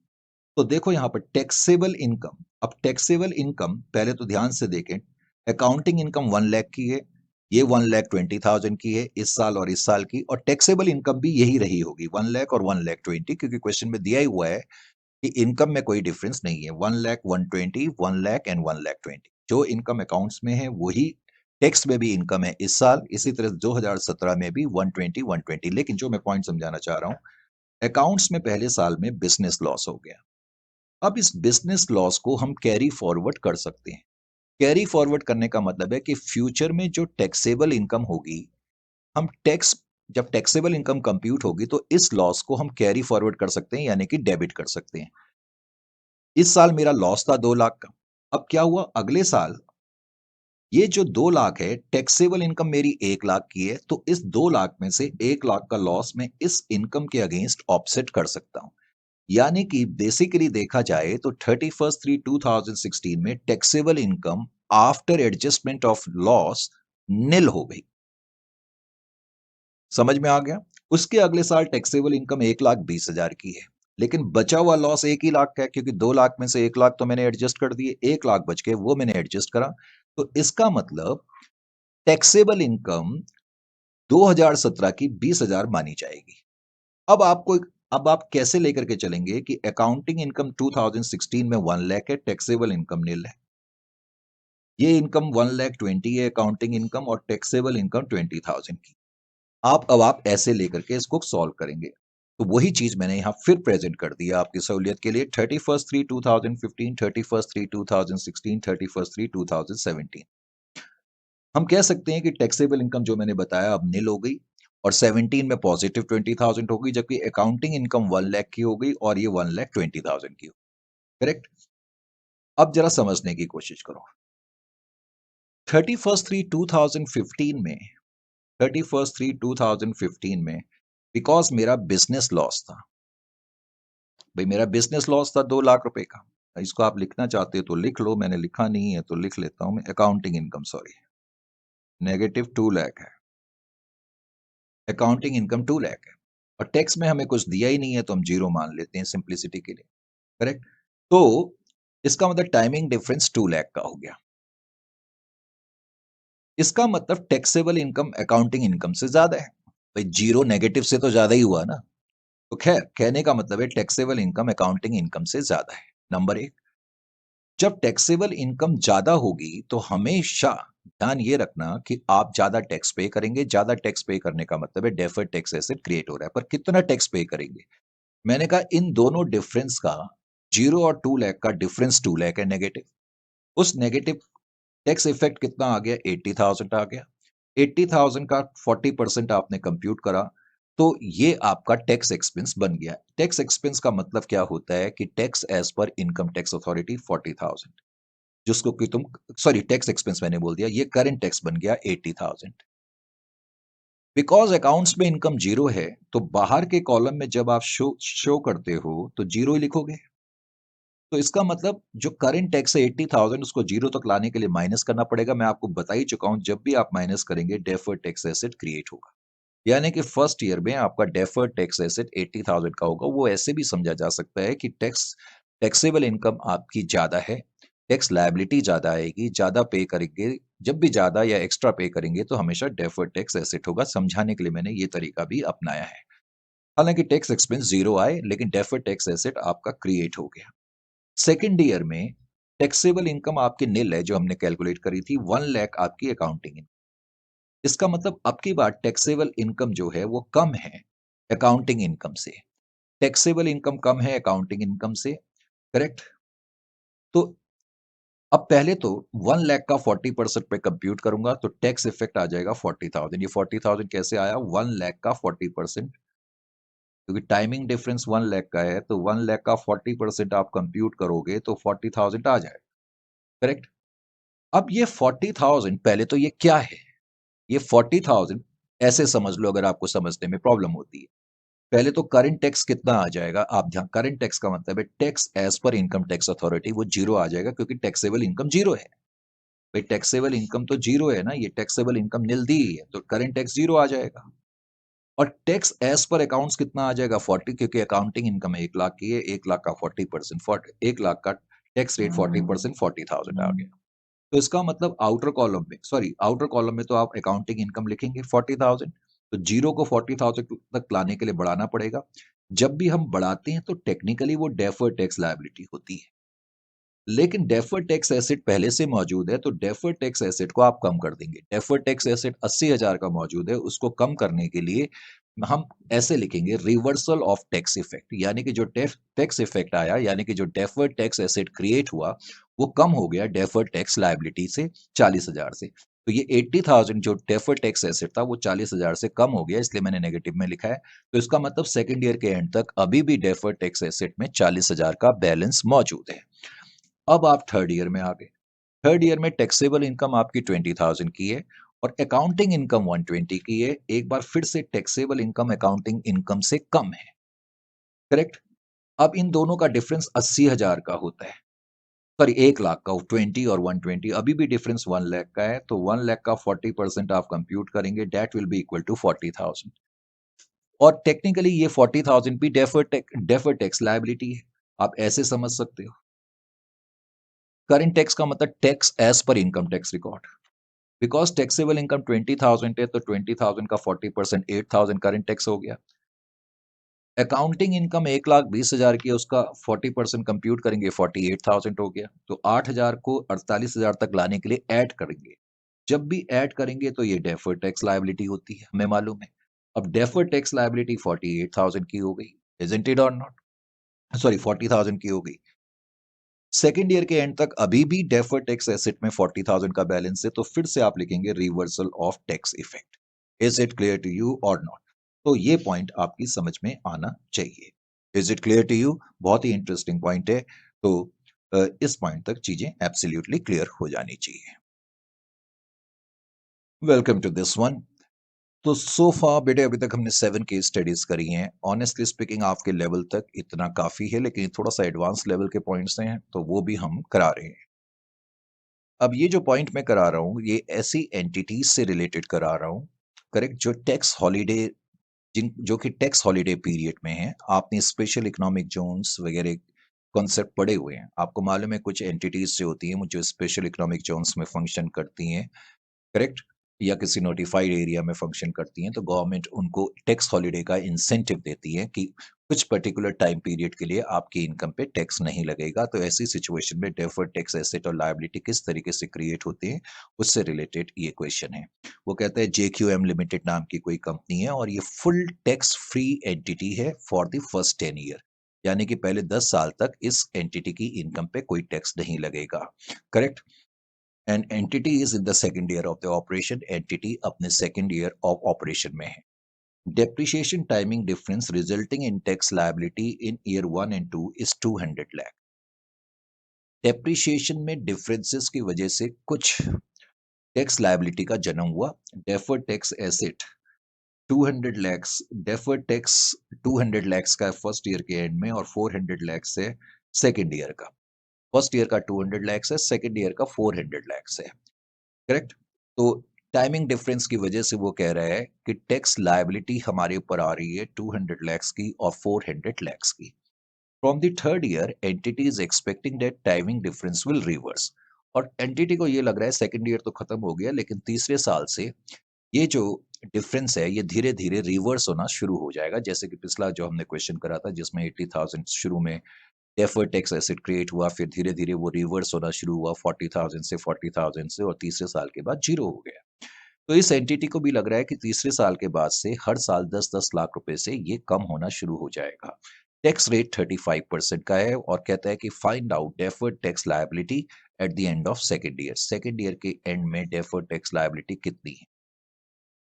Speaker 1: तो देखो यहां पर टैक्सेबल इनकम। अब टैक्सेबल इनकम पहले तो ध्यान से देखें, अकाउंटिंग इनकम 1 लाख की है, ये 1,20,000 की है इस साल और इस साल की, और टैक्सेबल इनकम भी यही रही होगी, 1 लाख और 1,20,000, क्योंकि क्वेश्चन में दिया ही हुआ है कि इनकम में कोई डिफरेंस नहीं है, 1 लाख 120, 1 लाख एंड 1,20,000। जो इनकम अकाउंट्स में है वही टैक्स में भी इनकम है इस साल, इसी तरह 2017 में भी 120, 120। लेकिन जो मैं पॉइंट समझाना चाह रहा हूं, अकाउंट्स में पहले साल में बिजनेस लॉस हो गया। अब इस बिजनेस लॉस को हम कैरी फॉरवर्ड कर सकते हैं। कैरी फॉरवर्ड करने का मतलब है कि फ्यूचर में जो टैक्सेबल इनकम होगी, हम टैक्स, जब टैक्सेबल इनकम कंप्यूट होगी तो इस लॉस को हम कैरी फॉरवर्ड कर सकते हैं, यानी कि डेबिट कर सकते हैं। इस साल मेरा लॉस था 2 लाख का। अब क्या हुआ, अगले साल ये जो 2 लाख है, टैक्सेबल इनकम मेरी 1 लाख की है, तो इस 2 लाख में से 1 लाख का लॉस मैं इस इनकम के अगेंस्ट ऑफसेट कर सकता हूं। यानी कि बेसिकली देखा जाए तो 31/3/2016 में taxable income after adjustment of loss nil हो गई। समझ में आ गया। उसके अगले साल टैक्सेबल इनकम 1,20,000 की है, लेकिन बचा हुआ लॉस 1 ही लाख का है, क्योंकि 2 लाख में से 1 लाख तो मैंने एडजस्ट कर दिए, 1 लाख बच के वो मैंने एडजस्ट करा। तो इसका मतलब टैक्सेबल इनकम 2017 की 20,000 मानी जाएगी। अब आपको अब आप कैसे लेकर के चलेंगे कि अकाउंटिंग इनकम 2016 में 1 लाख है, टैक्सेबल इनकम निल है। ये इनकम 1,20,000 है, अकाउंटिंग इनकम, और टैक्सेबल इनकम 20,000 की। अब आप ऐसे लेकर के इसको सॉल्व करेंगे। तो वही चीज मैंने यहां फिर प्रेजेंट कर दिया आपकी सहूलियत के लिए। 31/3/2015, 31/3/2016, 31/3/2017। हम कह सकते हैं कि टैक्सेबल इनकम जो मैंने बताया अब निल हो गई, और 17 में पॉजिटिव 20,000 हो गई, जबकि अकाउंटिंग इनकम 1 लाख की हो गई और ये 1,20,000 की हो, करेक्ट। अब जरा समझने की कोशिश करो। 31/3/2015 में 31/3/2015 में बिकॉज मेरा बिजनेस लॉस था, भाई मेरा बिजनेस लॉस था 2 लाख रुपए का। इसको आप लिखना चाहते हो तो लिख लो, मैंने लिखा नहीं है तो लिख लेता हूं मैं। अकाउंटिंग इनकम, सॉरी, -2 लाख है। अकाउंटिंग इनकम 2 लाख है, और टैक्स में हमें कुछ दिया ही नहीं है तो हम जीरो मान लेते हैं सिंप्लिसिटी के लिए, करेक्ट। तो इसका मतलब टाइमिंग डिफरेंस 2 लाख का हो गया। इसका मतलब टैक्सेबल इनकम अकाउंटिंग इनकम से ज्यादा है। भाई जीरो नेगेटिव से तो ज्यादा ही हुआ ना। तो खैर, कहने का मतलब है टैक्सेबल इनकम अकाउंटिंग इनकम से ज्यादा है, नंबर एक। जब टैक्सेबल इनकम ज्यादा होगी तो हमेशा ध्यान ये रखना कि आप ज्यादा टैक्स पे करेंगे। ज्यादा टैक्स पे करने का मतलब है डेफर्ड टैक्स एसेट क्रिएट हो रहा है, पर कितना टैक्स पे करेंगे। मैंने कहा इन दोनों डिफरेंस का, 0 और 2 लाख का डिफरेंस 2 लाख है नेगेटिव। उस नेगेटिव टैक्स इफेक्ट कितना आ गया, 80,000 आ गया। 80,000 का 40% आपने कंप्यूट करा, तो ये आपका टैक्स एक्सपेंस बन गया। टैक्स एक्सपेंस का मतलब क्या होता है कि tax as per income tax authority 40,000, जिसको कि तुम, सॉरी टैक्स एक्सपेंस मैंने बोल दिया, ये करंट टैक्स बन गया 80,000। बिकॉज अकाउंट्स में इनकम जीरो है, तो बाहर के कॉलम में जब आप शो करते हो तो जीरो ही लिखोगे। तो इसका मतलब जो करंट टैक्स है 80,000, उसको जीरो तक लाने के लिए माइनस करना पड़ेगा। मैं आपको बता ही चुका हूं, जब भी आप माइनस करेंगे डेफर्ड टैक्स एसेट क्रिएट होगा। यानी कि फर्स्ट ईयर में आपका डेफर्ड टैक्स एसेट 80,000 का होगा। वो ऐसे भी समझा जा सकता है कि टैक्सेबल इनकम आपकी ज्यादा है, टैक्स लायबिलिटी ज्यादा आएगी, ज्यादा पे करेंगे। जब भी ज्यादा या एक्स्ट्रा पे करेंगे तो हमेशा डेफर्ड टैक्स एसेट होगा। समझाने के लिए मैंने ये तरीका भी अपनाया है। हालांकि टैक्स एक्सपेंस जीरो आए, लेकिन डेफर्ड टैक्स एसेट आपका क्रिएट हो गया। सेकेंड ईयर में टैक्सेबल इनकम आपकी निल है, जो हमने कैलकुलेट करी थी, 1 लाख आपकी अकाउंटिंग इनकम। इसका मतलब अब की बार टैक्सेबल इनकम जो है वो कम है अकाउंटिंग इनकम से। टैक्सेबल इनकम कम है अकाउंटिंग इनकम से, करेक्ट। तो अब पहले तो 1 लाख का 40% पे कंप्यूट करूंगा तो टैक्स इफेक्ट आ जाएगा 40,000। ये 40,000 कैसे आया? 1 लाख का 40%, क्योंकि टाइमिंग डिफरेंस 1 लाख का है, तो 1 लाख का 40% आप कंप्यूट करोगे तो 40,000 आ जाएगा। करेक्ट। अब ये 40,000 पहले तो ये क्या है? ये 40,000 ऐसे समझ लो अगर आपको समझने में प्रॉब्लम होती है। पहले तो करंट टैक्स कितना आ जाएगा? आप ध्यान, करंट टैक्स का मतलब है tax as per income tax authority, वो जीरो आ जाएगा क्योंकि टैक्सेबल इनकम जीरो है। भाई टैक्सेबल इनकम तो जीरो है ना, ये टैक्सेबल इनकम निल दी है, तो करंट टैक्स जीरो आ जाएगा। और टैक्स एज पर अकाउंट्स कितना आ जाएगा? 40, क्योंकि अकाउंटिंग इनकम 1 लाख की है, 1 लाख का 40%, 1 लाख का टैक्स रेट 40%, 40,000 आ गया। तो इसका मतलब आउटर कॉलम में, सॉरी आउटर कॉलम में तो आप अकाउंटिंग इनकम लिखेंगे 40,000, तो जीरो को 40,000 तक लाने के लिए बढ़ाना पड़ेगा। जब भी हम बढ़ाते हैं तो टेक्निकली वो डेफर्ड टैक्स लायबिलिटी होती है, लेकिन डेफर्ड टैक्स एसेट पहले से मौजूद है, तो डेफर्ड टैक्स एसेट को आप कम कर देंगे। डेफर्ड टैक्स एसेट 80,000 का मौजूद है, उसको कम करने के लिए हम ऐसे लिखेंगे रिवर्सल ऑफ टैक्स इफेक्ट, यानी कि जो टैक्स इफेक्ट आया, यानी कि जो डेफर्ड टैक्स एसेट क्रिएट हुआ वो कम हो गया डेफर्ड टैक्स लायबिलिटी से 40,000 से। तो ये 80,000 जो डेफर्ड टैक्स एसेट था वो 40,000 से कम हो गया, इसलिए मैंने नेगेटिव में लिखा है। तो इसका मतलब सेकेंड ईयर के एंड तक अभी भी डेफर्ड टैक्स एसेट में 40,000 का बैलेंस मौजूद है। अब आप थर्ड ईयर में आ गए। थर्ड ईयर में टैक्सेबल इनकम आपकी 20,000 की है और अकाउंटिंग इनकम 120 की है। एक बार फिर से टैक्सेबल इनकम अकाउंटिंग इनकम से कम है। करेक्ट। अब इन दोनों का डिफरेंस 80,000 का होता है, सॉरी 1 लाख का। 20 और 120 अभी भी डिफरेंस 1 लाख का है, तो 1 लाख का 40% आप कंप्यूट करेंगे, that will be equal to 40,000। और टेक्निकली ये 40,000 भी डेफर्ड टैक्स लायबिलिटी है, आप ऐसे समझ सकते हो। करंट टैक्स का मतलब tax as per income tax record. Because taxable income 20,000 है, तो 20,000 का 40% 8,000 करंट टैक्स हो गया। अकाउंटिंग इनकम 1,20,000 की है, उसका 40% कंप्यूट करेंगे 48,000 हो गया। तो 8,000 को 48,000 तक लाने के लिए ऐड करेंगे। जब भी ऐड करेंगे तो ये डेफर्ड टैक्स लायबिलिटी होती है, हमें मालूम है। अब डेफर्ड टैक्स लायबिलिटी 48,000 की हो गई, इजंट इट और नॉट? सॉरी 40,000 की हो गई। सेकेंड ईयर के एंड तक अभी भी डेफर्ड टैक्स एसेट में 40,000 का बैलेंस है, तो फिर से आप लिखेंगे reversal of tax effect. Is it clear to you और नॉट? तो ये पॉइंट आपकी समझ में आना चाहिए। Is it clear to you? बहुत ही इंटरेस्टिंग पॉइंट है, तो इस पॉइंट तक चीजें एब्सोल्युटली क्लियर हो जानी चाहिए। Welcome to this one. तो सो फार बेटे अभी तक हमने 7 केस स्टडीज करी हैं। ऑनेस्टली स्पीकिंग आपके लेवल तक इतना काफी है, लेकिन थोड़ा सा एडवांस लेवल के पॉइंट्स हैं तो वो भी हम करा रहे हैं। अब ये जो पॉइंट मैं करा रहा हूँ ये ऐसी एंटिटीज से रिलेटेड करा रहा हूँ, करेक्ट, जो टैक्स हॉलीडे, जिन जो कि टैक्स हॉलीडे पीरियड में है। आपने स्पेशल इकोनॉमिक जोन्स वगैरह कॉन्सेप्ट पढ़े हुए हैं, आपको मालूम है कुछ एंटिटीज जो होती हैं जो स्पेशल इकोनॉमिक जोन्स में फंक्शन करती हैं, करेक्ट, या किसी नोटिफाइड एरिया में फंक्शन करती हैं, तो गवर्नमेंट उनको टैक्स हॉलीडे का इंसेंटिव देती है कि कुछ पर्टिकुलर टाइम पीरियड के लिए आपकी इनकम पे टैक्स नहीं लगेगा। तो ऐसी सिचुएशन में डेफर्ड टैक्स एसेट और लायबिलिटी किस तरीके से क्रिएट होते हैं, उससे रिलेटेड ये क्वेश्चन है। वो कहता है JQM लिमिटेड नाम की कोई कंपनी है और ये फुल टैक्स फ्री एंटिटी है फॉर द फर्स्ट 10 ईयर, यानी कि पहले 10 साल तक इस एंटिटी की इनकम पे कोई टैक्स नहीं लगेगा। Correct. An entity is in the second year of the operation, entity अपने सेकेंड ईयर ऑफ ऑपरेशन में है। Depreciation timing difference resulting in tax liability in year 1 and 2 is 200 lakh. Depreciation में डिफरेंसेस की वजह से कुछ टैक्स लायबिलिटी का जन्म हुआ। Deferred tax asset 200 lakhs, deferred tax 200 lakhs का फर्स्ट ईयर के एंड में और 400 लैक्स है सेकेंड ईयर का। फर्स्ट ईयर का 200 लैक्स है, सेकेंड ईयर का 400 लैक्स है। करेक्ट। तो टाइमिंग डिफरेंस की वजह से वो कह रहा है कि टैक्स लायबिलिटी हमारे ऊपर आ रही है 200 लैक्स की और 400 लैक्स की। From the third year entity is expecting that timing difference will reverse. और एंटिटी को ये लग रहा है सेकंड ईयर तो खत्म हो गया, लेकिन तीसरे साल से ये जो डिफरेंस है ये धीरे धीरे रिवर्स होना शुरू हो जाएगा। जैसे कि पिछला जो हमने क्वेश्चन करा था जिसमें 80,000 शुरू में डेफर्ड टैक्स एसेट क्रिएट हुआ, फिर धीरे धीरे वो रिवर्स होना शुरू हुआ 40,000 से और तीसरे साल के बाद जीरो हो गया। तो इस एंटिटी को भी लग रहा है कि तीसरे साल के बाद से हर साल 10-10 लाख रुपए से ये कम होना शुरू हो जाएगा। टैक्स रेट 35% का है और कहता है कि find out deferred tax liability at the end of second year के एंड में डेफर्ड टैक्स लायबिलिटी कितनी है।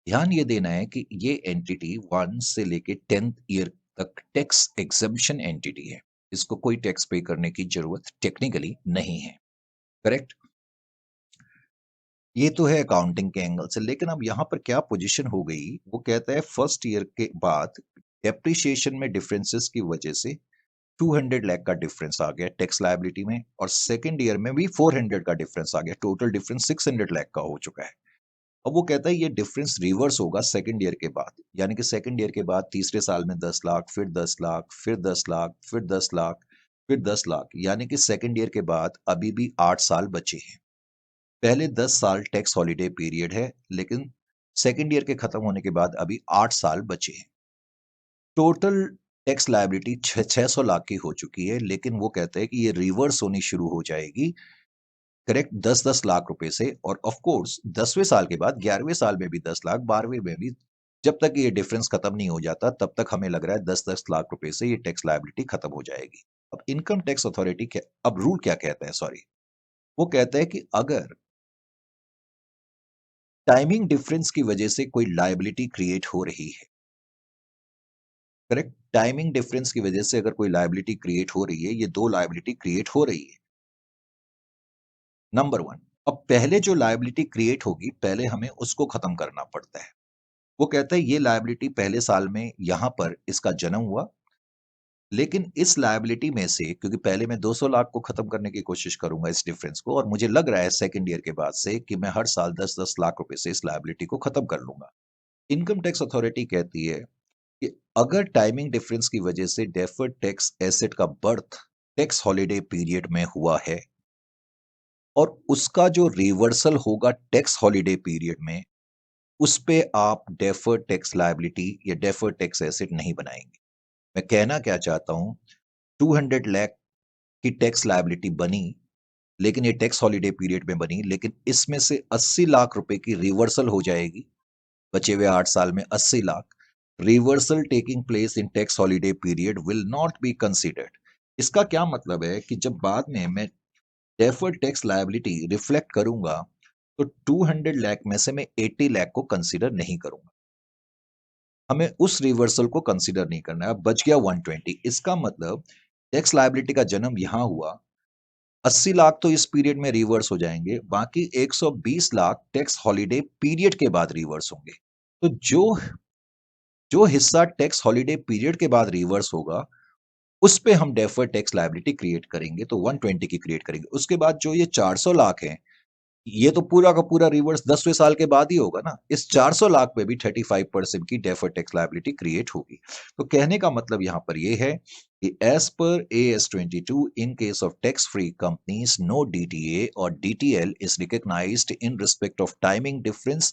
Speaker 1: ध्यान ये देना है कि ये एंटिटी 1 से लेके 10th ईयर तक टैक्स एग्जम्पशन एंटिटी है। इसको कोई टैक्स पे करने की जरूरत टेक्निकली नहीं है। करेक्ट। ये तो है अकाउंटिंग के एंगल से, लेकिन अब यहाँ पर क्या पोजीशन हो गई, वो कहता है फर्स्ट ईयर के बाद डेप्रिसिएशन में डिफरेंसेस की वजह से 200 लाख का डिफरेंस आ गया टैक्स लायबिलिटी में, और सेकंड ईयर में भी 400 का डिफरेंस आ गया, टोटल डिफरेंस 600 लाख का हो चुका है। अब वो कहता है ये डिफरेंस रिवर्स होगा सेकंड ईयर के बाद, यानी कि सेकंड ईयर के बाद तीसरे साल में 10 लाख, फिर 10 लाख, फिर 10 लाख, फिर 10 लाख, फिर 10 लाख, यानी कि सेकंड ईयर के बाद अभी भी 8 साल बचे हैं। पहले 10 साल टैक्स हॉलिडे पीरियड है, लेकिन सेकंड ईयर के खत्म होने के बाद अभी 8 साल बचे हैं। टोटल टैक्स लायबिलिटी 600 लाख की हो चुकी है, लेकिन वो कहते हैं कि ये रिवर्स होनी शुरू हो जाएगी, करेक्ट, 10-10 लाख रुपए से। और ऑफ कोर्स 10वें साल के बाद 11वें साल में भी 10 लाख, 12वें में भी, जब तक ये डिफरेंस खत्म नहीं हो जाता तब तक हमें लग रहा है 10-10 लाख रुपए से ये टैक्स लायबिलिटी खत्म हो जाएगी। अब इनकम टैक्स अथॉरिटी अब रूल क्या कहता है, सॉरी, वो कहता है कि अगर टाइमिंग डिफरेंस की वजह से कोई लायबिलिटी क्रिएट हो रही है, करेक्ट, टाइमिंग डिफरेंस की वजह से अगर कोई लायबिलिटी क्रिएट हो रही है, ये दो लायबिलिटी क्रिएट हो रही है। नंबर वन, अब पहले जो लायबिलिटी क्रिएट होगी पहले हमें उसको खत्म करना पड़ता है। वो कहता है ये लायबिलिटी पहले साल में यहां पर इसका जन्म हुआ, लेकिन इस लायबिलिटी में से, क्योंकि पहले मैं 200 लाख को खत्म करने की कोशिश करूंगा इस डिफरेंस को, और मुझे लग रहा है सेकंड ईयर के बाद से कि मैं हर साल 10-10 लाख रुपए से इस लायबिलिटी को खत्म कर लूंगा। इनकम टैक्स अथॉरिटी कहती है कि अगर टाइमिंग डिफरेंस की वजह से डेफर्ड टैक्स एसेट का बर्थ टैक्स हॉलिडे पीरियड में हुआ है और उसका जो रिवर्सल होगा टैक्स हॉलिडे पीरियड में, उस पे आप डेफर्ड टैक्स लायबिलिटी या डेफर्ड टैक्स एसेट नहीं बनाएंगे। मैं कहना क्या चाहता हूं, 200 लाख की टैक्स लायबिलिटी बनी, लेकिन ये टैक्स हॉलिडे पीरियड में बनी, लेकिन इसमें से 80 लाख रुपए की रिवर्सल हो जाएगी बचे हुए 8 साल में। 80 lakh reversal taking place in tax holiday period will not be considered. इसका क्या मतलब है कि जब बाद में मैं डेफर्ड टैक्स लायबिलिटी रिफ्लेक्ट करूंगा तो 200 लाख में से मैं 80 लाख को कंसीडर नहीं करूंगा, हमें उस रिवर्सल को कंसीडर नहीं करना है। अब बच गया 120। इसका मतलब टैक्स लायबिलिटी का जन्म यहां हुआ, 80 लाख तो इस पीरियड में रिवर्स हो जाएंगे, बाकी 120 लाख टैक्स हॉलिडे पीरियड के बाद रिवर्स होंगे। तो जो जो हिस्सा टैक्स हॉलिडे पीरियड के बाद रिवर्स होगा उस पे हम डेफर्ड टैक्स लायबिलिटी क्रिएट करेंगे, तो 120 की क्रिएट करेंगे। उसके बाद जो ये 400 लाख है, ये तो पूरा का पूरा रिवर्स 10वें साल के बाद ही होगा ना, इस 400 लाख पे भी 35% की डेफर्ड टैक्स लायबिलिटी क्रिएट होगी। तो कहने का मतलब यहां पर ये है कि as per AS 22, in case of tax free companies, no DTA और DTL is recognised in respect of timing difference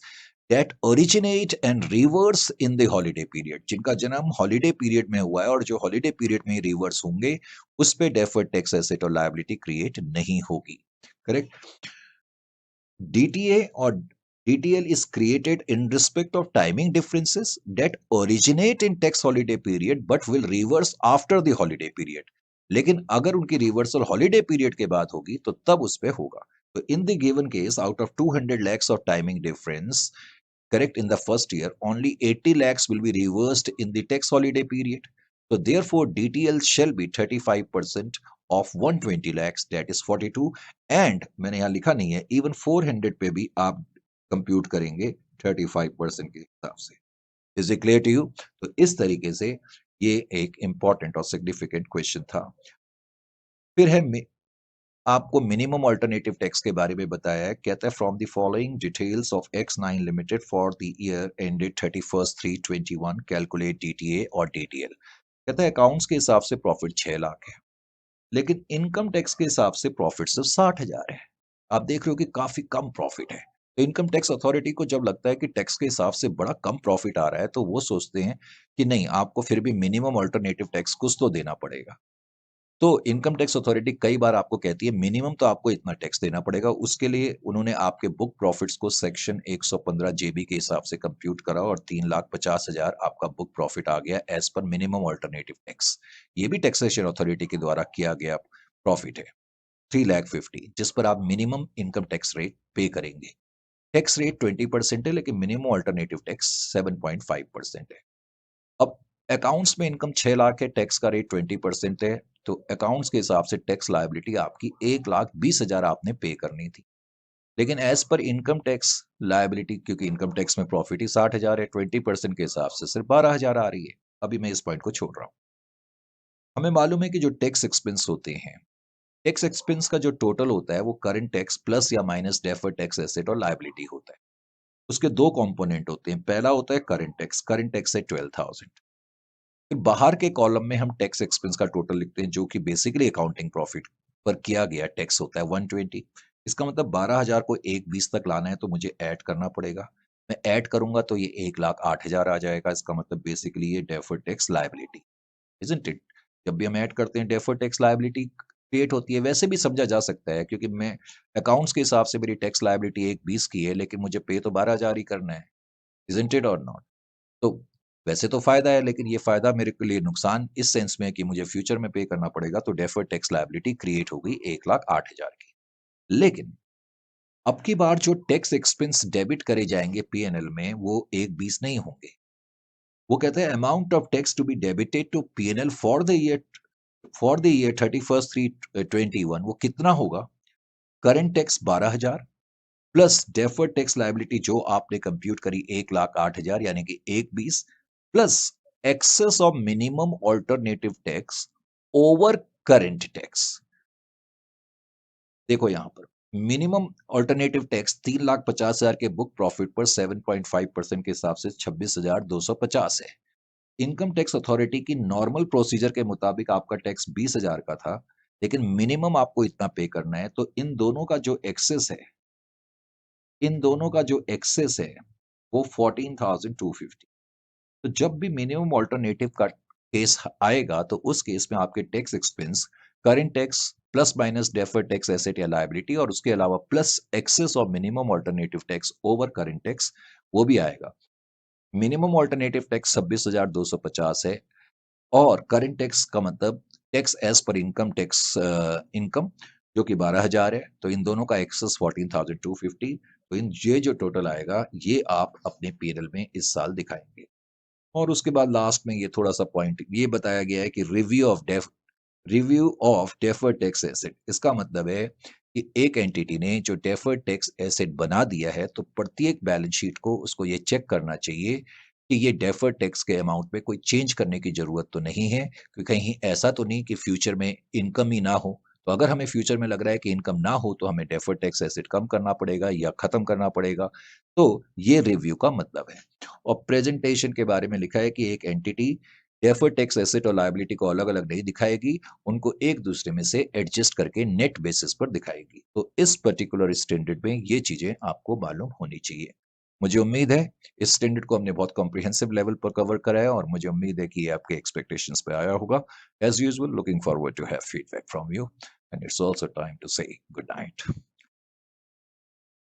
Speaker 1: that originate and reverse in the holiday period। जिनका जन्म हॉलिडे पीरियड में हुआ है और जो हॉलिडे पीरियड में रिवर्स होंगे, उस पे डेफर्ड टैक्स एसेट और लायबिलिटी क्रिएट नहीं होगी। Correct. DTA or DTL is created in respect of timing differences that originate in tax holiday period but will reverse after the holiday period। लेकिन अगर उनकी रिवर्सल हॉलिडे पीरियड के बाद होगी तो तब उस पे होगा। तो in the given case, out of 200 lakhs of timing difference, correct, in the first year, only 80 lakhs will be reversed in the tax holiday period. So therefore, DTL shall be 35% of 120 lakhs, that is 42। and मैंने यहाँ लिखा नहीं है, even 400 पे भी आप कंप्यूट करेंगे 35% के हिसाब से। Is it clear to you? तो इस तरीके से ये एक इंपॉर्टेंट और सिग्निफिकेंट क्वेश्चन था। फिर है आपको मिनिमम अल्टरनेटिव टैक्स के बारे में बताया है। कहता है from the following details of X9 limited for the year ended 31/3/21 calculate DTA और DTL। कहता है अकाउंट्स के हिसाब से प्रॉफिट 6 लाख है, लेकिन इनकम टैक्स के हिसाब से प्रॉफिट सिर्फ 60,000 है। आप देख रहे हो कि काफी कम प्रॉफिट है। तो इनकम टैक्स अथॉरिटी को जब लगता है कि टैक्स के हिसाब से बड़ा कम प्रॉफिट आ रहा है, तो वो सोचते हैं कि नहीं, आपको फिर भी मिनिमम अल्टरनेटिव टैक्स कुछ तो देना पड़ेगा। तो इनकम टैक्स अथॉरिटी कई बार आपको कहती है मिनिमम तो आपको इतना टैक्स देना पड़ेगा। उसके लिए उन्होंने आपके बुक प्रॉफिट्स को सेक्शन 115 जेबी के हिसाब से कंप्यूट करा और 3,50,000 आपका बुक प्रॉफिट आ गया as per minimum alternative tax. ये भी टैक्सेशन अथॉरिटी के द्वारा किया गया प्रॉफिट है। 3,50,000 जिस पर आप मिनिमम इनकम टैक्स रेट पे करेंगे। टैक्स रेट 20% है, लेकिन मिनिमम अल्टरनेटिव टैक्स 7.5% है। अब अकाउंट्स में इनकम 6 लाख है, टैक्स का रेट 20% है, तो अकाउंट्स के हिसाब से टैक्स लायबिलिटी आपकी 1,20,000 आपने पे करनी थी। लेकिन as per income tax liability, क्योंकि इनकम टैक्स में प्रॉफिट ही 60,000 है, 20% के हिसाब से सिर्फ 12,000 आ रही है। अभी मैं इस पॉइंट को छोड़ रहा हूं। हमें मालूम है कि जो टैक्स एक्सपेंस होते हैं, टैक्स एक्सपेंस का जो टोटल होता है वो करंट टैक्स प्लस या माइनस डेफर्ड टैक्स एसेट और लायबिलिटी होता है। उसके दो कंपोनेंट होते हैं। पहला होता है करंट टैक्स है 12,000। फिर बाहर के कॉलम में हम टैक्स एक्सपेंस का टोटल लिखते हैं, जो कि बेसिकली अकाउंटिंग प्रॉफिट पर किया गया टैक्स होता है 120। इसका मतलब 12,000 को 1,20 तक लाना है तो मुझे ऐड करना पड़ेगा। मैं ऐड करूंगा तो ये 1,08,000 आ जाएगा। इसका मतलब बेसिकली ये deferred tax liability, isn't it? जब भी हम ऐड करते हैं डेफर्ड टैक्स लायबिलिटी क्रिएट होती है। वैसे भी समझा जा सकता है, क्योंकि मैं अकाउंट्स के हिसाब से मेरी टैक्स लायबिलिटी 1,20 की है, लेकिन मुझे पे तो 12,000 ही करना है, इजंट इट और नॉट? तो वैसे तो फायदा है, लेकिन ये फायदा मेरे के लिए नुकसान इस सेंस में है कि मुझे फ्यूचर में पे करना पड़ेगा। तो डेफर्ड टैक्स लायबिलिटी क्रिएट हो गई 1,08,000 की। लेकिन अब की बार जो टैक्स एक्सपेंस डेबिट करे जाएंगे पीएनएल में, वो 1,20 नहीं होंगे। वो कहते हैं amount of tax to be debited to PnL for the year 31/3/21 वो कितना होगा? Current tax 12,000 plus deferred tax liability जो आपने कंप्यूट करी 1,08,000 यानी कि 1,20 plus excess of minimum alternative tax over current tax. देखो यहां पर मिनिमम ऑल्टरनेटिव टैक्स 3,50,000 के बुक प्रॉफिट पर 7.5% के हिसाब से 26,250 है। इनकम टैक्स अथॉरिटी की नॉर्मल प्रोसीजर के मुताबिक आपका टैक्स 20,000 का था, लेकिन मिनिमम आपको इतना पे करना है। तो इन दोनों का जो एक्सेस है वो 14,250। तो जब भी मिनिमम ऑल्टरनेटिव का केस आएगा तो उस केस में आपके tax expense current tax plus minus deferred tax asset या लायबिलिटी और उसके अलावा plus excess of minimum alternative tax over current tax वो भी आएगा। मिनिमम ऑल्टरनेटिव टैक्स 26,250 है और करंट टैक्स का मतलब tax as per income tax income जो कि 12,000 है। तो इन दोनों का एक्सेस 14,250। तो इन ये जो टोटल आएगा ये आप अपने पीएनएल में इस साल दिखाएंगे। और उसके बाद लास्ट में ये थोड़ा सा पॉइंट ये बताया गया है कि review of deferred tax asset. इसका मतलब है कि एक एंटिटी ने जो डेफर्ड टैक्स एसेट बना दिया है तो प्रत्येक बैलेंस शीट को उसको ये चेक करना चाहिए कि ये डेफर्ड टैक्स के अमाउंट में कोई चेंज करने की जरूरत तो नहीं है, कि कहीं ऐसा तो नहीं कि फ्यूचर में इनकम ही ना हो। तो अगर हमें फ्यूचर में लग रहा है कि इनकम ना हो तो हमें डेफर्ड टैक्स एसेट कम करना पड़ेगा या खत्म करना पड़ेगा। तो ये रिव्यू का मतलब है। और प्रेजेंटेशन के बारे में लिखा है कि एक एंटिटी डेफर्ड टैक्स एसेट और लायबिलिटी को अलग अलग नहीं दिखाएगी, उनको एक दूसरे में से एडजस्ट करके नेट बेसिस पर दिखाएगी। तो इस पर्टिकुलर स्टैंडर्ड में ये चीजें आपको मालूम होनी चाहिए। मुझे उम्मीद है इस स्टैंडर्ड को हमने बहुत कॉम्प्रिहेंसिव लेवल पर कवर करा है और मुझे उम्मीद है कि ये आपके एक्सपेक्टेशंस पे आया होगा। As usual looking forward to have feedback from you and it's also time to say good night.